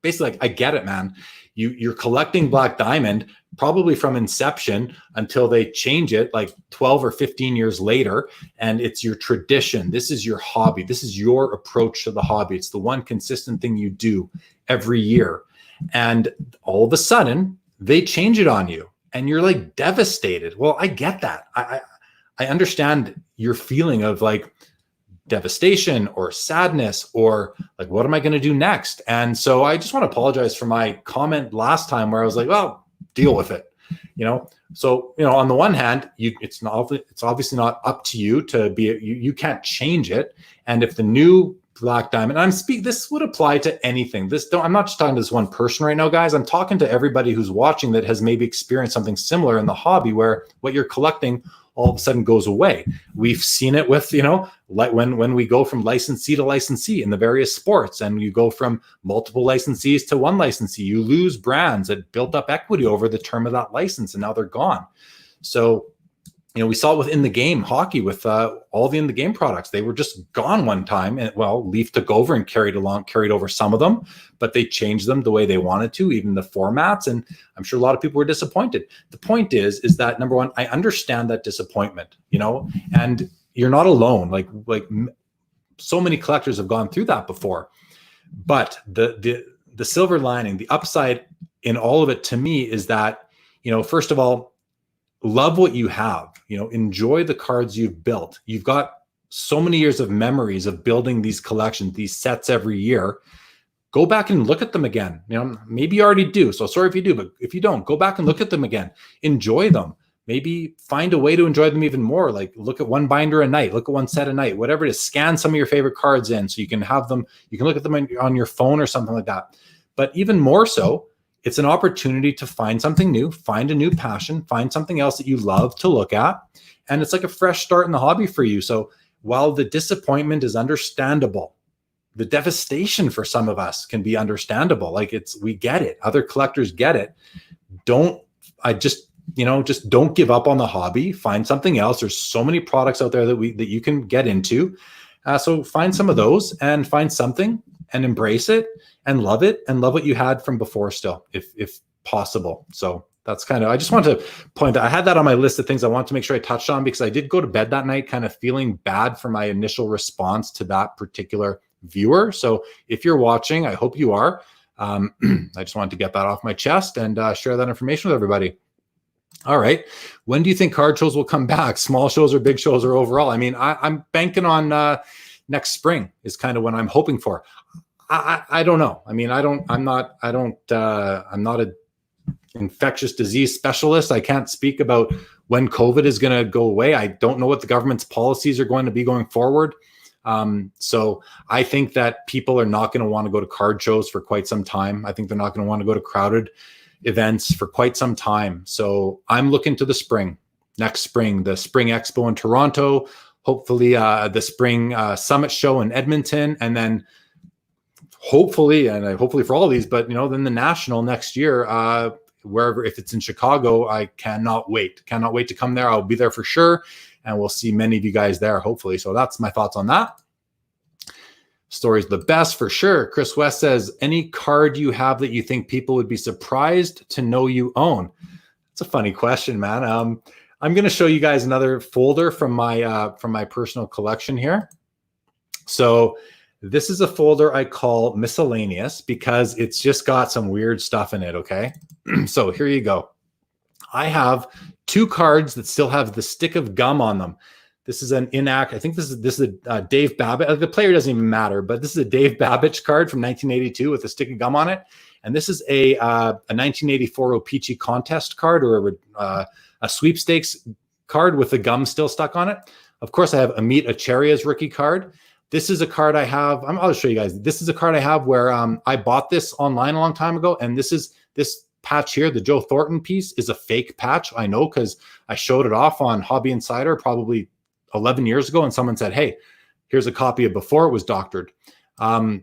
basically, like, I get it, man. You're collecting Black Diamond probably from inception until they change it like 12 or 15 years later, and it's your tradition. This is your hobby. This is your approach to the hobby. It's the one consistent thing you do every year, and all of a sudden they change it on you, and you're like devastated. Well, I get that. I understand your feeling of like devastation or sadness or like, what am I going to do next? And so I just want to apologize for my comment last time where I was like, well, deal with it. So, on the one hand, it's obviously not up to you to be, you can't change it. And if the new Black Diamond, this would apply to anything. I'm not just talking to this one person right now, guys. I'm talking to everybody who's watching that has maybe experienced something similar in the hobby where what you're collecting all of a sudden goes away. We've seen it with, like when we go from licensee to licensee in the various sports, and you go from multiple licensees to one licensee, you lose brands that built up equity over the term of that license, and now they're gone. So, we saw it with in the game hockey with all the in the game products. They were just gone one time, and Leaf took over and carried over some of them, but they changed them the way they wanted to, even the formats. And I'm sure a lot of people were disappointed. The point is that, number one, I understand that disappointment, and you're not alone. Like so many collectors have gone through that before. But the silver lining, the upside in all of it to me is that, first of all, love what you have, enjoy the cards you've built. You've got so many years of memories of building these collections, these sets every year. Go back and look at them again. Maybe you already do. So sorry if you do, but if you don't, go back and look at them again. Enjoy them. maybe find a way to enjoy them even more. Like look at one binder a night, look at one set a night, whatever it is, scan some of your favorite cards in so you can have them, you can look at them on your phone or something like that. But even more so, it's an opportunity to find something new, find a new passion, find something else that you love to look at. And it's like a fresh start in the hobby for you. So while the disappointment is understandable, the devastation for some of us can be understandable. Like we get it. Other collectors get it. Just don't give up on the hobby. Find something else. There's so many products out there that you can get into. So find some of those and find something and embrace it and love what you had from before still, if possible. So that's I just want to point that I had that on my list of things I want to make sure I touched on, because I did go to bed that night kind of feeling bad for my initial response to that particular viewer. So if you're watching, I hope you are. I just wanted to get that off my chest and share that information with everybody. All right. When do you think card shows will come back? Small shows or big shows or overall? I mean, I'm banking on next spring is kind of when I'm hoping for. I don't know. I mean, I'm not a infectious disease specialist. I can't speak about when COVID is going to go away. I don't know what the government's policies are going to be going forward. So I think that people are not going to want to go to card shows for quite some time. I think they're not going to want to go to crowded events for quite some time. So I'm looking to next spring, the Spring Expo in Toronto, hopefully the Spring Summit Show in Edmonton, and then hopefully for all of these, but then the National next year, wherever, if it's in Chicago, I cannot wait to come there. I'll be there for sure. And we'll see many of you guys there, hopefully. So that's my thoughts on that. Story's the best for sure. Chris West says, any card you have that you think people would be surprised to know you own? It's a funny question, man. I'm going to show you guys another folder from my personal collection here. So this is a folder I call miscellaneous because it's just got some weird stuff in it. Okay. So here you go. I have 2 cards that still have the stick of gum on them. This is an I think this is a Dave Babbage. The player doesn't even matter, but this is a Dave Babbage card from 1982 with a stick of gum on it. And this is a 1984 O-Pee-Chee contest card, or a sweepstakes card with the gum still stuck on it. Of course, I have Amit Acharya's rookie card. This is a card I have. I'll show you guys. This is a card I have where I bought this online a long time ago, and this patch here, the Joe Thornton piece, is a fake patch. I know because I showed it off on Hobby Insider probably 11 years ago, and someone said, hey, here's a copy of before it was doctored. A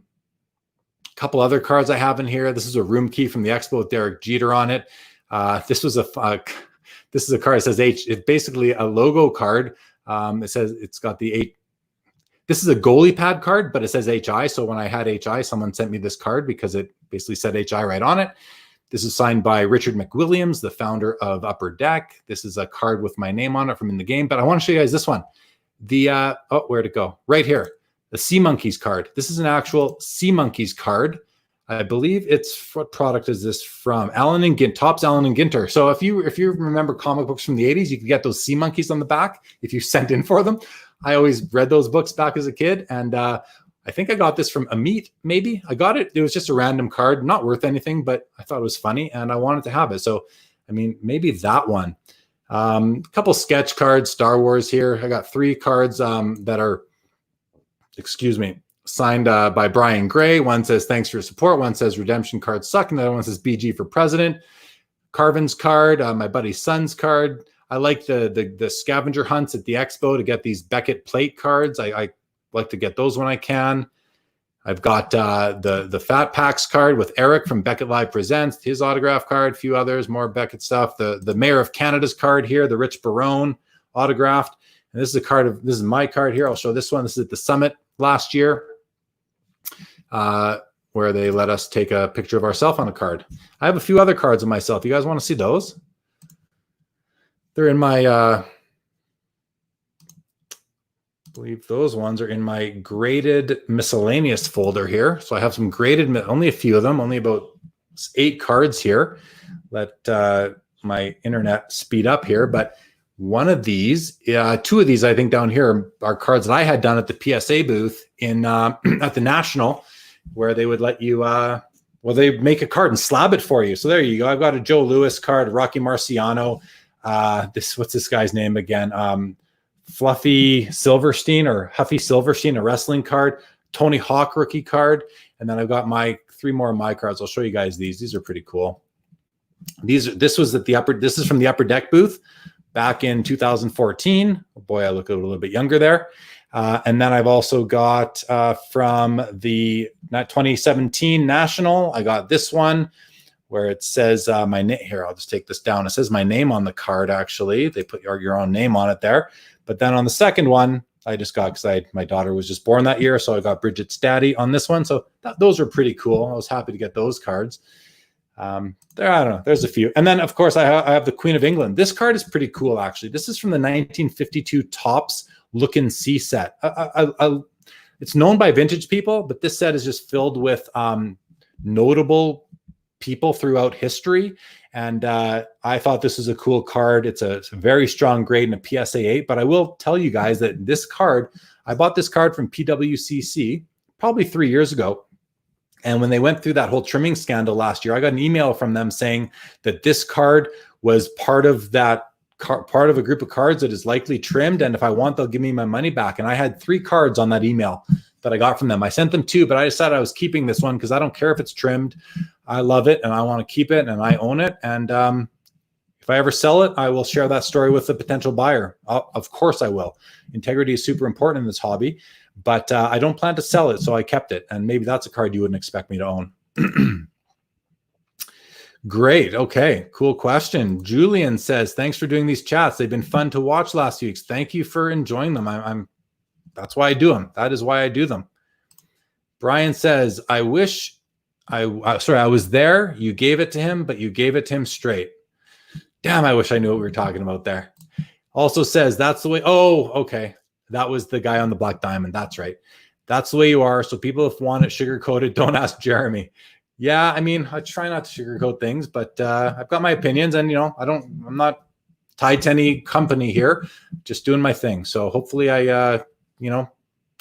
couple other cards I have in here. This is a room key from the Expo with Derek Jeter on it. This is a card that says H. It's basically a logo card. It says it's got the 8. This is a goalie pad card, but it says HI. So when I had HI, someone sent me this card because it basically said HI right on it. This is signed by Richard McWilliams, the founder of Upper Deck. This is a card with my name on it from In the Game. But I want to show you guys this one. Where'd it go? Right here. The Sea Monkeys card. This is an actual Sea Monkeys card. I believe what product is this from? Topps Allen & Ginter. So if you remember comic books from the 80s, you could get those sea monkeys on the back if you sent in for them. I always read those books back as a kid, and I think I got this from Amit, maybe. I got it. It was just a random card, not worth anything, but I thought it was funny, and I wanted to have it. So, I mean, maybe that one. A couple sketch cards, Star Wars here. I got 3 cards that are, signed by Brian Gray. One says, thanks for your support. One says, redemption cards suck. And the other one says, BG for president. Carvin's card, my buddy's son's card. I like the scavenger hunts at the Expo to get these Beckett plate cards. I like to get those when I can. I've got the Fat Packs card with Eric from Beckett Live Presents, his autograph card, a few others, more Beckett stuff. The Mayor of Canada's card here, the Rich Barone autographed. And this is my card here. I'll show this one. This is at the Summit last year, where they let us take a picture of ourselves on a card. I have a few other cards of myself. You guys want to see those? They're in my, I believe those ones are in my graded miscellaneous folder here. So I have some graded, only a few of them, only about 8 cards here. Let my internet speed up here. But one of these, 2 of these, I think down here are cards that I had done at the PSA booth in at the National, where they would let you, they make a card and slab it for you. So there you go. I've got a Joe Louis card, Rocky Marciano, What's this guy's name again? Fluffy Silverstein or Huffy Silverstein, a wrestling card, Tony Hawk rookie card. And then I've got my 3 more of my cards. I'll show you guys these. These are pretty cool. This is from the Upper Deck booth back in 2014. Oh boy, I look a little bit younger there. And then I've also got from the 2017 National, I got this one where it says my name here. I'll just take this down. It says my name on the card. Actually, they put your own name on it there. But then on the second one, I just got, because my daughter was just born that year, so I got Bridget's daddy on this one. So those are pretty cool. I was happy to get those cards. I don't know. There's a few. And then, of course, I have the Queen of England. This card is pretty cool, actually. This is from the 1952 Topps Look and See set. It's known by vintage people, but this set is just filled with notable people throughout history. And I thought this was a cool card. It's a very strong grade and a PSA 8. But I will tell you guys that this card, I bought this card from PWCC probably 3 years ago. And when they went through that whole trimming scandal last year, I got an email from them saying that this card was part of a group of cards that is likely trimmed. And if I want, they'll give me my money back. And I had 3 cards on that email that I got from them. I sent them 2, but I decided I was keeping this one because I don't care if it's trimmed. I love it and I want to keep it and I own it. And if I ever sell it, I will share that story with the potential buyer. Of course I will. Integrity is super important in this hobby, but I don't plan to sell it. So I kept it. And maybe that's a card you wouldn't expect me to own. Great. Okay. Cool question. Julian says, thanks for doing these chats. They've been fun to watch last few weeks. Thank you for enjoying them. That's why I do them. That is why I do them. Brian says, I was there. You gave it to him, but you gave it to him straight. Damn, I wish I knew what we were talking about there. Also says, that's the way. Oh, okay. That was the guy on the Black Diamond. That's right. That's the way you are. So people, if want it sugar-coated, don't ask Jeremy. Yeah, I mean, I try not to sugarcoat things, but I've got my opinions, and I'm not tied to any company here, just doing my thing. So hopefully I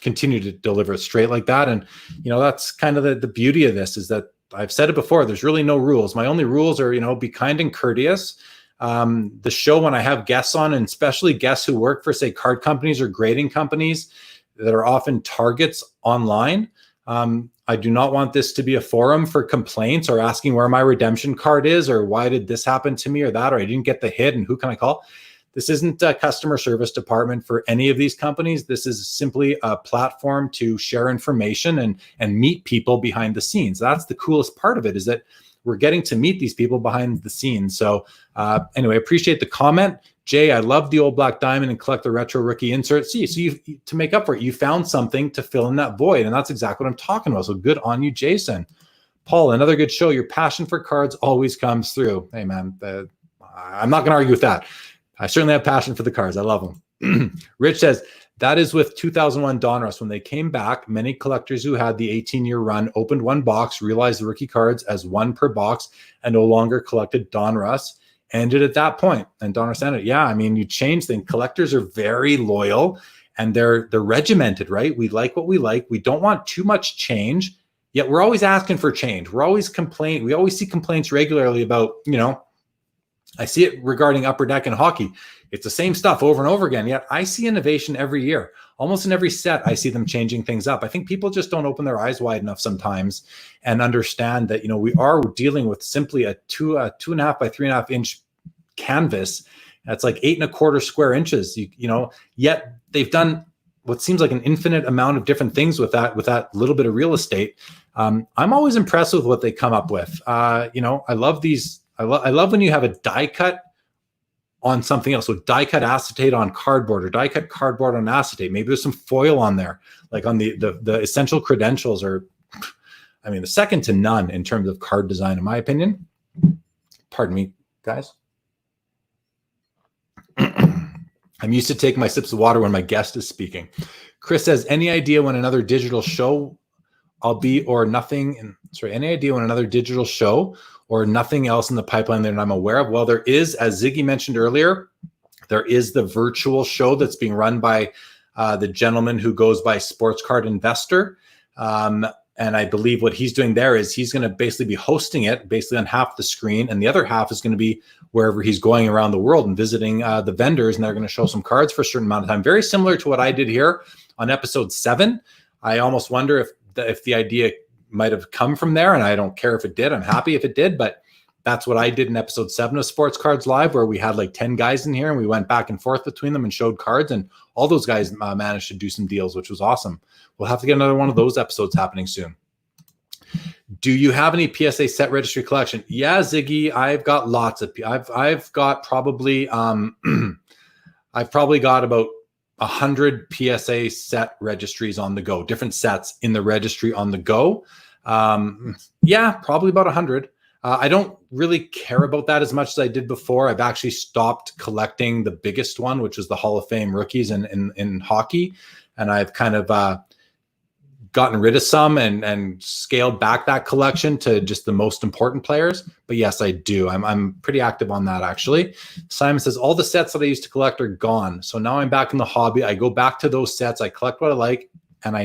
continue to deliver straight like that. And that's kind of the beauty of this, is that I've said it before, there's really no rules. My only rules are, be kind and courteous. The show, when I have guests on, and especially guests who work for, say, card companies or grading companies that are often targets online, I do not want this to be a forum for complaints or asking where my redemption card is, or why did this happen to me, or that, or I didn't get the hit and who can I call. This isn't a customer service department for any of these companies. This is simply a platform to share information and meet people behind the scenes. That's the coolest part of it, is that we're getting to meet these people behind the scenes. So anyway, appreciate the comment. Jay, I love the old Black Diamond and collect the retro rookie insert. See, so to make up for it, you found something to fill in that void. And that's exactly what I'm talking about. So good on you, Jason. Paul, another good show. Your passion for cards always comes through. Hey, man, I'm not going to argue with that. I certainly have passion for the cards. I love them. Rich says, that is with 2001 Donruss. When they came back, many collectors who had the 18-year run opened one box, realized the rookie cards as one per box, and no longer collected Donruss. Ended at that point. And Donruss ended. Yeah, I mean, you change things. Collectors are very loyal, and they're regimented, right? We like what we like. We don't want too much change, yet we're always asking for change. We're always complaining. We always see complaints regularly about, I see it regarding Upper Deck and hockey. It's the same stuff over and over again. Yet I see innovation every year. Almost in every set, I see them changing things up. I think people just don't open their eyes wide enough sometimes and understand that, we are dealing with simply a 2.5 by 3.5 inch canvas. That's like 8 1/4 square inches. Yet they've done what seems like an infinite amount of different things with that little bit of real estate. I'm always impressed with what they come up with. I love these. I love when you have a die cut on something else. So die cut acetate on cardboard, or die cut cardboard on acetate. Maybe there's some foil on there, like on the essential credentials are, the second to none in terms of card design, in my opinion. Pardon me, guys. I'm used to taking my sips of water when my guest is speaking. Chris says, any idea when another digital show any idea when another digital show or nothing else in the pipeline that I'm aware of? Well, there is, as Ziggy mentioned earlier, there is the virtual show that's being run by the gentleman who goes by Sports Card Investor. And And I believe what he's doing there is he's going to basically be hosting it basically on half the screen, and the other half is going to be wherever he's going around the world and visiting the vendors, and they're going to show some cards for a certain amount of time. Very similar to what I did here on episode 7. I almost wonder if the idea might have come from there, and I don't care if it did. I'm happy if it did, but that's what I did in episode 7 of Sports Cards Live, where we had like 10 guys in here and we went back and forth between them and showed cards, and all those guys managed to do some deals, which was awesome. We'll have to get another one of those episodes happening soon. Do you have any PSA set registry collection? Yeah, Ziggy, I've got lots of. I've got probably I've probably got about 100 PSA set registries on the go, different sets in the registry on the go. Yeah, probably about 100. I don't really care about that as much as I did before. I've actually stopped collecting the biggest one, which was the Hall of Fame rookies in hockey. And I've kind of gotten rid of some and scaled back that collection to just the most important players. But yes, I do. I'm pretty active on that, actually. Simon says, all the sets that I used to collect are gone. So now I'm back in the hobby. I go back to those sets. I collect what I like, and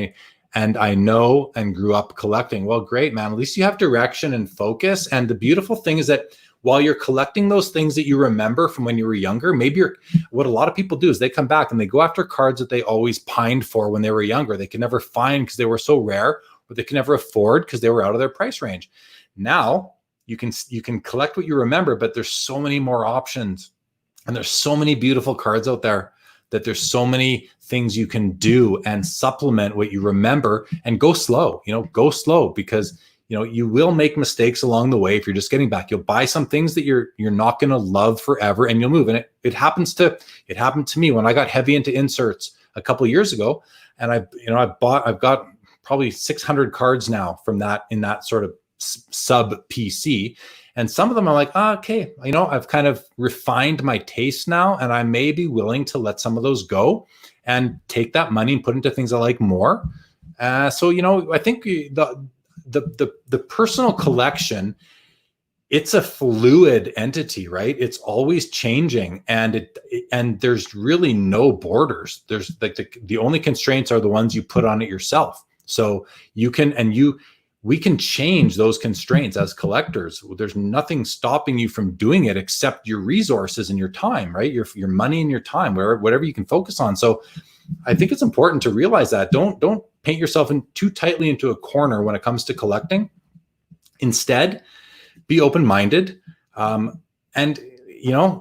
I know and grew up collecting. Well, great, man. At least you have direction and focus. And the beautiful thing is that while you're collecting those things that you remember from when you were younger, maybe what a lot of people do is they come back and they go after cards that they always pined for when they were younger. They could never find because they were so rare, or they could never afford because they were out of their price range. Now you can collect what you remember, but there's so many more options, and there's so many beautiful cards out there that there's so many things you can do and supplement what you remember, and go slow, go slow, because you will make mistakes along the way if you're just getting back. You'll buy some things that you're not going to love forever, and you'll move. And it happened to me when I got heavy into inserts a couple of years ago, and I've got probably 600 cards now from that, in that sort of sub PC. And some of them I'm like, okay, I've kind of refined my taste now, and I may be willing to let some of those go and take that money and put into things I like more. So I think the personal collection, it's a fluid entity, right? It's always changing, and there's really no borders. There's like the only constraints are the ones you put on it yourself. So we can change those constraints as collectors. There's nothing stopping you from doing it except your resources and your time, right? Your money and your time, whatever you can focus on. So I think it's important to realize that. Don't paint yourself too tightly into a corner when it comes to collecting. Instead, be open-minded. And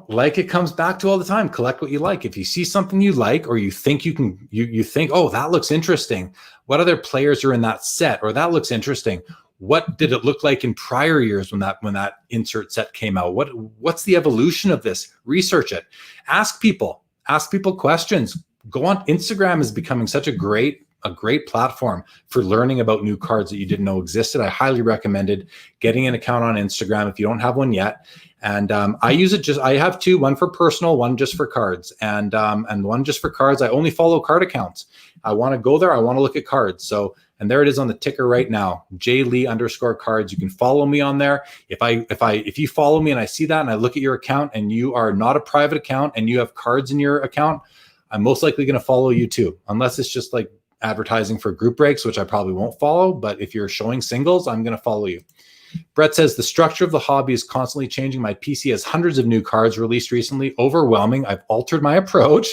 like it comes back to all the time, collect what you like. If you see something you like, or you think you think, oh, that looks interesting. What other players are in that set? Or that looks interesting. What did it look like in prior years when that insert set came out? What's the evolution of this? Research it. Ask people questions. Go on. Instagram is becoming such a great platform for learning about new cards that you didn't know existed. I highly recommended getting an account on Instagram if you don't have one yet. And I use it I have two, one for personal, one just for cards. And one just for cards. I only follow card accounts. I want to go there. I want to look at cards. So, and there it is on the ticker right now, JLee_cards. You can follow me on there. If you follow me and I see that and I look at your account and you are not a private account and you have cards in your account, I'm most likely going to follow you too, unless it's just like advertising for group breaks, which I probably won't follow. But if you're showing singles, I'm going to follow you. Brett says, the structure of the hobby is constantly changing. My PC has hundreds of new cards released recently. Overwhelming. I've altered my approach,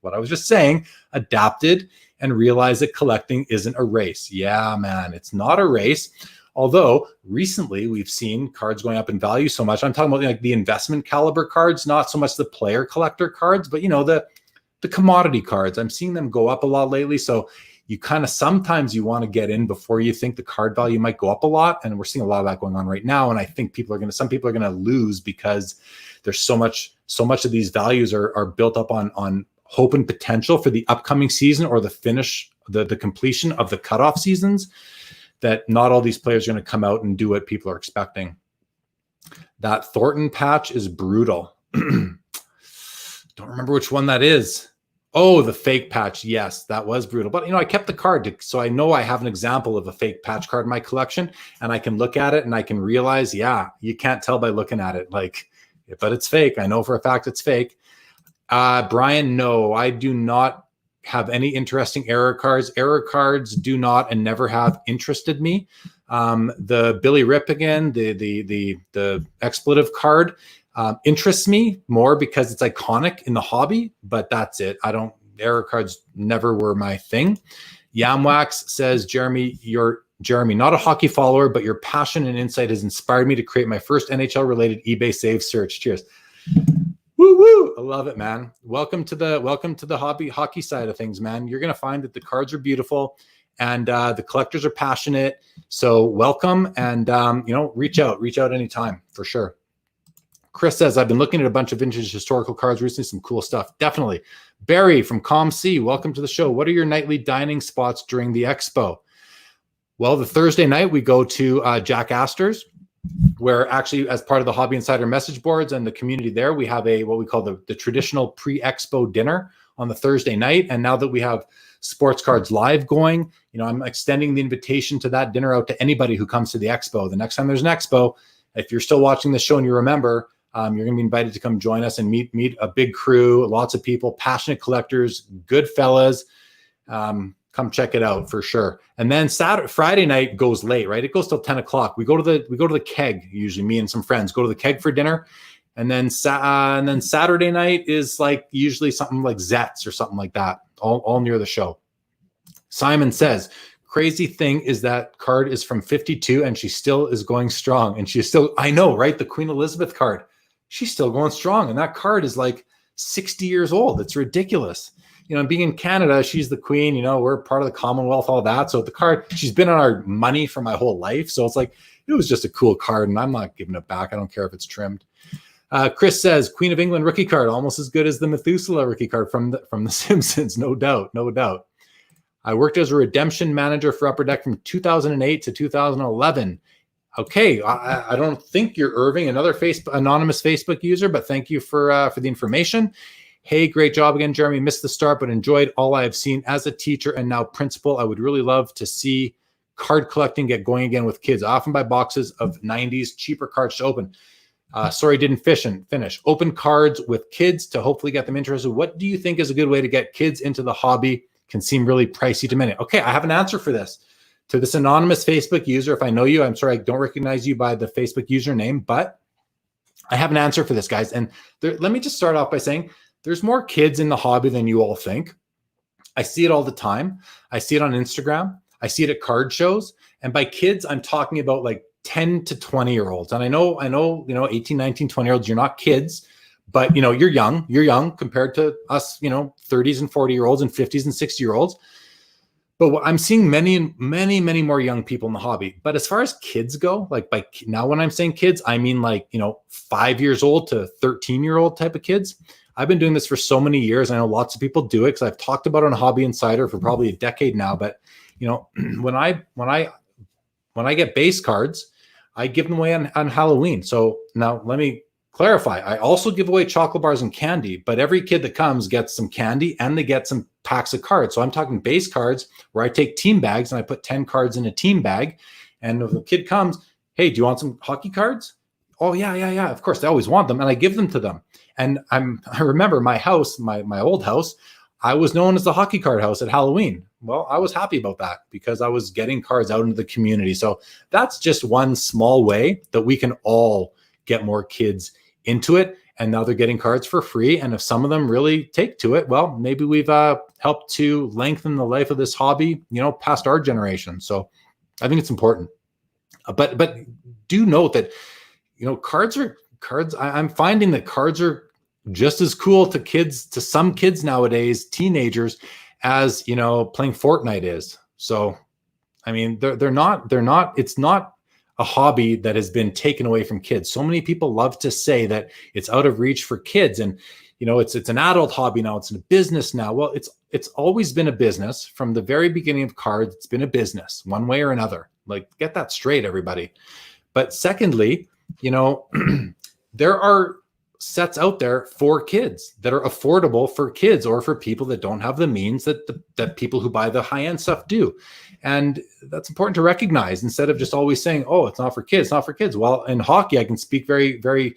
what I was just saying, adapted, and realized that collecting isn't a race. Yeah, man, it's not a race. Although recently we've seen cards going up in value so much. I'm talking about like the investment caliber cards, not so much the player collector cards, but the commodity cards. I'm seeing them go up a lot lately. So you kind of sometimes you want to get in before you think the card value might go up a lot. And we're seeing a lot of that going on right now. And I think some people are going to lose because there's so much of these values are built up on hope and potential for the upcoming season or the finish, the completion of the cutoff seasons, that not all these players are going to come out and do what people are expecting. That Thornton patch is brutal. Don't remember which one that is. Oh, the fake patch. Yes, that was brutal. But, I kept the card, so I know I have an example of a fake patch card in my collection, and I can look at it and I can realize, yeah, you can't tell by looking at it. But it's fake. I know for a fact it's fake. Brian, no, I do not have any interesting error cards. Error cards do not and never have interested me. The Billy Rip again, the expletive card interests me more because it's iconic in the hobby, but that's it. Error cards never were my thing. Yamwax says, Jeremy, not a hockey follower, but your passion and insight has inspired me to create my first NHL related eBay save search. Cheers. Woo woo! I love it, man. Welcome to the hockey side of things, man. You're gonna find that the cards are beautiful, and the collectors are passionate. So welcome, and reach out anytime for sure. Chris says, I've been looking at a bunch of vintage historical cards recently. Some cool stuff, definitely. Barry from ComC, welcome to the show. What are your nightly dining spots during the expo? Well, the Thursday night we go to Jack Astor's, where actually as part of the Hobby Insider message boards and the community there, we have what we call the traditional pre-expo dinner on the Thursday night. And now that we have Sports Cards Live going, I'm extending the invitation to that dinner out to anybody who comes to the expo. The next time there's an expo, if you're still watching the show and you remember, you're going to be invited to come join us and meet a big crew, lots of people, passionate collectors, good fellas. Come check it out for sure. And then Friday night goes late, right? It goes till 10 o'clock. We go to the Keg, usually me and some friends go to the Keg for dinner. And then Saturday night is like usually something like Zets or something like that, all near the show. Simon says, crazy thing is that card is from 52 and she still is going strong. And she's still, I know, right? The Queen Elizabeth card, she's still going strong. And that card is like 60 years old. It's ridiculous. Being in Canada, she's the queen, we're part of the Commonwealth, all that. So the card, she's been on our money for my whole life. So it's like, it was just a cool card and I'm not giving it back. I don't care if it's trimmed. Chris says, Queen of England rookie card, almost as good as the Methuselah rookie card from the Simpsons. No doubt. I worked as a redemption manager for Upper Deck from 2008 to 2011. Okay, I don't think you're Irving, another anonymous Facebook user, but thank you for the information. Hey, great job again, Jeremy. Missed the start, but enjoyed all I have seen as a teacher and now principal. I would really love to see card collecting get going again with kids. I often buy boxes of 90s cheaper cards to open. Sorry, didn't finish. Open cards with kids to hopefully get them interested. What do you think is a good way to get kids into the hobby? Can seem really pricey to many. Okay, I have an answer for this. To this anonymous Facebook user, if I know you, I'm sorry, I don't recognize you by the Facebook username, but I have an answer for this, guys. And let me just start off by saying, there's more kids in the hobby than you all think. I see it all the time. I see it on Instagram. I see it at card shows. And by kids, I'm talking about like 10 to 20-year-olds. And I know, 18, 19, 20-year-olds, you're not kids, but you're young. You're young compared to us, 30s and 40-year-olds and 50s and 60-year-olds. But I'm seeing many, many, many more young people in the hobby. But as far as kids go, like now when I'm saying kids, I mean 5 years old to 13-year-old type of kids. I've been doing this for so many years. I know lots of people do it because I've talked about it on Hobby Insider for probably a decade now. But when I get base cards, I give them away on Halloween. So now let me clarify. I also give away chocolate bars and candy, but every kid that comes gets some candy and they get some packs of cards. So I'm talking base cards where I take team bags and I put 10 cards in a team bag. And if a kid comes, hey, do you want some hockey cards? Oh, yeah. Of course, they always want them. And I give them to them. And I remember my house, my old house, I was known as the hockey card house at Halloween. Well, I was happy about that because I was getting cards out into the community. So that's just one small way that we can all get more kids into it. And now they're getting cards for free. And if some of them really take to it, well, maybe we've helped to lengthen the life of this hobby, past our generation. So I think it's important. But do note that, cards. I'm finding that cards are just as cool to some kids nowadays, teenagers, as playing Fortnite is. So, I mean, they're not. It's not a hobby that has been taken away from kids. So many people love to say that it's out of reach for kids, and it's an adult hobby now. It's a business now. Well, it's always been a business from the very beginning of cards. It's been a business one way or another. Like, get that straight, everybody. But secondly, there are sets out there for kids that are affordable for kids or for people that don't have the means that people who buy the high-end stuff do. And that's important to recognize instead of just always saying, oh, it's not for kids, it's not for kids. Well, in hockey, I can speak very, very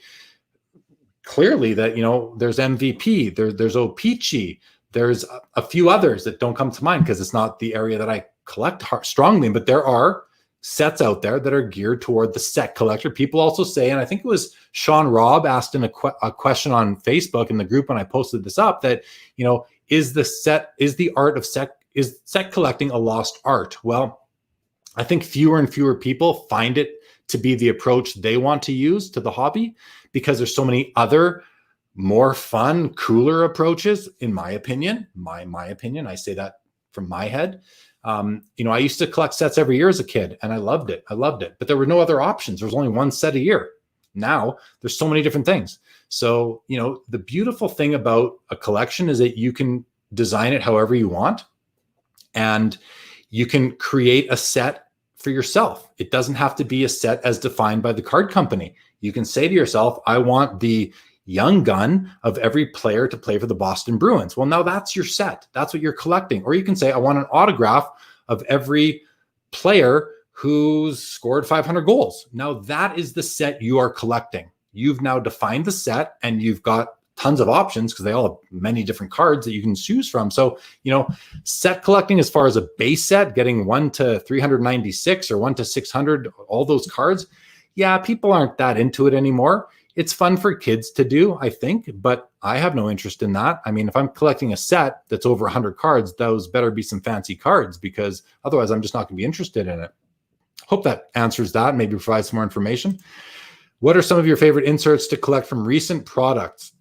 clearly that, there's MVP, there's O-Pee-Chee, there's a few others that don't come to mind because it's not the area that I collect strongly in, but there are sets out there that are geared toward the set collector. People also say, and I think it was Sean Robb asked in a question on Facebook in the group when I posted this up, that, you know, is set collecting a lost art? Well, I think fewer and fewer people find it to be the approach they want to use to the hobby because there's so many other more fun, cooler approaches, in my opinion. My opinion, I say that from my head. You know, I used to collect sets every year as a kid, and I loved it. But there were no other options. There was only one set a year. Now there's so many different things. So, you know, the beautiful thing about a collection is that you can design it however you want, and you can create a set for yourself. It doesn't have to be a set as defined by the card company. You can say to yourself, I want the young gun of every player to play for the Boston Bruins. Well, now that's your set. That's what you're collecting. Or you can say, I want an autograph of every player who's scored 500 goals. Now that is the set you are collecting. You've now defined the set, and you've got tons of options because they all have many different cards that you can choose from. So, you know, set collecting as far as a base set, getting 1 to 396 or 1 to 600, all those cards. Yeah, people aren't that into it anymore. It's fun for kids to do, I think, but I have no interest in that. I mean, if I'm collecting a set that's over 100 cards, those better be some fancy cards, because otherwise I'm just not going to be interested in it. Hope that answers that, maybe provides some more information. What are some of your favorite inserts to collect from recent products?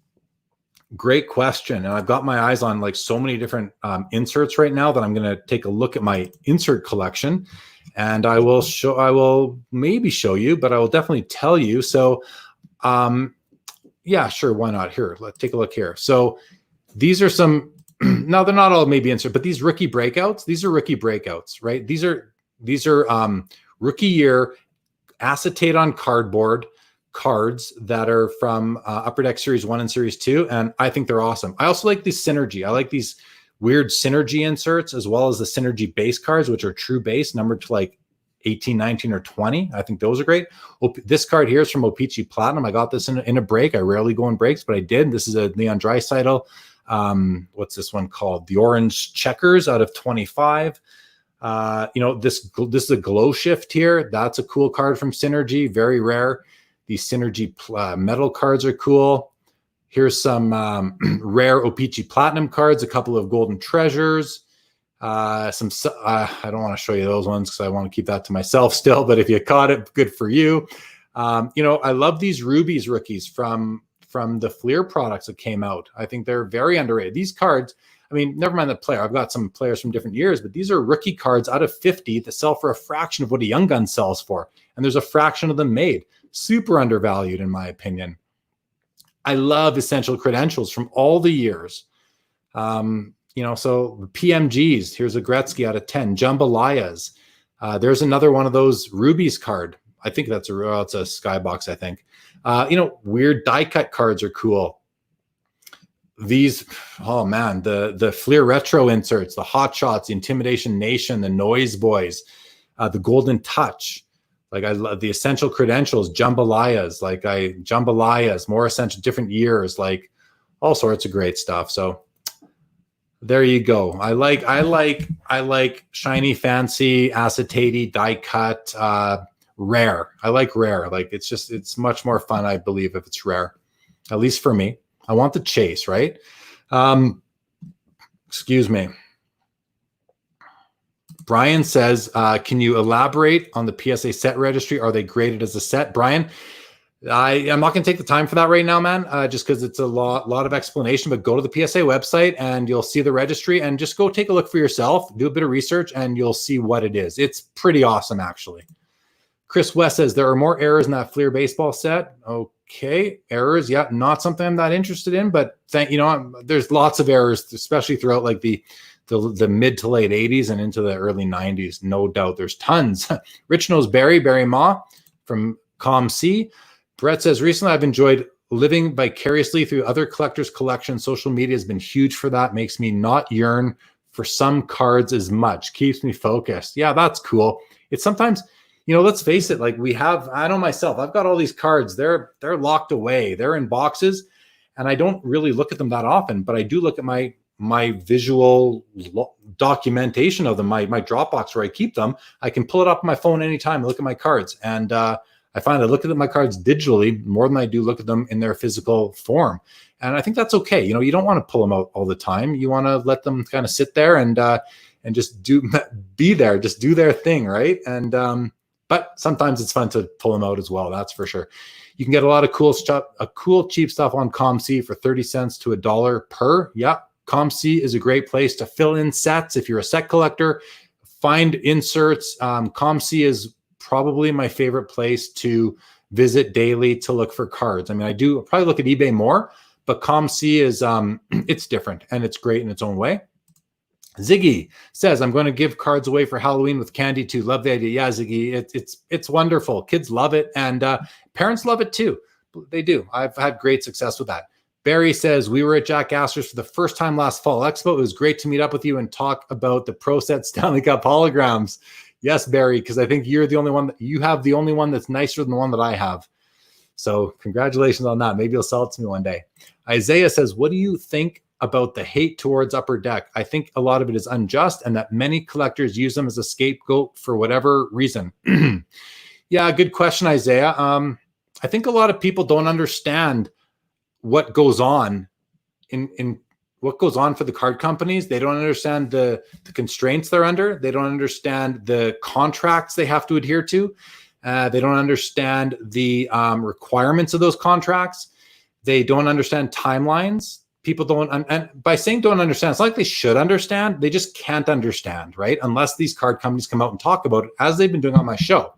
Great question. And I've got my eyes on like so many different inserts right now that I'm going to take a look at my insert collection, and I will maybe show you, but I will definitely tell you. So yeah, sure. Why not? Here, let's take a look here. So these are some, now they're not all maybe insert, but these rookie breakouts, these are rookie breakouts, right? These are rookie year acetate on cardboard cards that are from Upper Deck Series 1 and Series 2. And I think they're awesome. I also like these Synergy. I like these weird Synergy inserts, as well as the Synergy base cards, which are true base, numbered to like 18, 19, or 20. I think those are great. This card here is from O-Pee-Chee Platinum. I got this in a break. I rarely go in breaks, but I did. This is a Leon Draisaitl. What's this one called? The Orange Checkers out of 25. You know, this is a Glow Shift here. That's a cool card from Synergy. Very rare. These Synergy metal cards are cool. Here's some rare O-Pee-Chee Platinum cards, a couple of Golden Treasures. I don't want to show you those ones because I want to keep that to myself still, but if you caught it, good for you. You know, I love these Rubies rookies from the Fleer products that came out. I think they're very underrated. These cards, I mean, never mind the player. I've got some players from different years, but these are rookie cards out of 50 that sell for a fraction of what a Young Gun sells for. And there's a fraction of them made. Super undervalued, in my opinion. I love Essential Credentials from all the years. You know, so PMGs, here's a Gretzky out of 10. Jambalayas. There's another one of those Rubies card. I think it's a Skybox, I think. You know, weird die cut cards are cool. These, oh man, the Fleer Retro inserts, the Hot Shots, the Intimidation Nation, the Noise Boys, the Golden Touch. Like I love the Essential Credentials, Jambalayas, Jambalayas, more essential, different years, like all sorts of great stuff. So there you go. I like shiny, fancy, acetate, die cut, rare. I like rare. Like it's much more fun, I believe, if it's rare. At least for me. I want the chase, right? Excuse me. Brian says, can you elaborate on the PSA set registry? Are they graded as a set? Brian, I'm not going to take the time for that right now, man, just because it's a lot of explanation, but go to the PSA website and you'll see the registry, and just go take a look for yourself, do a bit of research, and you'll see what it is. It's pretty awesome, actually. Chris West says, there are more errors in that Fleer baseball set. Okay, errors. Yeah, not something I'm that interested in, but there's lots of errors, especially throughout like the mid to late 80s and into the early 90s. No doubt there's tons. Rich knows Barry Ma from ComC. Brett says, recently I've enjoyed living vicariously through other collectors' collections. Social media has been huge for that. Makes me not yearn for some cards as much. Keeps me focused. Yeah, that's cool. It's sometimes, let's face it, like I know myself, I've got all these cards. They're locked away. They're in boxes, and I don't really look at them that often, but I do look at my my visual documentation of them, my Dropbox where I keep them. I can pull it up on my phone anytime, look at my cards. And I find I look at my cards digitally more than I do look at them in their physical form. And I think that's okay. You know, you don't want to pull them out all the time. You want to let them kind of sit there and just be there, just do their thing, right? And but sometimes it's fun to pull them out as well. That's for sure. You can get a lot of cool stuff, cheap stuff on ComC for 30 cents to $1 per. Yeah, ComC is a great place to fill in sets. If you're a set collector, find inserts. ComC is probably my favorite place to visit daily to look for cards. I mean, I'll probably look at eBay more, but ComC is it's different and it's great in its own way. Ziggy says, I'm going to give cards away for Halloween with candy too. Love the idea. Yeah, Ziggy, it's wonderful. Kids love it, and parents love it too. They do. I've had great success with that. Barry says, we were at Jack Astor's for the first time last fall expo. It was great to meet up with you and talk about the Pro Set Stanley Cup holograms. Yes, Barry, because I think you have the only one that's nicer than the one that I have. So congratulations on that. Maybe you'll sell it to me one day. Isaiah says, what do you think about the hate towards Upper Deck? I think a lot of it is unjust and that many collectors use them as a scapegoat for whatever reason. Yeah, good question, Isaiah. I think a lot of people don't understand what goes on in what goes on for the card companies. They don't understand the constraints they're under. They don't understand the contracts they have to adhere to. They don't understand the requirements of those contracts. They don't understand timelines. People don't, and by saying don't understand, it's not like they should understand. They just can't understand, right? Unless these card companies come out and talk about it, as they've been doing on my show.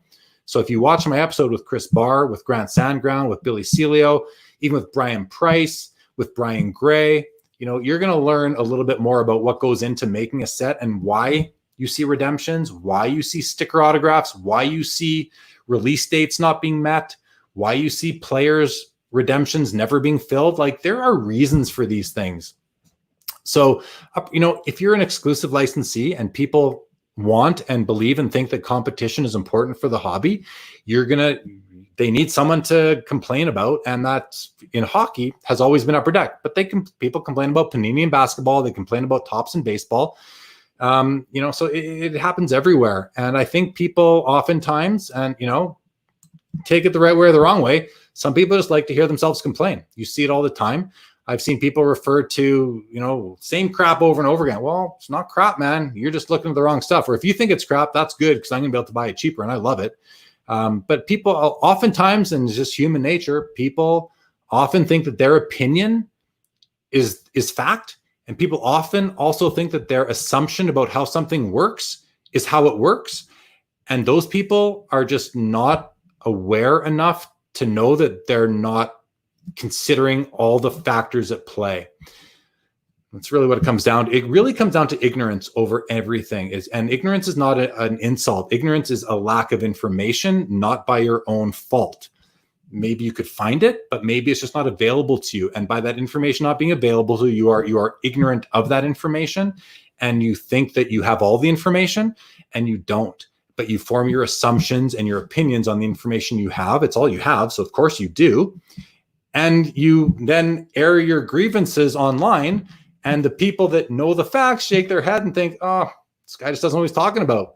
So if you watch my episode with Chris Barr, with Grant Sandground, with Billy Celio, even with Brian Price, with Brian Gray, you know, you're going to learn a little bit more about what goes into making a set and why you see redemptions, why you see sticker autographs, why you see release dates not being met, why you see players' redemptions never being filled. Like, there are reasons for these things. So, you know, if you're an exclusive licensee and people want and believe and think that competition is important for the hobby, they need someone to complain about. And that in hockey has always been Upper Deck, but people complain about Panini in basketball. They complain about Topps in baseball. You know, so it happens everywhere. And I think people oftentimes, and, you know, take it the right way or the wrong way, some people just like to hear themselves complain. You see it all the time. I've seen people refer to, you know, same crap over and over again. Well, it's not crap, man. You're just looking at the wrong stuff. Or if you think it's crap, that's good because I'm going to be able to buy it cheaper and I love it. But people oftentimes, and it's just human nature, people often think that their opinion is fact. And people often also think that their assumption about how something works is how it works. And those people are just not aware enough to know that they're not considering all the factors at play. That's really what it comes down to. It really comes down to ignorance over everything. And ignorance is not an insult. Ignorance is a lack of information, not by your own fault. Maybe you could find it, but maybe it's just not available to you. And by that information not being available to you, you are ignorant of that information, and you think that you have all the information, and you don't. But you form your assumptions and your opinions on the information you have. It's all you have, so of course you do. And you then air your grievances online, and the people that know the facts shake their head and think, oh, this guy just doesn't know what he's talking about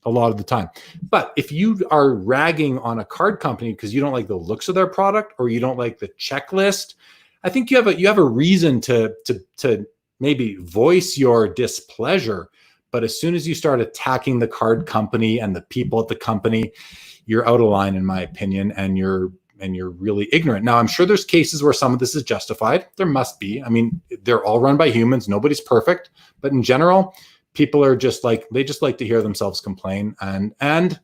a lot of the time. But if you are ragging on a card company because you don't like the looks of their product or you don't like the checklist, I think you have a reason to maybe voice your displeasure. But as soon as you start attacking the card company and the people at the company, you're out of line, in my opinion, and you're really ignorant. Now, I'm sure there's cases where some of this is justified. There must be. I mean, they're all run by humans. Nobody's perfect. But in general, people are they just like to hear themselves complain. And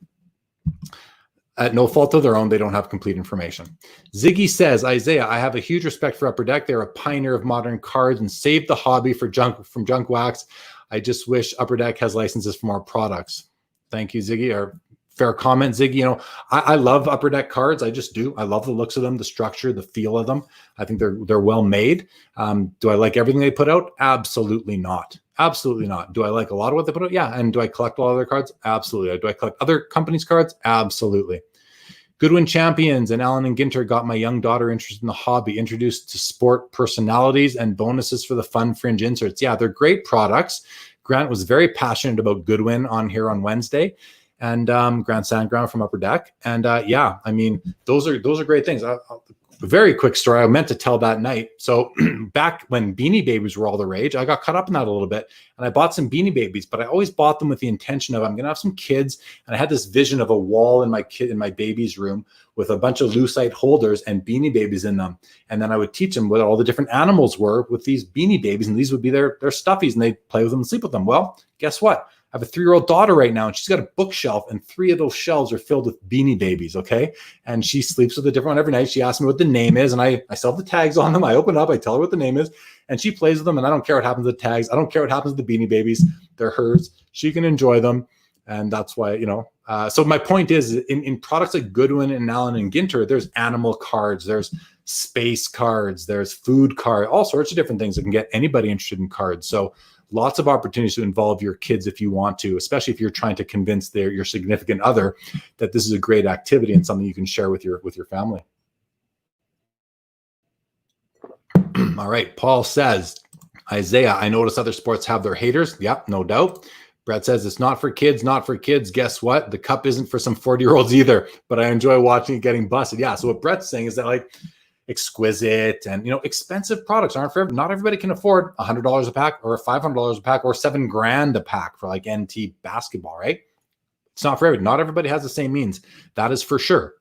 at no fault of their own, they don't have complete information. Ziggy says, Isaiah, I have a huge respect for Upper Deck. They're a pioneer of modern cards and saved the hobby from junk wax. I just wish Upper Deck has licenses for more products. Thank you, Ziggy. Or fair comment, Ziggy. You know, I love Upper Deck cards. I just do. I love the looks of them, the structure, the feel of them. I think they're well made. Do I like everything they put out? Absolutely not. Absolutely not. Do I like a lot of what they put out? Yeah. And do I collect a lot of their cards? Absolutely. Do I collect other companies' cards? Absolutely. Goodwin Champions and Alan and Ginter got my young daughter interested in the hobby, introduced to sport personalities and bonuses for the fun fringe inserts. Yeah, they're great products. Grant was very passionate about Goodwin on here on Wednesday, and Grant Sandground from Upper Deck. And yeah, I mean, those are great things. A very quick story I meant to tell that night. So back when Beanie Babies were all the rage, I got caught up in that a little bit, and I bought some Beanie Babies, but I always bought them with the intention of I'm going to have some kids, and I had this vision of a wall in my baby's room with a bunch of lucite holders and Beanie Babies in them, and then I would teach them what all the different animals were with these Beanie Babies, and these would be their stuffies, and they'd play with them and sleep with them. Well, guess what? I have a 3-year-old daughter right now, and she's got a bookshelf, and 3 of those shelves are filled with Beanie Babies, okay? And she sleeps with a different one every night. She asks me what the name is, and I still have the tags on them. I open up, I tell her what the name is, and she plays with them, and I don't care what happens to the tags. I don't care what happens to the Beanie Babies. They're hers. She can enjoy them, and that's why, you know. So my point is, in products like Goodwin and Allen and Ginter, there's animal cards, there's space cards, there's food cards, all sorts of different things that can get anybody interested in cards. So lots of opportunities to involve your kids if you want to, especially if you're trying to convince your significant other that this is a great activity and something you can share with your family. All right, Paul says, Isaiah, I notice other sports have their haters. Yep, no doubt. Brett says, it's not for kids, not for kids. Guess what? The cup isn't for some 40-year-olds either, but I enjoy watching it getting busted. Yeah, so what Brett's saying is that, like, exquisite and, you know, expensive products aren't for not everybody can afford $100 a pack or $500 a pack or $7,000 a pack for like NT basketball, right? It's not for everybody. Not everybody has the same means. That is for sure.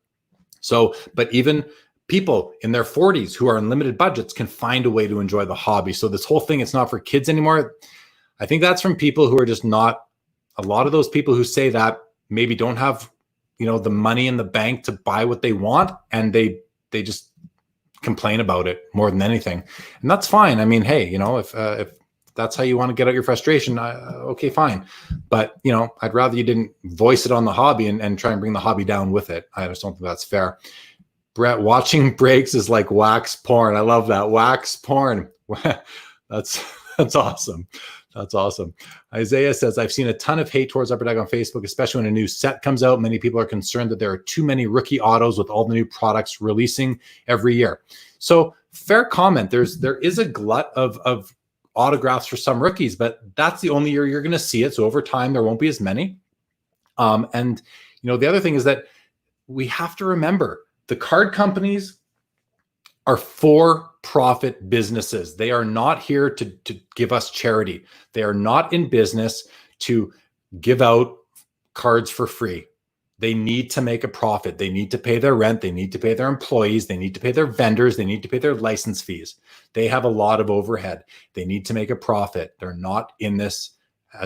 So, but even people in their 40s who are in limited budgets can find a way to enjoy the hobby. So this whole thing, it's not for kids anymore. I think that's from people who are just not, a lot of those people who say that maybe don't have, you know, the money in the bank to buy what they want, and they just complain about it more than anything. And that's fine. I mean, hey, you know, if that's how you want to get out your frustration, okay, fine. But, you know, I'd rather you didn't voice it on the hobby and try and bring the hobby down with it. I just don't think that's fair. Brett, watching breaks is like wax porn. I love that. Wax porn. That's awesome. That's awesome. Isaiah says, I've seen a ton of hate towards Upper Deck on Facebook, especially when a new set comes out. Many people are concerned that there are too many rookie autos with all the new products releasing every year. So fair comment. There is a glut of autographs for some rookies, but that's the only year you're going to see it. So over time, there won't be as many. And, you know, the other thing is that we have to remember the card companies are for-profit businesses. They are not here to give us charity. They are not in business to give out cards for free. They need to make a profit. They need to pay their rent. They need to pay their employees. They need to pay their vendors. They need to pay their license fees. They have a lot of overhead. They need to make a profit. They're not in this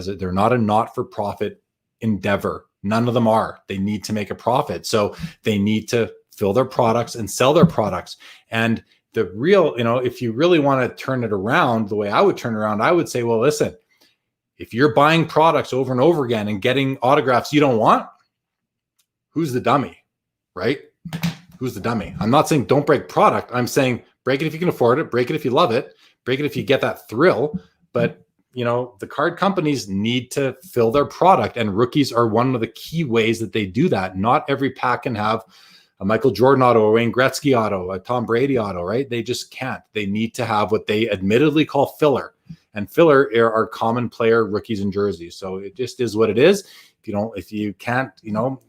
they're not a not-for-profit endeavor. None of them are. They need to make a profit. So they need to fill their products and sell their products. And the real, you know, if you really want to turn it around, the way I would turn around, I would say, well, listen, if you're buying products over and over again and getting autographs you don't want, who's the dummy, right? Who's the dummy? I'm not saying don't break product. I'm saying break it if you can afford it, break it if you love it, break it if you get that thrill. But, you know, the card companies need to fill their product, and rookies are one of the key ways that they do that. Not every pack can have a Michael Jordan auto, a Wayne Gretzky auto, a Tom Brady auto, right? They just can't. They need to have what they admittedly call filler. And filler are common player rookies and jerseys. So it just is what it is. If you can't, you know,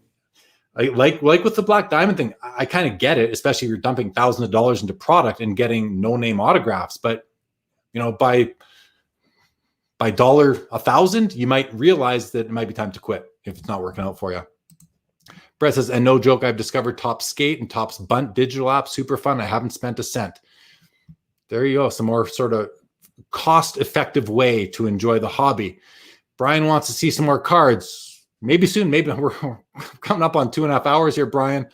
like with the Black Diamond thing, I kind of get it, especially if you're dumping thousands of dollars into product and getting no-name autographs. But, you know, by $1,000, you might realize that it might be time to quit if it's not working out for you. Brett says, and no joke, I've discovered Topps Skate and Topps Bunt digital app. Super fun. I haven't spent a cent. There you go. Some more sort of cost-effective way to enjoy the hobby. Brian wants to see some more cards. Maybe soon. Maybe we're coming up on 2.5 hours here, Brian.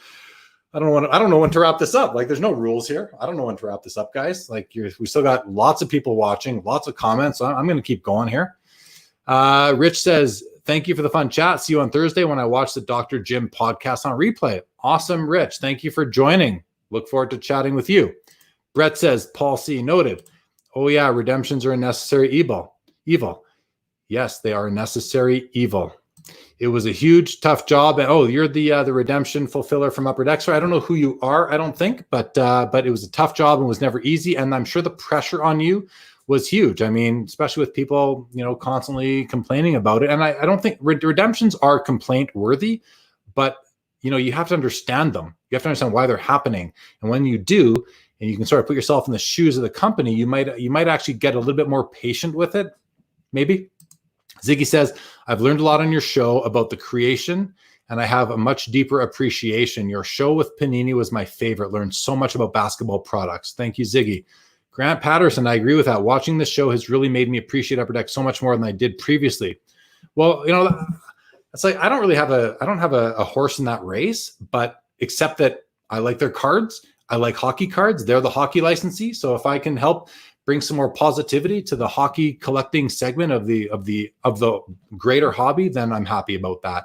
I don't know when to wrap this up. Like, there's no rules here. I don't know when to wrap this up, guys. Like, we still got lots of people watching, lots of comments. So I'm going to keep going here. Rich says, thank you for the fun chat. See you on Thursday when I watch the Dr. Jim podcast on replay. Awesome, Rich. Thank you for joining. Look forward to chatting with you. Brett says, Paul C. noted. Oh, yeah, redemptions are a necessary evil. Yes, they are a necessary evil. It was a huge, tough job. And, oh, you're the redemption fulfiller from Upper Deck. So I don't know who you are, I don't think, but it was a tough job and was never easy. And I'm sure the pressure on you was huge. I mean, especially with people, constantly complaining about it. And I don't think redemptions are complaint worthy, but you have to understand them. You have to understand why they're happening. And when you do, and you can sort of put yourself in the shoes of the company, you might actually get a little bit more patient with it, maybe. Ziggy says, I've learned a lot on your show about the creation, and I have a much deeper appreciation. Your show with Panini was my favorite. Learned so much about basketball products. Thank you, Ziggy. Grant Patterson, I agree with that. Watching this show has really made me appreciate Upper Deck so much more than I did previously. Well, it's like I don't have a horse in that race, but except that I like their cards. I like hockey cards. They're the hockey licensee. So if I can help bring some more positivity to the hockey collecting segment of the greater hobby, then I'm happy about that.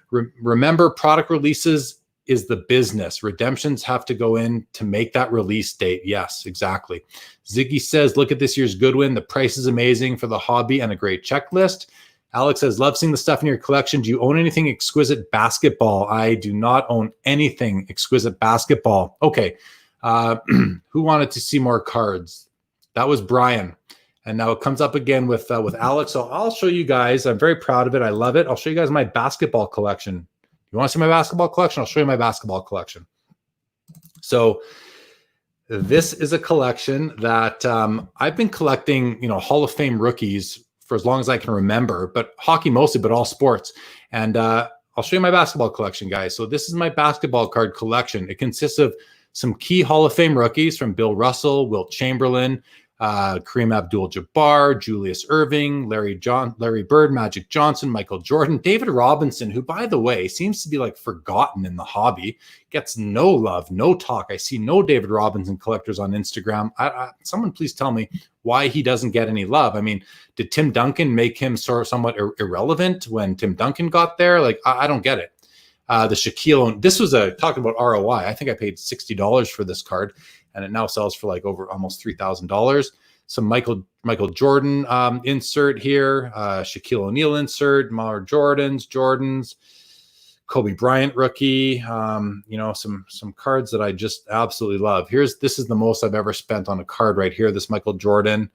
Remember, product releases is the business. Redemptions have to go in to make that release date. Yes, exactly. Ziggy says, look at this year's Goodwin. The price is amazing for the hobby and a great checklist. Alex says, love seeing the stuff in your collection. Do you own anything exquisite basketball? I do not own anything exquisite basketball. Okay. Who wanted to see more cards? That was Brian. And now it comes up again with Alex. So I'll show you guys. I'm very proud of it. I love it. I'll show you guys my basketball collection. You want to see my basketball collection? I'll show you my basketball collection. So this is a collection that I've been collecting, Hall of Fame rookies for as long as I can remember, but hockey mostly, but all sports. And I'll show you my basketball collection, guys. So this is my basketball card collection. It consists of some key Hall of Fame rookies from Bill Russell, Wilt Chamberlain, Kareem Abdul-Jabbar, Julius Erving, Larry Bird, Magic Johnson, Michael Jordan, David Robinson, who, by the way, seems to be like forgotten in the hobby, gets no love, no talk. I see no David Robinson collectors on Instagram. Someone please tell me why he doesn't get any love. I mean, did Tim Duncan make him sort of somewhat irrelevant when Tim Duncan got there? Like, I don't get it. The Shaquille, this was talking about ROI. I think I paid $60 for this card, and it now sells for like over almost $3,000. Some Michael Jordan insert here, Shaquille O'Neal insert, Mar Jordans, Kobe Bryant rookie. Some cards that I just absolutely love. This is the most I've ever spent on a card right here. This Michael Jordan.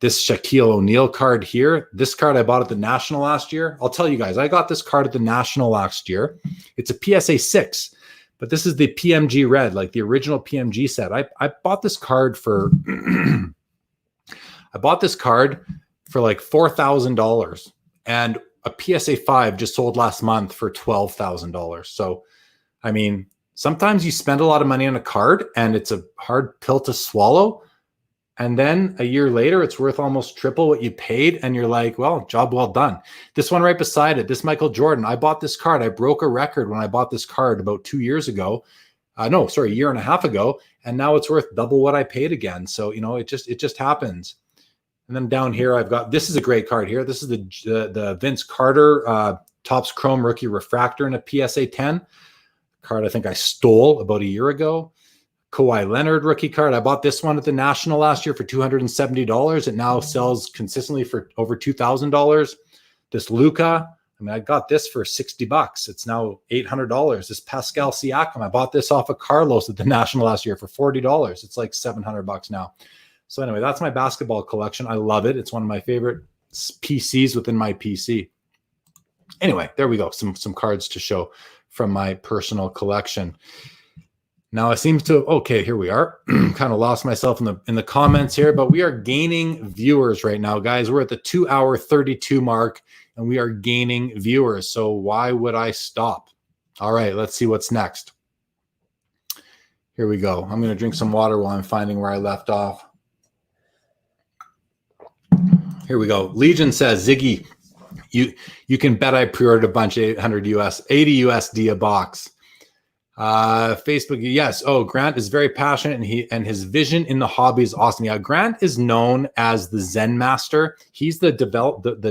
This Shaquille O'Neal card here. This card I bought at the National last year. I'll tell you guys, I got this card at the National last year. It's a PSA 6, but this is the PMG red, like the original PMG set. I bought this card for I bought this card for like $4,000, and a PSA 5 just sold last month for $12,000. So, I mean, sometimes you spend a lot of money on a card and it's a hard pill to swallow. And then a year later, it's worth almost triple what you paid. And you're like, well, job well done. This one right beside it, this Michael Jordan, I bought this card. I broke a record when I bought this card about 2 years ago. A year and a half ago. And now it's worth double what I paid again. So, it just happens. And then down here, I've got, this is a great card here. This is the Vince Carter Topps Chrome Rookie Refractor in a PSA 10 card. I think I stole about a year ago. Kawhi Leonard rookie card. I bought this one at the National last year for $270. It now sells consistently for over $2,000. This Luka, I got this for $60. It's now $800. This Pascal Siakam, I bought this off of Carlos at the National last year for $40. It's like $700 now. So anyway, that's my basketball collection. I love it. It's one of my favorite PCs within my PC. Anyway, there we go. Some cards to show from my personal collection. Now it seems to, okay, here we are. Kind of lost myself in the comments here, but we are gaining viewers right now, guys. We're at the 2-hour 32 mark and we are gaining viewers. So why would I stop? All right, let's see what's next. Here we go. I'm going to drink some water while I'm finding where I left off. Here we go. Legion says, Ziggy, you can bet I pre-ordered a bunch of 80 USD a box. Facebook, yes. Oh, Grant is very passionate and his vision in the hobby is awesome. Yeah, Grant is known as the Zen Master. He's the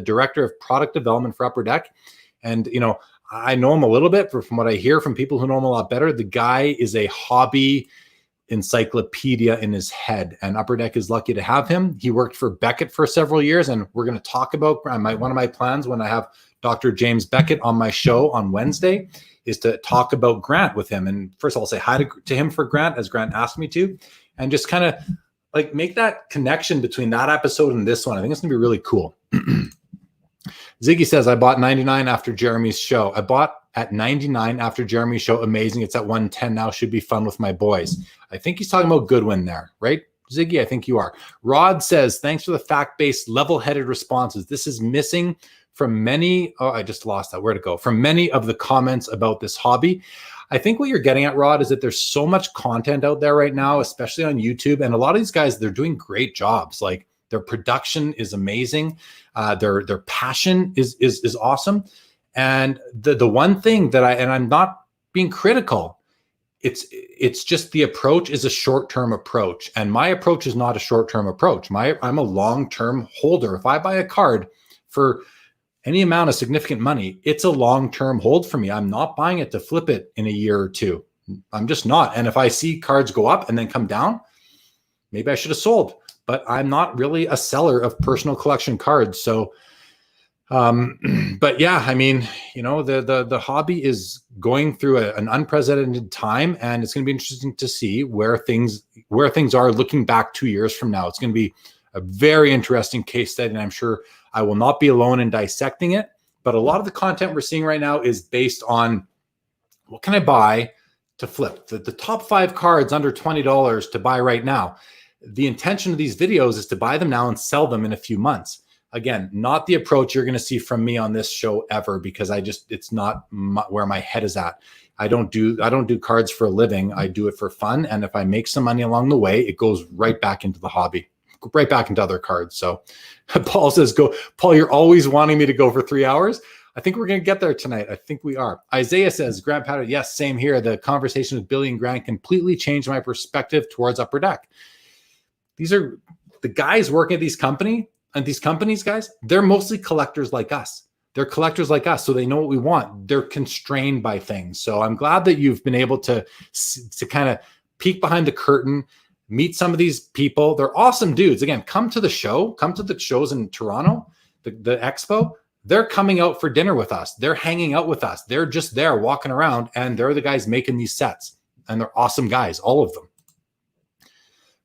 director of product development for Upper Deck. And, I know him a little bit from what I hear from people who know him a lot better. The guy is a hobby encyclopedia in his head, and Upper Deck is lucky to have him. He worked for Beckett for several years, and we're going to talk about one of my plans when I have Dr. James Beckett on my show on Wednesday is to talk about Grant with him. And first of all, say hi to him for Grant, as Grant asked me to, and just kind of like make that connection between that episode and this one. I think it's going to be really cool. Ziggy says, I bought 99 after Jeremy's show. I bought at 99 after Jeremy's show. Amazing. It's at 110 now. Should be fun with my boys. I think he's talking about Goodwin there, right? Ziggy, I think you are. Rod says, thanks for the fact-based, level-headed responses. This is missing from many. Oh, I just lost that. Where'd it go? From many of the comments about this hobby. I think what you're getting at, Rod, is that there's so much content out there right now, especially on YouTube. And a lot of these guys, they're doing great jobs. Like their production is amazing. Their passion is awesome. And the one thing that I'm not being critical, it's just the approach is a short-term approach. And my approach is not a short-term approach. I'm a long-term holder. If I buy a card for any amount of significant money, it's a long-term hold for me. I'm not buying it to flip it in a year or two. I'm just not. And if I see cards go up and then come down, maybe I should have sold. But I'm not really a seller of personal collection cards. So, but yeah, I mean, you know, the hobby is going through an unprecedented time, and it's going to be interesting to see where things are looking back 2 years from now. It's going to be a very interesting case study, and I'm sure I will not be alone in dissecting it. But a lot of the content we're seeing right now is based on what can I buy to flip? The top 5 cards under $20 to buy right now. The intention of these videos is to buy them now and sell them in a few months. Again, not the approach you're going to see from me on this show ever, because it's not where my head is at. I don't do cards for a living. I do it for fun. And if I make some money along the way, it goes right back into the hobby, right back into other cards. So Paul says, Paul, you're always wanting me to go for 3 hours. I think we're going to get there tonight. I think we are. Isaiah says, Grant Powder, yes, same here. The conversation with Billy and Grant completely changed my perspective towards Upper Deck. These are the guys working at these companies, guys, they're mostly collectors like us. They're collectors like us, so they know what we want. They're constrained by things. So I'm glad that you've been able to kind of peek behind the curtain, meet some of these people. They're awesome dudes. Again, come to the shows in Toronto, the expo. They're coming out for dinner with us. They're hanging out with us. They're just there walking around, and they're the guys making these sets. And they're awesome guys, all of them.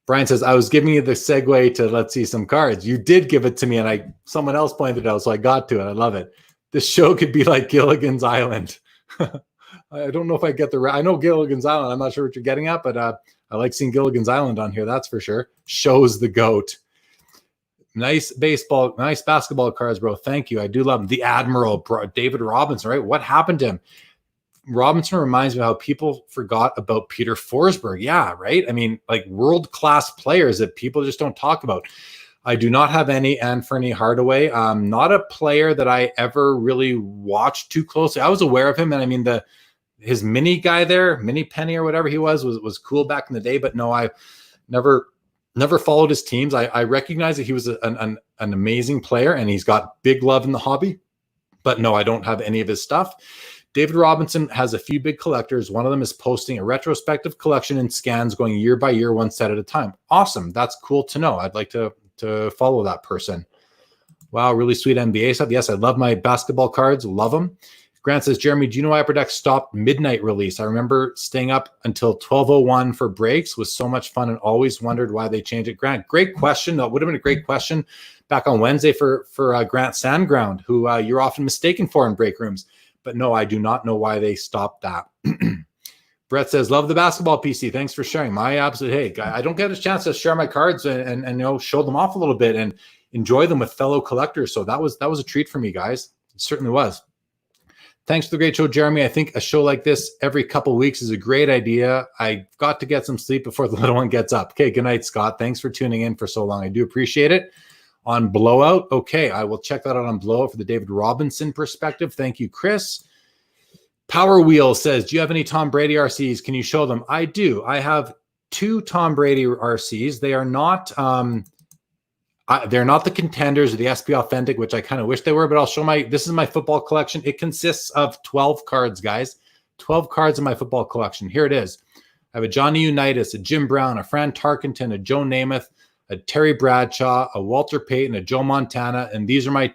Brian says, I was giving you the segue to let's see some cards. You did give it to me, and someone else pointed it out, so I got to it. I love it. This show could be like Gilligan's Island. I don't know if I get I know Gilligan's Island. I'm not sure what you're getting at, but I like seeing Gilligan's Island on here. That's for sure. Show's the GOAT. Nice basketball cards, bro. Thank you. I do love them. The Admiral, bro, David Robinson, right? What happened to him? Robinson reminds me of how people forgot about Peter Forsberg. Yeah, right? I mean, like world-class players that people just don't talk about. I do not have any Anthony Hardaway. Not a player that I ever really watched too closely. I was aware of him, and I mean, his mini guy there, Mini Penny or whatever he was cool back in the day, but no, I never followed his teams. I recognize that he was an amazing player, and he's got big love in the hobby, but no, I don't have any of his stuff. David Robinson has a few big collectors. One of them is posting a retrospective collection and scans going year by year, one set at a time. Awesome. That's cool to know. I'd like to follow that person. Wow, really sweet NBA stuff. Yes, I love my basketball cards. Love them. Grant says, Jeremy, do you know why Upper Deck stopped midnight release? I remember staying up until 12:01 for breaks. Was so much fun and always wondered why they changed it. Grant, great question. That would have been a great question back on Wednesday for Grant Sandground, who you're often mistaken for in break rooms. But no, I do not know why they stopped that. Brett says, love the basketball PC. Thanks for sharing. My absolute, hey, I don't get a chance to share my cards and you know, show them off a little bit and enjoy them with fellow collectors. So that was a treat for me, guys. It certainly was. Thanks for the great show, Jeremy. I think a show like this every couple of weeks is a great idea. I got to get some sleep before the little one gets up. Okay, good night, Scott. Thanks for tuning in for so long. I do appreciate it. On Blowout, okay, I will check that out on Blowout for the David Robinson perspective. Thank you, Chris. Power Wheel says, do you have any Tom Brady RCs? Can you show them? I do. I have 2 Tom Brady RCs. They are not they're not the Contenders or the SP Authentic, which I kind of wish they were, but I'll show this is my football collection. It consists of 12 cards, guys. 12 cards in my football collection. Here it is. I have a Johnny Unitas, a Jim Brown, a Fran Tarkenton, a Joe Namath, a Terry Bradshaw, a Walter Payton, a Joe Montana, and these are my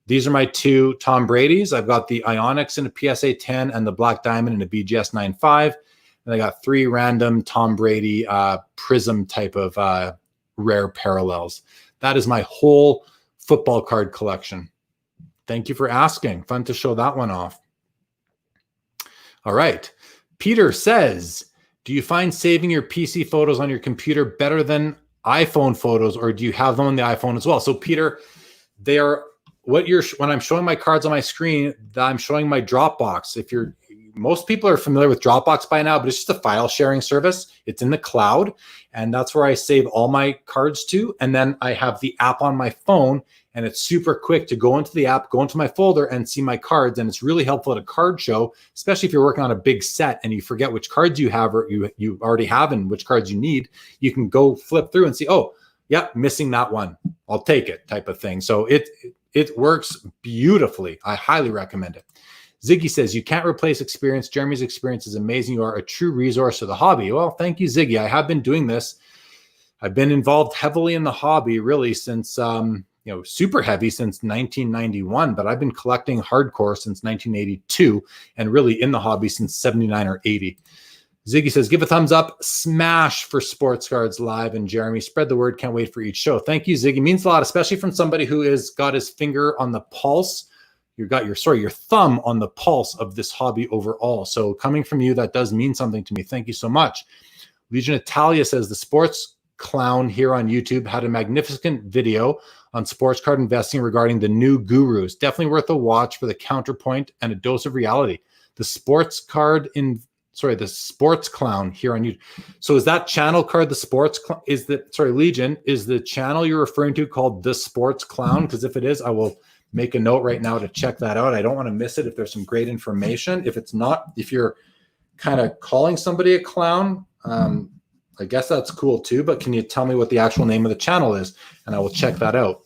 These are my 2 Tom Brady's. I've got the Ionics in a PSA 10 and the Black Diamond in a BGS 9.5. And I got 3 random Tom Brady Prism type of rare parallels. That is my whole football card collection. Thank you for asking. Fun to show that one off. All right. Peter says, do you find saving your PC photos on your computer better than iPhone photos, or do you have them on the iPhone as well? So Peter, they are when I'm showing my cards on my screen, I'm showing my Dropbox. Most people are familiar with Dropbox by now, but it's just a file sharing service. It's in the cloud, and that's where I save all my cards to. And then I have the app on my phone, and it's super quick to go into the app, go into my folder, and see my cards. And it's really helpful at a card show, especially if you're working on a big set and you forget which cards you have or you already have and which cards you need. You can go flip through and see, oh, yeah, missing that one. I'll take it, type of thing. So it works beautifully. I highly recommend it. Ziggy says, you can't replace experience. Jeremy's experience is amazing. You are a true resource to the hobby. Well, thank you, Ziggy. I have been doing this. I've been involved heavily in the hobby really since, super heavy since 1991, but I've been collecting hardcore since 1982 and really in the hobby since 79 or 80. Ziggy says, give a thumbs up, smash for Sports Cards Live. And Jeremy, spread the word. Can't wait for each show. Thank you, Ziggy. Means a lot, especially from somebody who has got his finger on the pulse. You got your thumb on the pulse of this hobby overall. So coming from you, that does mean something to me. Thank you so much. Legion Italia says, the Sports Clown here on YouTube had a magnificent video on sports card investing regarding the new gurus. Definitely worth a watch for the counterpoint and a dose of reality. The Sports Clown here on YouTube. So is that channel card Legion, is the channel you're referring to called The Sports Clown? Because if it is, I will make a note right now to check that out. I don't want to miss it if there's some great information. If it's not, if you're kind of calling somebody a clown, I guess that's cool too, but can you tell me what the actual name of the channel is? And I will check that out.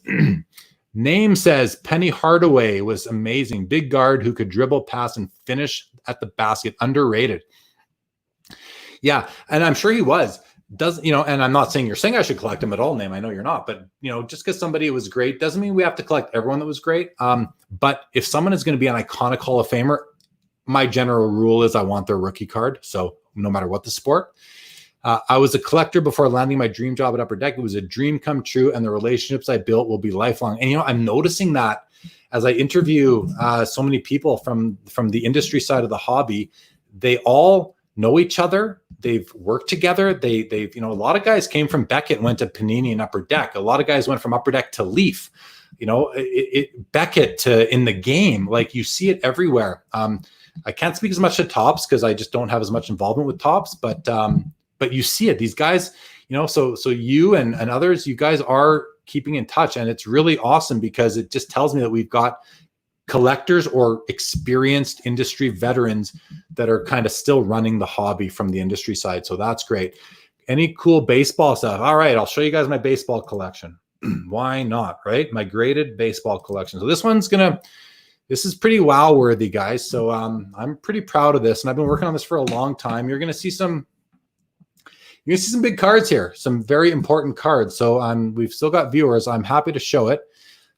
Name says, Penny Hardaway was amazing. Big guard who could dribble, pass, and finish at the basket. Underrated. Yeah, and I'm sure he was. And I'm not saying you're saying I should collect him at all, Name. I know you're not, but just because somebody was great doesn't mean we have to collect everyone that was great. But if someone is going to be an iconic Hall of Famer, my general rule is I want their rookie card. So no matter what the sport. I was a collector before landing my dream job at Upper Deck. It was a dream come true, and the relationships I built will be lifelong. And I'm noticing that as I interview so many people from the industry side of the hobby, they all know each other. They've worked together. They've a lot of guys came from Beckett and went to Panini and Upper Deck. A lot of guys went from Upper Deck to Leaf. Beckett to In the Game. Like, you see it everywhere. I can't speak as much to Topps because I just don't have as much involvement with Topps, but you see it. These guys, so you and others, you guys are keeping in touch, and it's really awesome because it just tells me that we've got collectors or experienced industry veterans that are kind of still running the hobby from the industry side. So that's great. Any cool baseball stuff? All right, I'll show you guys my baseball collection. Why not, right? My graded baseball collection. So this is pretty wow worthy, guys. So I'm pretty proud of this, and I've been working on this for a long time. You're going to see some big cards here, some very important cards. So we've still got viewers. I'm happy to show it.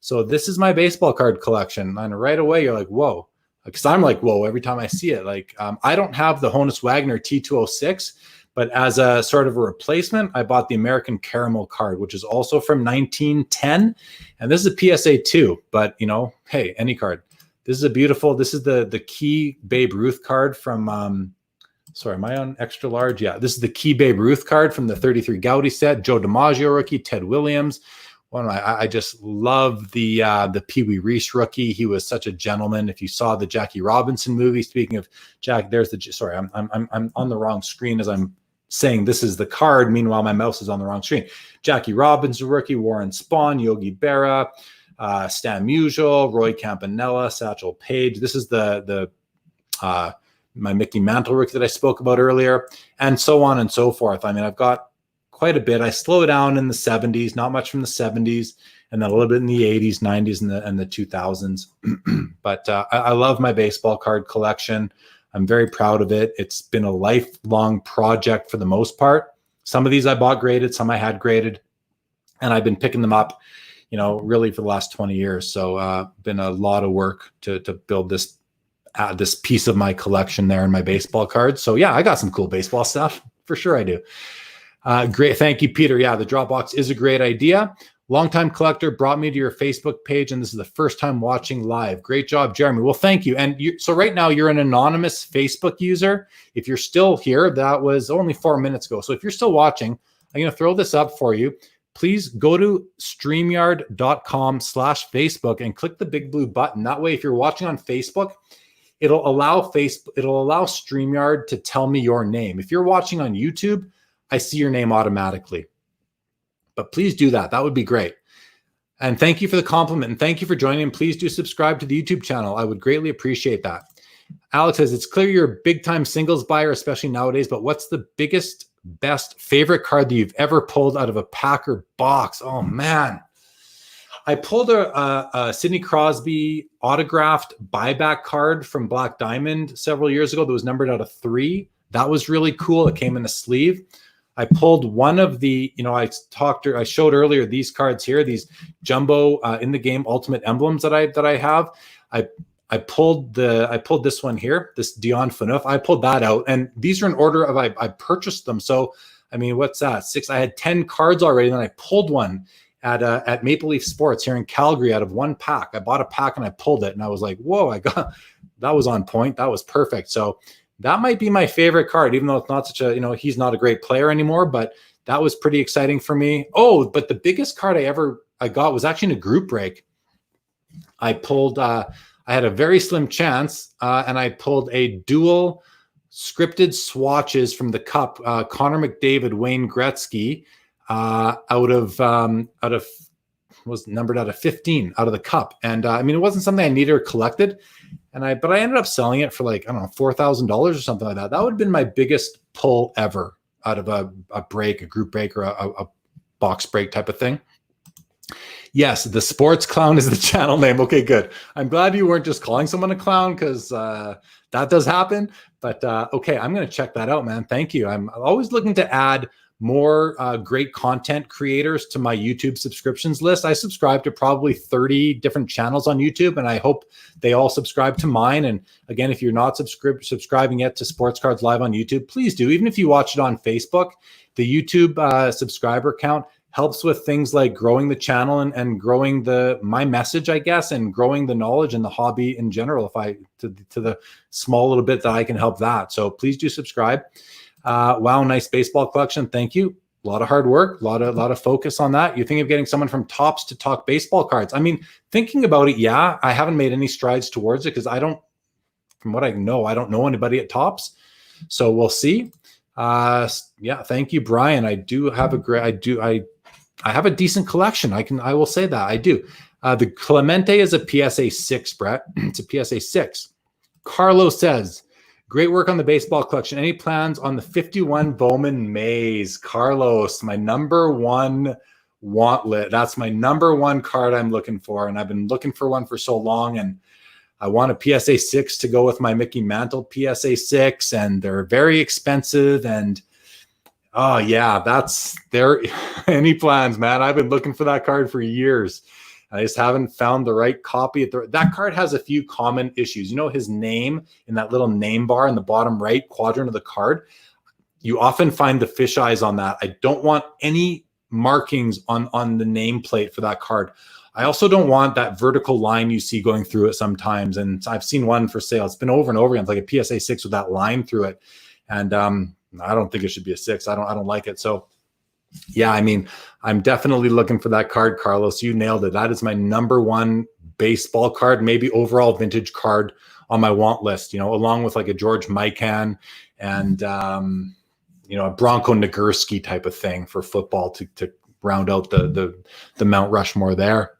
So this is my baseball card collection. And right away, you're like, whoa. Because I'm like, whoa, every time I see it. Like, I don't have the Honus Wagner T206, but as a sort of a replacement, I bought the American Caramel card, which is also from 1910. And this is a PSA 2, but hey, any card. This is the key Babe Ruth card from, sorry, am I on extra large? Yeah, this is the key Babe Ruth card from the 33 Gaudy set. Joe DiMaggio rookie, Ted Williams. I just love the Pee Wee Reese rookie. He was such a gentleman. If you saw the Jackie Robinson movie, speaking of Jack, sorry, I'm on the wrong screen as I'm saying this is the card. Meanwhile, my mouse is on the wrong screen. Jackie Robinson rookie, Warren Spahn, Yogi Berra, Stan Musial, Roy Campanella, Satchel Paige. This is my Mickey Mantle rookie that I spoke about earlier, and so on and so forth. I mean, I've got quite a bit. I slow down in the 70s, not much from the 70s, and then a little bit in the 80s, 90s, and the 2000s. But I love my baseball card collection. I'm very proud of it. It's been a lifelong project for the most part. Some of these I bought graded, some I had graded, and I've been picking them up, really for the last 20 years. So been a lot of work to build this piece of my collection there in my baseball cards. So yeah, I got some cool baseball stuff for sure. I do. Great. Thank you, Peter. Yeah, the Dropbox is a great idea. Longtime collector brought me to your Facebook page, and this is the first time watching live. Great job, Jeremy. Well, thank you. And so right now you're an anonymous Facebook user. If you're still here, that was only 4 minutes ago. So if you're still watching, I'm going to throw this up for you. Please go to streamyard.com/Facebook and click the big blue button. That way, if you're watching on Facebook, it'll allow StreamYard to tell me your name. If you're watching on YouTube, I see your name automatically. But please do that. That would be great. And thank you for the compliment. And thank you for joining. And please do subscribe to the YouTube channel. I would greatly appreciate that. Alex says, it's clear you're a big-time singles buyer, especially nowadays, but what's the biggest, best, favorite card that you've ever pulled out of a pack or box? Oh, man. I pulled a Sidney Crosby autographed buyback card from Black Diamond several years ago that was numbered out of 3. That was really cool. It came in a sleeve. I pulled one of the, I showed earlier these cards here, these jumbo in the game ultimate emblems that I have. I pulled this one here, this Dion Phaneuf. I pulled that out, and these are in order of I purchased them. So I mean, what's that? 6. I had 10 cards already, and then I pulled one at Maple Leaf Sports here in Calgary out of one pack. I bought a pack and I pulled it, and I was like, whoa! That was on point. That was perfect. So that might be my favorite card, even though it's not such a, he's not a great player anymore, but that was pretty exciting for me. Oh, but the biggest card I got was actually in a group break. I pulled, I had a very slim chance, and I pulled a dual scripted swatches from the Cup, Connor McDavid, Wayne Gretzky, out of was numbered out of 15 out of the Cup. And I mean, it wasn't something I needed or collected. But I ended up selling it for like, I don't know, $4,000 or something like that. That would have been my biggest pull ever out of a break, a group break, or a box break type of thing. Yes, the Sports Clown is the channel name. Okay, good. I'm glad you weren't just calling someone a clown, because that does happen. But okay, I'm going to check that out, man. Thank you. I'm always looking to add more great content creators to my YouTube subscriptions list. I subscribe to probably 30 different channels on YouTube, and I hope they all subscribe to mine. And again, if you're not subscribing yet to Sports Cards Live on YouTube, please do. Even if you watch it on Facebook, the YouTube subscriber count helps with things like growing the channel and growing my message, I guess, and growing the knowledge and the hobby in general. To the small little bit that I can help that. So please do subscribe. Wow, nice baseball collection. Thank you. A lot of hard work, a lot of focus on that. You think of getting someone from Tops to talk baseball cards. I mean, thinking about it, yeah, I haven't made any strides towards it because from what I know, I don't know anybody at Tops. So we'll see. Yeah, thank you, Brian. I have a decent collection. I will say that I do. The Clemente is a PSA 6, Brett. It's a PSA 6. Carlos says, great work on the baseball collection. Any plans on the 51 Bowman Mays? Carlos, my number one wantlet. That's my number one card I'm looking for. And I've been looking for one for so long. And I want a PSA 6 to go with my Mickey Mantle PSA 6. And they're very expensive. And oh, yeah, that's there. Any plans, man? I've been looking for that card for years. I just haven't found the right copy. That card has a few common issues. His name in that little name bar in the bottom right quadrant of the card. You often find the fisheyes on that. I don't want any markings on the nameplate for that card. I also don't want that vertical line you see going through it sometimes. And I've seen one for sale. It's been over and over again. It's like a PSA 6 with that line through it. And I don't think it should be a 6. I don't like it. So yeah, I mean, I'm definitely looking for that card, Carlos. You nailed it. That is my number one baseball card, maybe overall vintage card on my want list, along with like a George Mikan and, a Bronco Nagurski type of thing for football to round out the Mount Rushmore there.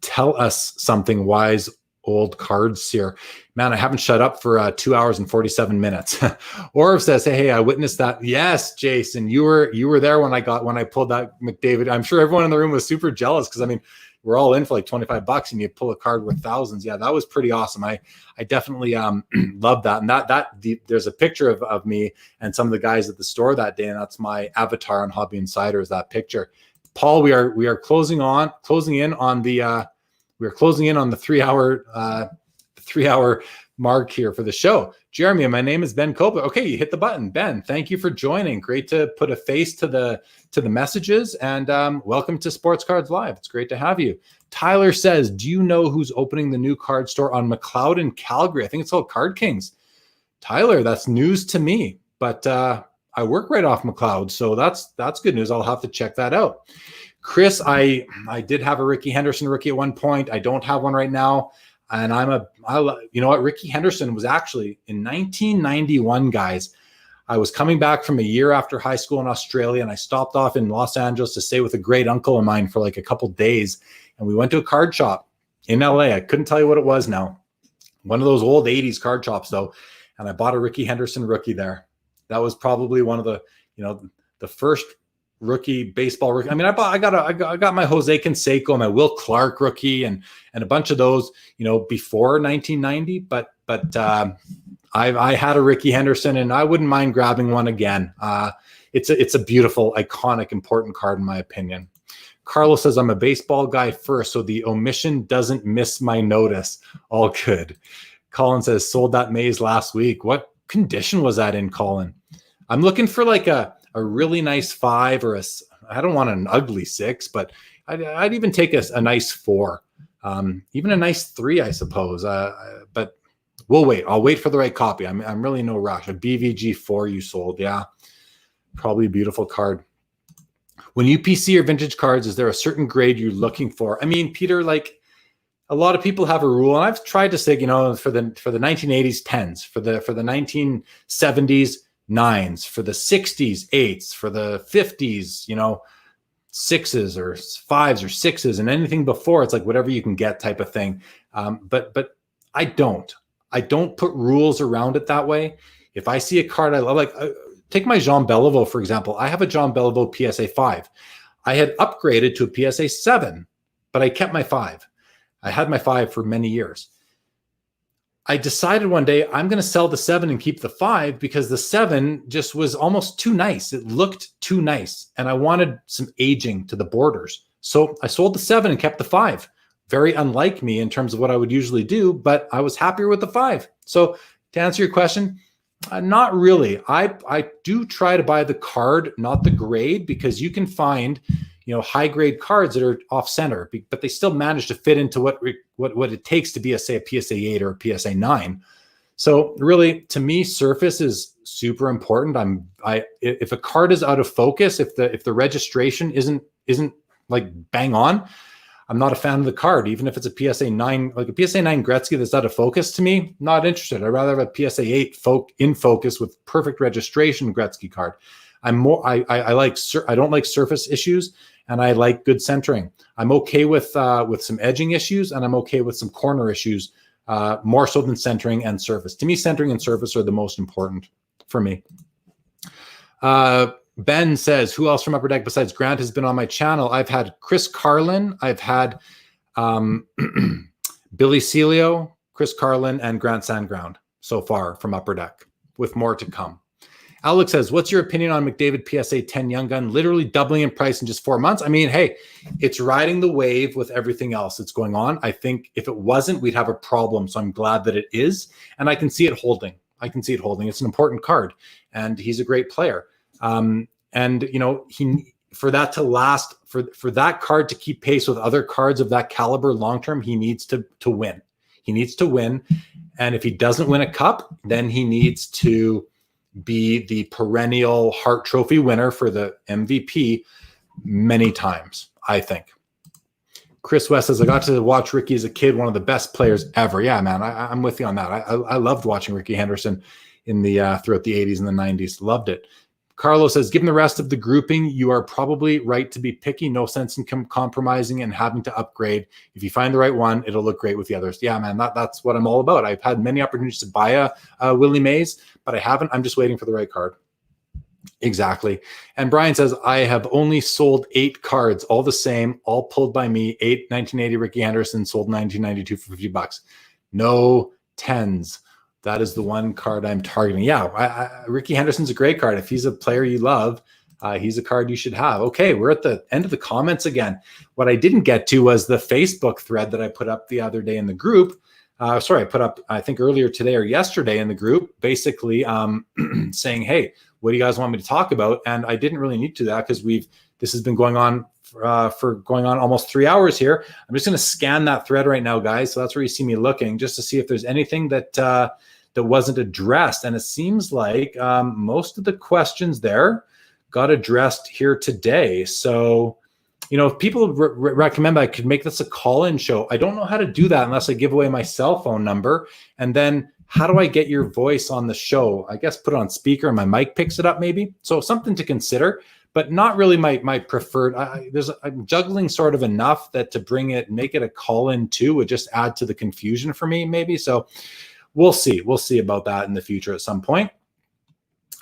Tell us something, wise old cards here. Man, I haven't shut up for 2 hours and 47 minutes. Orv says, hey, I witnessed that. Yes, Jason, you were there when I pulled that McDavid. I'm sure everyone in the room was super jealous because, I mean, we're all in for like $25 and you pull a card worth thousands. Yeah, that was pretty awesome. I definitely love that. And there's a picture of me and some of the guys at the store that day, and that's my avatar on Hobby Insider is that picture. Paul, we are closing in on the 3-hour mark here for the show. Jeremy, my name is Ben Copeland. Okay, you hit the button. Ben, thank you for joining. Great to put a face to the messages, and welcome to Sports Cards Live. It's great to have you. Tyler says, do you know who's opening the new card store on McLeod in Calgary? I think it's called Card Kings. Tyler, that's news to me, but I work right off McLeod, so that's good news. I'll have to check that out. Chris, I did have a Ricky Henderson rookie at one point. I don't have one right now. And you know what? Ricky Henderson was actually in 1991, guys. I was coming back from a year after high school in Australia, and I stopped off in Los Angeles to stay with a great uncle of mine for like a couple days. And we went to a card shop in LA. I couldn't tell you what it was now. One of those old 80s card shops, though. And I bought a Ricky Henderson rookie there. That was probably one of the, the first rookie baseball rookie. I mean, I got my Jose Canseco, my Will Clark rookie, and a bunch of those, before 1990. But I had a Ricky Henderson, and I wouldn't mind grabbing one again. It's a beautiful, iconic, important card in my opinion. Carlos says, I'm a baseball guy first, so the omission doesn't miss my notice. All good. Colin says, sold that maze last week. What condition was that in, Colin? I'm looking for like a really nice 5 or I don't want an ugly 6, but I'd even take a nice 4, even a nice 3, I suppose. But we'll wait. I'll wait for the right copy. I'm really in no rush. A BVG 4 you sold. Yeah, probably a beautiful card. When you PC or vintage cards, is there a certain grade you're looking for? I mean, Peter, like a lot of people have a rule, and I've tried to say, for the 1980s 10s, for the 1970s 9s, for the 60s 8s, for the 50s, 6s or 5s or 6s, and anything before, it's like whatever you can get type of thing. But I don't put rules around it that way. If I see a card I love, like take my Jean Beliveau, for example. I have a Jean Beliveau PSA 5. I had upgraded to a PSA 7, but I kept my 5. I had my 5 for many years. I decided one day I'm going to sell the 7 and keep the 5 because the 7 just was almost too nice. It looked too nice, and I wanted some aging to the borders. So I sold the 7 and kept the 5. Very unlike me in terms of what I would usually do, but I was happier with the 5. So to answer your question, not really. I do try to buy the card, not the grade, because you can find high grade cards that are off center, but they still manage to fit into what it takes to be a PSA 8 or a PSA 9. So really, to me, surface is super important. If a card is out of focus, if the registration isn't like bang on, I'm not a fan of the card. Even if it's a PSA 9, like a PSA 9 Gretzky that's out of focus, to me, not interested. I'd rather have a PSA 8 in focus with perfect registration Gretzky card. I don't like surface issues, and I like good centering. I'm okay with some edging issues, and I'm okay with some corner issues, more so than centering and surface. To me, centering and surface are the most important for me. Ben says, who else from Upper Deck besides Grant has been on my channel? I've had Chris Carlin, I've had Billy Celio, Chris Carlin, and Grant Sandground so far from Upper Deck, with more to come. Alex says, what's your opinion on McDavid PSA 10 Young Gun literally doubling in price in just 4 months? I mean, hey, it's riding the wave with everything else that's going on. I think if it wasn't, we'd have a problem. So I'm glad that it is. And I can see it holding. It's an important card, and he's a great player. For that to last, for that card to keep pace with other cards of that caliber long-term, he needs to win. He needs to win. And if he doesn't win a cup, then he needs to be the perennial Hart Trophy winner for the MVP many times, I think. Chris West says, I got to watch Ricky as a kid, one of the best players ever. Yeah, man, I'm with you on that. I loved watching Ricky Henderson in the throughout the 80s and the 90s. Loved it. Carlos says, given the rest of the grouping, you are probably right to be picky. No sense in compromising and having to upgrade. If you find the right one, it'll look great with the others. Yeah, man, that's what I'm all about. I've had many opportunities to buy a Willie Mays, but I haven't. I'm just waiting for the right card. Exactly. And Brian says, I have only sold 8 cards, all the same, all pulled by me. 1980 Ricky Henderson, sold 1992 for $50. No 10s. That is the one card I'm targeting. Yeah, Ricky Henderson's a great card. If he's a player you love, He's a card you should have. Okay, we're at the end of the comments again. What I didn't get to was the Facebook thread that I put up the other day in the group. I put up, I think earlier today or yesterday in the group, basically saying, hey, what do you guys want me to talk about? And I didn't really need to do that because this has been going on for almost 3 hours here. I'm just going to scan that thread right now, guys. So that's where you see me looking, just to see if there's anything that wasn't addressed. And it seems like most of the questions there got addressed here today. So, if people recommend I could make this a call-in show, I don't know how to do that unless I give away my cell phone number. And then how do I get your voice on the show? I guess put it on speaker and my mic picks it up maybe. So something to consider, but not really my preferred. I'm juggling sort of enough that to make it a call-in too would just add to the confusion for me maybe. So we'll see. We'll see about that in the future at some point.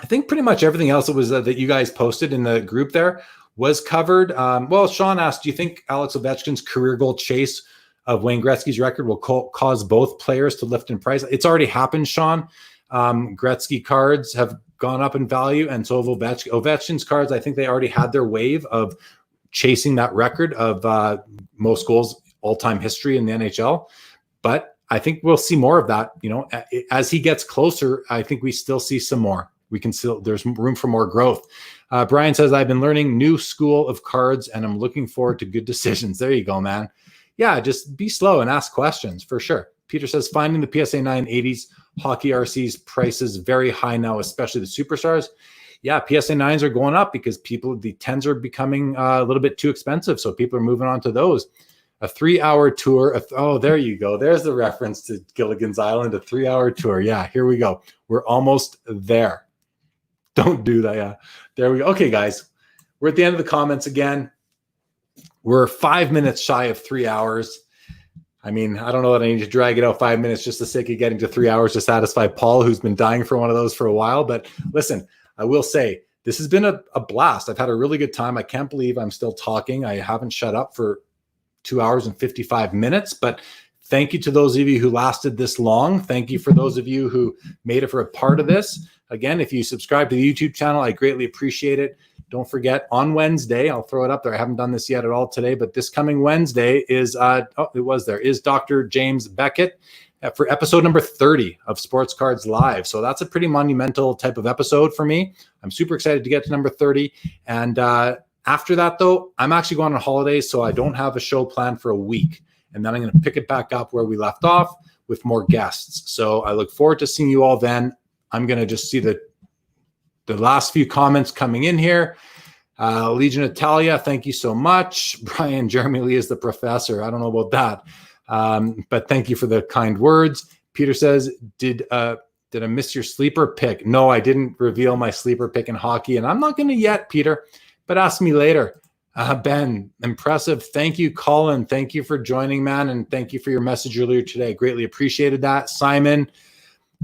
I think pretty much everything else that was that you guys posted in the group there was covered. Well, Sean asked, do you think Alex Ovechkin's career goal chase of Wayne Gretzky's record will cause both players to lift in price? It's already happened, Sean. Gretzky cards have gone up in value, and so have Ovechkin's cards. I think they already had their wave of chasing that record of most goals all-time history in the NHL. But I think we'll see more of that. As he gets closer, I think we still see some more. There's room for more growth. Brian says, I've been learning new school of cards and I'm looking forward to good decisions. There you go, man. Yeah, just be slow and ask questions for sure. Peter says, finding the PSA 9 80s hockey RCs prices very high now, especially the superstars. Yeah, PSA 9s are going up because the 10s are becoming a little bit too expensive. So people are moving on to those. A 3-hour tour. Oh, there you go. There's the reference to Gilligan's Island, a 3-hour tour. Yeah, here we go. We're almost there. Don't do that. Yeah, there we go. Okay, guys, we're at the end of the comments again. We're 5 minutes shy of 3 hours. I mean, I don't know that I need to drag it out 5 minutes just the sake of getting to 3 hours to satisfy Paul, who's been dying for one of those for a while. But listen, I will say this has been a blast. I've had a really good time. I can't believe I'm still talking. I haven't shut up for 2 hours and 55 minutes, but thank you to those of you who lasted this long. Thank you for those of you who made it for a part of this. Again, if you subscribe to the YouTube channel, I greatly appreciate it. Don't forget, on Wednesday, I'll throw it up there. I haven't done this yet at all today, but this coming Wednesday is Dr. James Beckett for episode number 30 of Sports Cards Live. So that's a pretty monumental type of episode for me. I'm super excited to get to number 30. And after that, though, I'm actually going on holidays, so I don't have a show planned for a week. And then I'm going to pick it back up where we left off with more guests. So I look forward to seeing you all then. I'm going to just see the last few comments coming in here. Legion Italia, thank you so much. Brian, Jeremy Lee is the professor. I don't know about that. But thank you for the kind words. Peter says, did I miss your sleeper pick? No, I didn't reveal my sleeper pick in hockey, and I'm not going to yet, Peter, but ask me later. Ben, impressive. Thank you, Colin. Thank you for joining, man, and thank you for your message earlier today. Greatly appreciated that. Simon,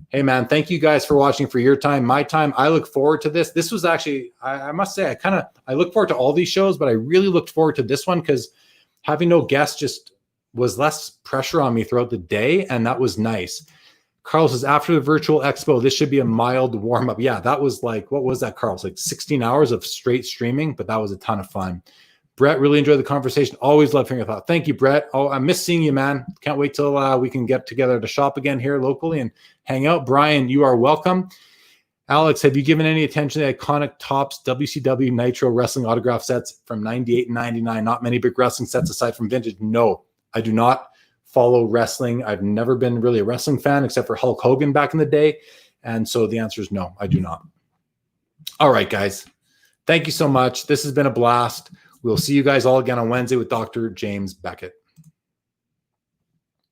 hey, man, thank you guys for watching, for your time, my time. I look forward to this. This was actually, I must say, I look forward to all these shows, but I really looked forward to this one because having no guests just was less pressure on me throughout the day, and that was nice. Carl says, after the virtual expo, this should be a mild warm-up. Yeah, that was like, what was that, Carl? It's like 16 hours of straight streaming, but that was a ton of fun. Brett, really enjoyed the conversation. Always love hearing your thoughts. Thank you, Brett. Oh, I miss seeing you, man. Can't wait till we can get together to shop again here locally and hang out. Brian, you are welcome. Alex, have you given any attention to the iconic Topps WCW Nitro wrestling autograph sets from 98 and 99? Not many big wrestling sets aside from vintage. No, I do not follow wrestling. I've never been really a wrestling fan except for Hulk Hogan back in the day. And so the answer is no, I do not. All right, guys. Thank you so much. This has been a blast. We'll see you guys all again on Wednesday with Dr. James Beckett.